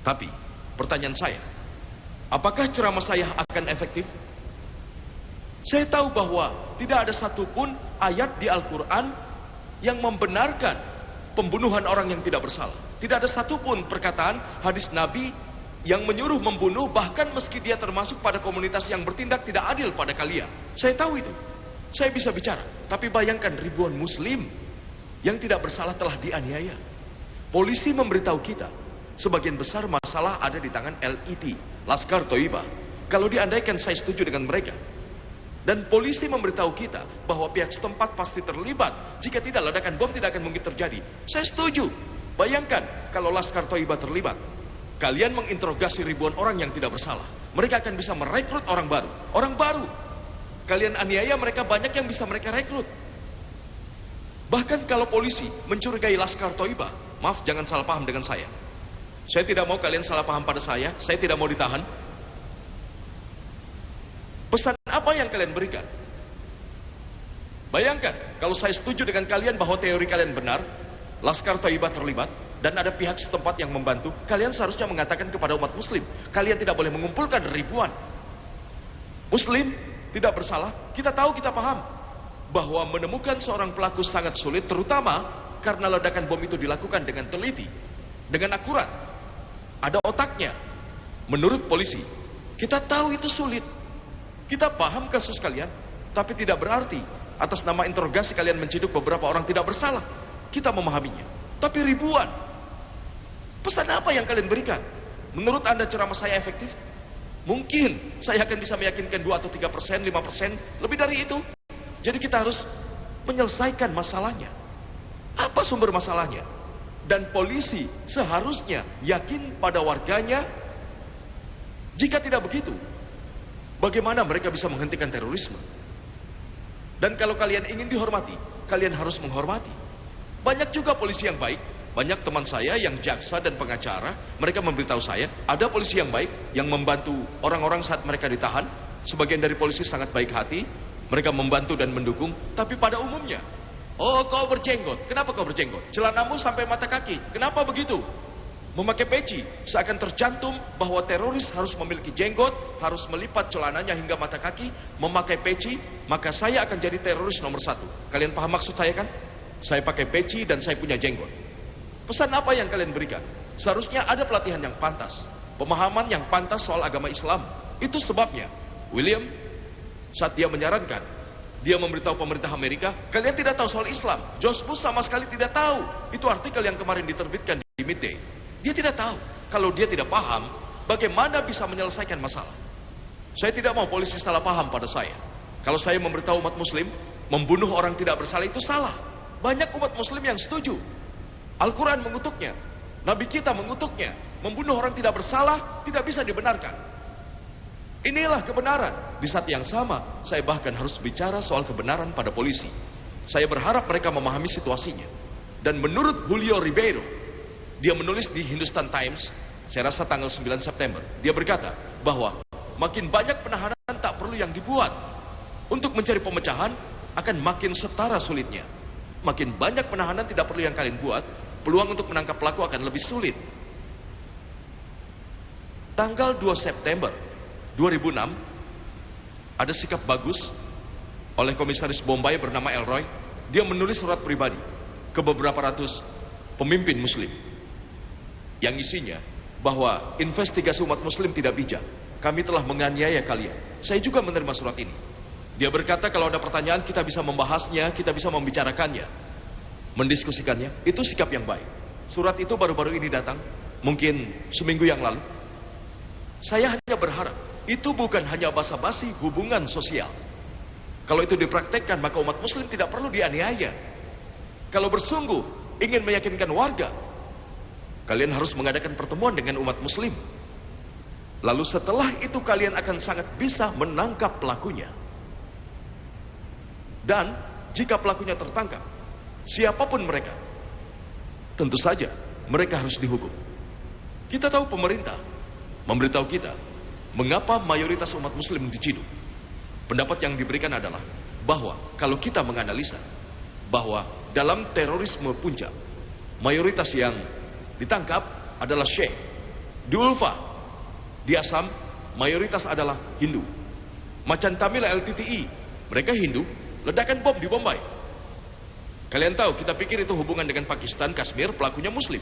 Tapi, pertanyaan saya, apakah ceramah saya akan efektif? Saya tahu bahwa tidak ada satupun ayat di Al-Quran yang membenarkan pembunuhan orang yang tidak bersalah. Tidak ada satupun perkataan hadis Nabi yang menyuruh membunuh, bahkan meski dia termasuk pada komunitas yang bertindak tidak adil pada kalian. Saya tahu itu. Saya bisa bicara, tapi bayangkan ribuan muslim yang tidak bersalah telah dianiaya. Polisi memberitahu kita, sebagian besar masalah ada di tangan LIT, Laskar Thaibah. Kalau diandaikan saya setuju dengan mereka. Dan polisi memberitahu kita bahwa pihak setempat pasti terlibat. Jika tidak, ledakan bom tidak akan mungkin terjadi. Saya setuju. Bayangkan kalau Laskar Thaibah terlibat. Kalian menginterogasi ribuan orang yang tidak bersalah. Mereka akan bisa merekrut orang baru. Orang baru. Kalian aniaya, mereka banyak yang bisa mereka rekrut. Bahkan kalau polisi mencurigai Laskar Thaibah, maaf jangan salah paham dengan saya. Saya tidak mau kalian salah paham pada saya tidak mau ditahan. Pesan apa yang kalian berikan? Bayangkan, kalau saya setuju dengan kalian bahwa teori kalian benar, Laskar Thaibah terlibat, dan ada pihak setempat yang membantu, kalian seharusnya mengatakan kepada umat muslim, kalian tidak boleh mengumpulkan ribuan muslim tidak bersalah. Kita tahu, kita paham bahwa menemukan seorang pelaku sangat sulit, terutama karena ledakan bom itu dilakukan dengan teliti, dengan akurat, ada otaknya. Menurut polisi, kita tahu itu sulit. Kita paham kasus kalian, tapi tidak berarti atas nama interogasi kalian menciduk beberapa orang tidak bersalah. Kita memahaminya. Tapi ribuan. Pesan apa yang kalian berikan? Menurut Anda ceramah saya efektif? Mungkin saya akan bisa meyakinkan 2 atau 3%, 5%, lebih dari itu. Jadi kita harus menyelesaikan masalahnya. Apa sumber masalahnya? Dan polisi seharusnya yakin pada warganya. Jika tidak begitu, bagaimana mereka bisa menghentikan terorisme? Dan kalau kalian ingin dihormati, kalian harus menghormati. Banyak juga polisi yang baik. Banyak teman saya yang jaksa dan pengacara, mereka memberitahu saya, ada polisi yang baik, yang membantu orang-orang saat mereka ditahan. Sebagian dari polisi sangat baik hati, mereka membantu dan mendukung. Tapi pada umumnya, oh kau berjenggot, kenapa kau berjenggot? Celanamu sampai mata kaki, kenapa begitu? Memakai peci, seakan tercantum bahwa teroris harus memiliki jenggot, harus melipat celananya hingga mata kaki, memakai peci, maka saya akan jadi teroris nomor 1. Kalian paham maksud saya kan? Saya pakai peci dan saya punya jenggot. Pesan apa yang kalian berikan? Seharusnya ada pelatihan yang pantas, pemahaman yang pantas soal agama Islam. Itu sebabnya William, saat dia menyarankan, dia memberitahu pemerintah Amerika, kalian tidak tahu soal Islam. George Bush sama sekali tidak tahu. Itu artikel yang kemarin diterbitkan di Midday. Dia tidak tahu. Kalau dia tidak paham, bagaimana bisa menyelesaikan masalah? Saya tidak mau polisi salah paham pada saya. Kalau saya memberitahu umat muslim, membunuh orang tidak bersalah itu salah. Banyak umat muslim yang setuju. Al-Quran mengutuknya, Nabi kita mengutuknya. Membunuh orang tidak bersalah tidak bisa dibenarkan. Inilah kebenaran. Di saat yang sama, saya bahkan harus bicara soal kebenaran pada polisi. Saya berharap mereka memahami situasinya. Dan menurut Julio Ribeiro, dia menulis di Hindustan Times, saya rasa tanggal 9 September, dia berkata bahwa makin banyak penahanan tak perlu yang dibuat. Untuk mencari pemecahan akan makin setara sulitnya. Makin banyak penahanan tidak perlu yang kalian buat, peluang untuk menangkap pelaku akan lebih sulit. Tanggal 2 September 2006, ada sikap bagus oleh komisaris Bombay bernama Elroy. Dia menulis surat pribadi ke beberapa ratus pemimpin muslim yang isinya bahwa investigasi umat muslim tidak bijak. Kami telah menganiaya kalian. Saya juga menerima surat ini. Dia berkata kalau ada pertanyaan kita bisa membahasnya, kita bisa membicarakannya, mendiskusikannya. Itu sikap yang baik. Surat itu baru-baru ini datang, mungkin seminggu yang lalu. Saya hanya berharap itu bukan hanya basa-basi hubungan sosial. Kalau itu dipraktekkan, maka umat muslim tidak perlu dianiaya. Kalau bersungguh ingin meyakinkan warga, kalian harus mengadakan pertemuan dengan umat muslim. Lalu setelah itu kalian akan sangat bisa menangkap pelakunya. Dan jika pelakunya tertangkap, siapapun mereka, tentu saja mereka harus dihukum. Kita tahu pemerintah memberitahu kita mengapa mayoritas umat muslim diciduk. Pendapat yang diberikan adalah bahwa kalau kita menganalisa bahwa dalam terorisme puncak, mayoritas yang ditangkap adalah Syekh. Di Ulfa, di Assam, mayoritas adalah Hindu. Macan Tamil LTTE, mereka Hindu. Ledakan bom di Bombay. Kalian tahu, kita pikir itu hubungan dengan Pakistan, Kashmir, pelakunya muslim.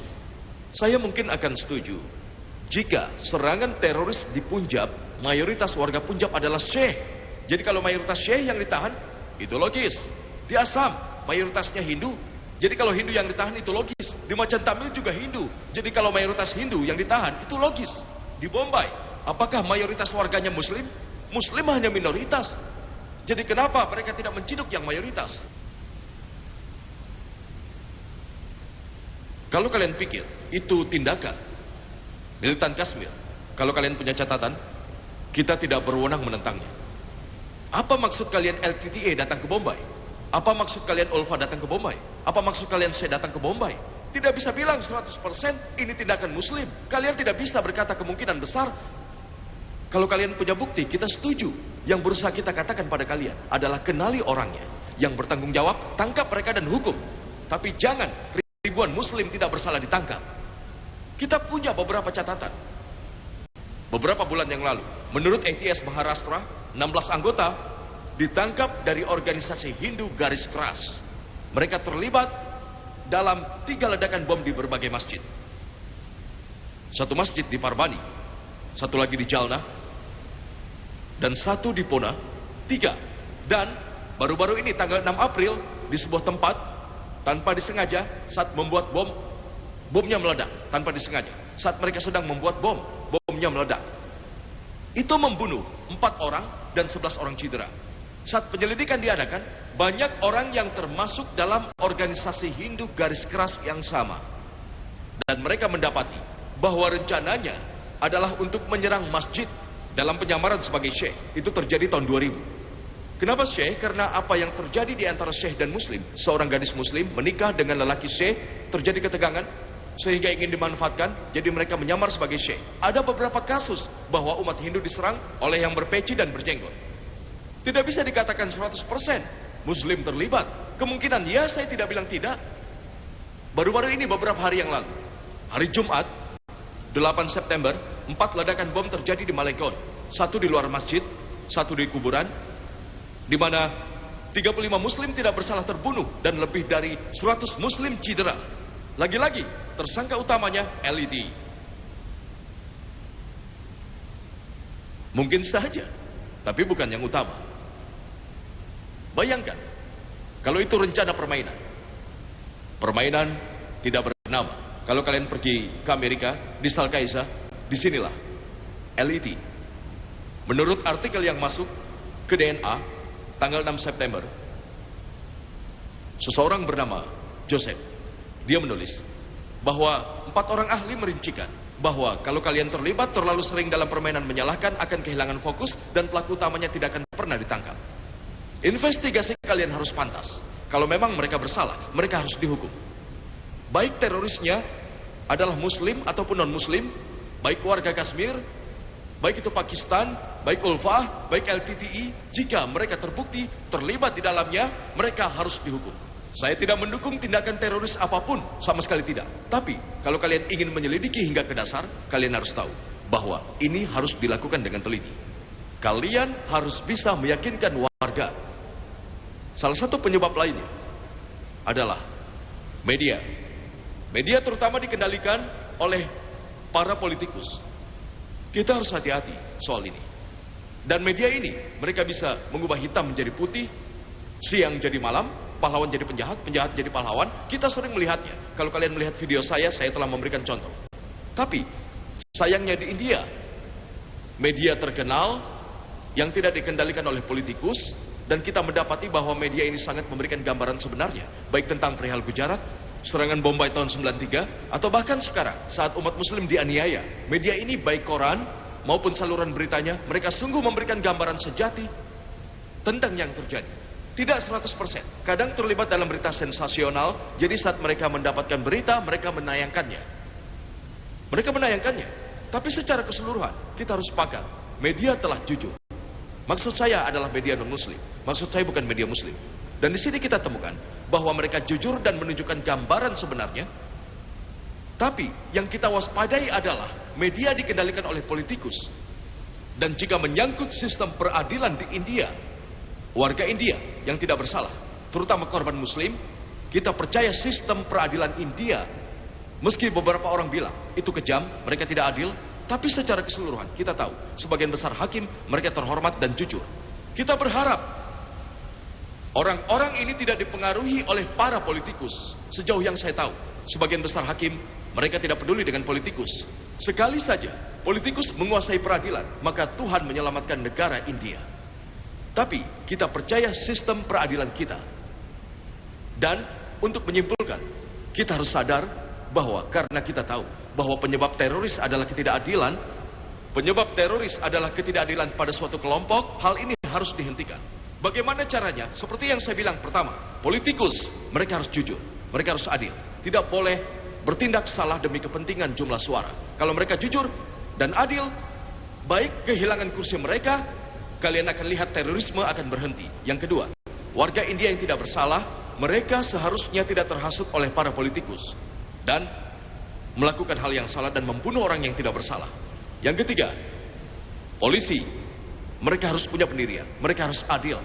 Saya mungkin akan setuju jika serangan teroris di Punjab, mayoritas warga Punjab adalah Syekh. Jadi kalau mayoritas Syekh yang ditahan, itu logis. Di Assam, mayoritasnya Hindu. Jadi kalau Hindu yang ditahan itu logis. Di Macan Tamil juga Hindu. Jadi kalau mayoritas Hindu yang ditahan itu logis. Di Bombay, apakah mayoritas warganya Muslim? Muslim hanya minoritas. Jadi kenapa mereka tidak menciduk yang mayoritas? Kalau kalian pikir itu tindakan militan Kashmir, kalau kalian punya catatan, kita tidak berwenang menentangnya. Apa maksud kalian LTTE datang ke Bombay? Apa maksud kalian Ulfa datang ke Bombay? Apa maksud kalian saya datang ke Bombay? Tidak bisa bilang 100% ini tindakan Muslim. Kalian tidak bisa berkata kemungkinan besar. Kalau kalian punya bukti, kita setuju. Yang berusaha kita katakan pada kalian adalah kenali orangnya. Yang bertanggung jawab, tangkap mereka dan hukum. Tapi jangan ribuan Muslim tidak bersalah ditangkap. Kita punya beberapa catatan. Beberapa bulan yang lalu, menurut ATS Maharashtra, 16 anggota ditangkap dari organisasi Hindu garis keras. Mereka terlibat dalam 3 ledakan bom di berbagai masjid. Satu masjid di Parbani, satu lagi di Jalna, dan satu di Pune, 3. Dan baru-baru ini tanggal 6 April di sebuah tempat, tanpa disengaja, saat membuat bom, bomnya meledak tanpa disengaja. Saat mereka sedang membuat bom, bomnya meledak. Itu membunuh 4 orang dan 11 orang cedera. Saat penyelidikan diadakan, banyak orang yang termasuk dalam organisasi Hindu garis keras yang sama. Dan mereka mendapati bahwa rencananya adalah untuk menyerang masjid dalam penyamaran sebagai syekh. Itu terjadi tahun 2000. Kenapa syekh? Karena apa yang terjadi di antara syekh dan muslim. Seorang gadis muslim menikah dengan lelaki syekh, terjadi ketegangan, sehingga ingin dimanfaatkan, jadi mereka menyamar sebagai syekh. Ada beberapa kasus bahwa umat Hindu diserang oleh yang berpeci dan berjenggot. Tidak bisa dikatakan 100% muslim terlibat. Kemungkinan ya, saya tidak bilang tidak. Baru-baru ini beberapa hari yang lalu, hari Jumat 8 September, 4 ledakan bom terjadi di Malekon. Satu di luar masjid, satu di kuburan, di mana 35 muslim tidak bersalah terbunuh dan lebih dari 100 muslim cedera. Lagi-lagi tersangka utamanya LED. Mungkin saja, tapi bukan yang utama. Bayangkan kalau itu rencana permainan. Permainan tidak bernama. Kalau kalian pergi ke Amerika, di Salkaisa, disinilah LED. Menurut artikel yang masuk ke DNA tanggal 6 September, seseorang bernama Joseph, dia menulis bahwa 4 orang ahli merincikan bahwa kalau kalian terlibat terlalu sering dalam permainan menyalahkan, akan kehilangan fokus dan pelaku utamanya tidak akan pernah ditangkap. Investigasi kalian harus pantas. Kalau memang mereka bersalah, mereka harus dihukum. Baik terorisnya adalah muslim ataupun non-muslim, baik warga Kashmir, baik itu Pakistan, baik Ulfa, baik LTTE, jika mereka terbukti terlibat di dalamnya, mereka harus dihukum. Saya tidak mendukung tindakan teroris apapun, sama sekali tidak. Tapi, kalau kalian ingin menyelidiki hingga ke dasar, kalian harus tahu bahwa ini harus dilakukan dengan teliti. Kalian harus bisa meyakinkan warga. Salah satu penyebab lainnya adalah media. Media terutama dikendalikan oleh para politikus. Kita harus hati-hati soal ini. Dan media ini, mereka bisa mengubah hitam menjadi putih, siang jadi malam, pahlawan jadi penjahat, penjahat jadi pahlawan. Kita sering melihatnya. Kalau kalian melihat video saya telah memberikan contoh. Tapi, sayangnya di India, media terkenal yang tidak dikendalikan oleh politikus, dan kita mendapati bahwa media ini sangat memberikan gambaran sebenarnya, baik tentang perihal Gujarat, serangan Bombay tahun 93, atau bahkan sekarang saat umat muslim dianiaya. Media ini baik koran maupun saluran beritanya, mereka sungguh memberikan gambaran sejati tentang yang terjadi. Tidak 100%, kadang terlibat dalam berita sensasional. Jadi saat mereka mendapatkan berita, mereka menayangkannya. Tapi secara keseluruhan kita harus sepakat, media telah jujur. Maksud saya adalah media non-muslim. Maksud saya bukan media muslim. Dan di sini kita temukan bahwa mereka jujur dan menunjukkan gambaran sebenarnya. Tapi yang kita waspadai adalah media dikendalikan oleh politikus. Dan jika menyangkut sistem peradilan di India, warga India yang tidak bersalah, terutama korban muslim, kita percaya sistem peradilan India. Meski beberapa orang bilang itu kejam, mereka tidak adil, tapi secara keseluruhan kita tahu sebagian besar hakim mereka terhormat dan jujur. Kita berharap Orang-orang ini tidak dipengaruhi oleh para politikus. Sejauh yang saya tahu, sebagian besar hakim, mereka tidak peduli dengan politikus. Sekali saja politikus menguasai peradilan, maka Tuhan menyelamatkan negara India. Tapi kita percaya sistem peradilan kita. Dan untuk menyimpulkan, kita harus sadar bahwa karena kita tahu bahwa penyebab teroris adalah ketidakadilan, penyebab teroris adalah ketidakadilan pada suatu kelompok, hal ini harus dihentikan. Bagaimana caranya? Seperti yang saya bilang pertama, politikus, mereka harus jujur, mereka harus adil. Tidak boleh bertindak salah demi kepentingan jumlah suara. Kalau mereka jujur dan adil, baik kehilangan kursi mereka, kalian akan lihat terorisme akan berhenti. Yang kedua, warga India yang tidak bersalah, mereka seharusnya tidak terhasut oleh para politikus dan melakukan hal yang salah dan membunuh orang yang tidak bersalah. Yang ketiga, polisi, mereka harus punya pendirian, mereka harus adil.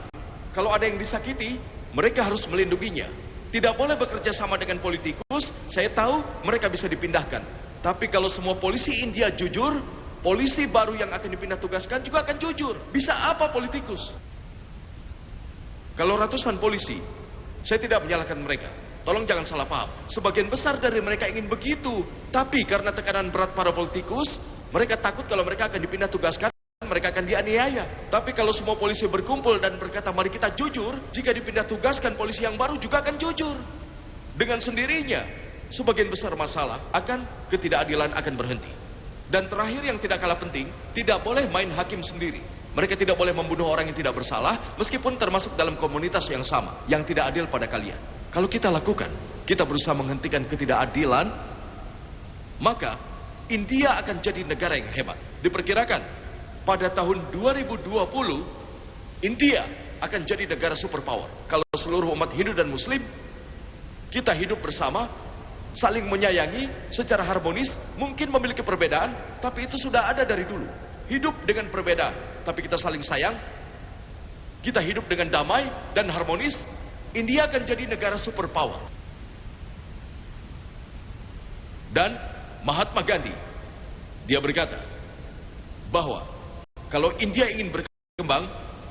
Kalau ada yang disakiti, mereka harus melindunginya. Tidak boleh bekerja sama dengan politikus. Saya tahu mereka bisa dipindahkan, tapi kalau semua polisi India jujur, polisi baru yang akan dipindah tugaskan juga akan jujur. Bisa apa politikus? Kalau ratusan polisi, saya tidak menyalahkan mereka. Tolong jangan salah paham. Sebagian besar dari mereka ingin begitu. Tapi karena tekanan berat para politikus, mereka takut kalau mereka akan dipindah tugaskan, mereka akan dianiaya. Tapi kalau semua polisi berkumpul dan berkata, mari kita jujur, jika dipindah tugaskan polisi yang baru juga akan jujur. Dengan sendirinya, sebagian besar masalah ketidakadilan akan berhenti. Dan terakhir yang tidak kalah penting, tidak boleh main hakim sendiri. Mereka tidak boleh membunuh orang yang tidak bersalah, meskipun termasuk dalam komunitas yang sama, yang tidak adil pada kalian. Kalau kita lakukan, kita berusaha menghentikan ketidakadilan, maka India akan jadi negara yang hebat. Diperkirakan, pada tahun 2020, India akan jadi negara superpower. Kalau seluruh umat Hindu dan Muslim, kita hidup bersama, saling menyayangi secara harmonis, mungkin memiliki perbedaan, tapi itu sudah ada dari dulu. Hidup dengan perbedaan, tapi kita saling sayang, kita hidup dengan damai dan harmonis, India akan jadi negara superpower. Dan Mahatma Gandhi, dia berkata bahwa kalau India ingin berkembang,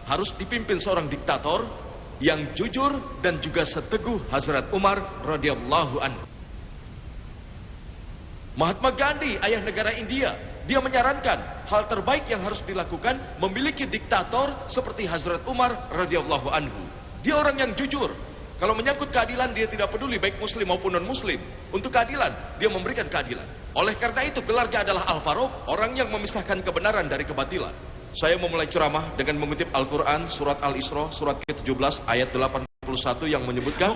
harus dipimpin seorang diktator yang jujur dan juga seteguh Hazrat Umar radhiyallahu anhu. Mahatma Gandhi, ayah negara India, dia menyarankan hal terbaik yang harus dilakukan memiliki diktator seperti Hazrat Umar radhiyallahu anhu. Dia orang yang jujur. Kalau menyangkut keadilan, dia tidak peduli baik muslim maupun non-muslim. Untuk keadilan, dia memberikan keadilan. Oleh karena itu, gelarnya adalah Al-Faruq, orang yang memisahkan kebenaran dari kebatilan. Saya memulai ceramah dengan mengutip Al-Quran, surat Al-Isra, surat ke-17, ayat 81 yang menyebutkan,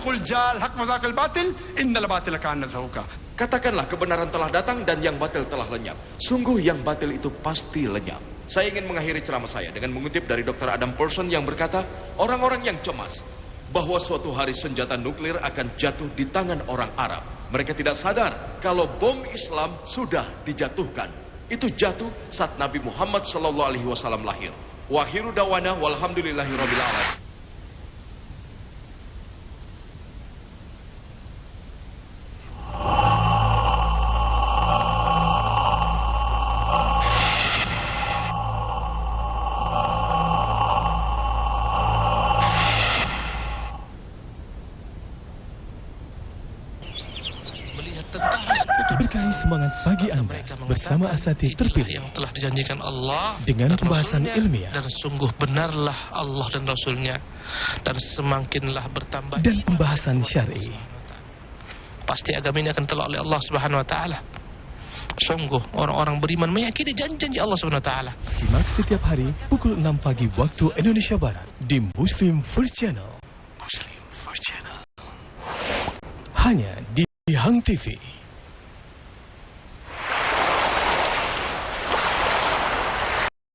katakanlah kebenaran telah datang dan yang batil telah lenyap. Sungguh yang batil itu pasti lenyap. Saya ingin mengakhiri ceramah saya dengan mengutip dari Dr. Adam Person yang berkata, orang-orang yang cemas bahwa suatu hari senjata nuklir akan jatuh di tangan orang Arab. Mereka tidak sadar kalau bom Islam sudah dijatuhkan. Itu jatuh saat Nabi Muhammad SAW lahir. Wa akhiru dawana walhamdulillahirabbil alamin. Berkahi semangat pagi Anda bersama asatidz terpilih yang telah dijanjikan Allah dengan dan pembahasan Rasulnya, ilmiah dan sungguh benarlah Allah dan Rasulnya, dan semakinlah bertambah dan pembahasan syar'i. Pasti agama ini akan telak oleh Allah Subhanahu Wa Taala. Sungguh orang-orang beriman meyakini janji-janji Allah Subhanahu Wa Taala. Simak setiap hari pukul 6 pagi waktu Indonesia Barat di Muslim First Channel. Hanya di Hang TV.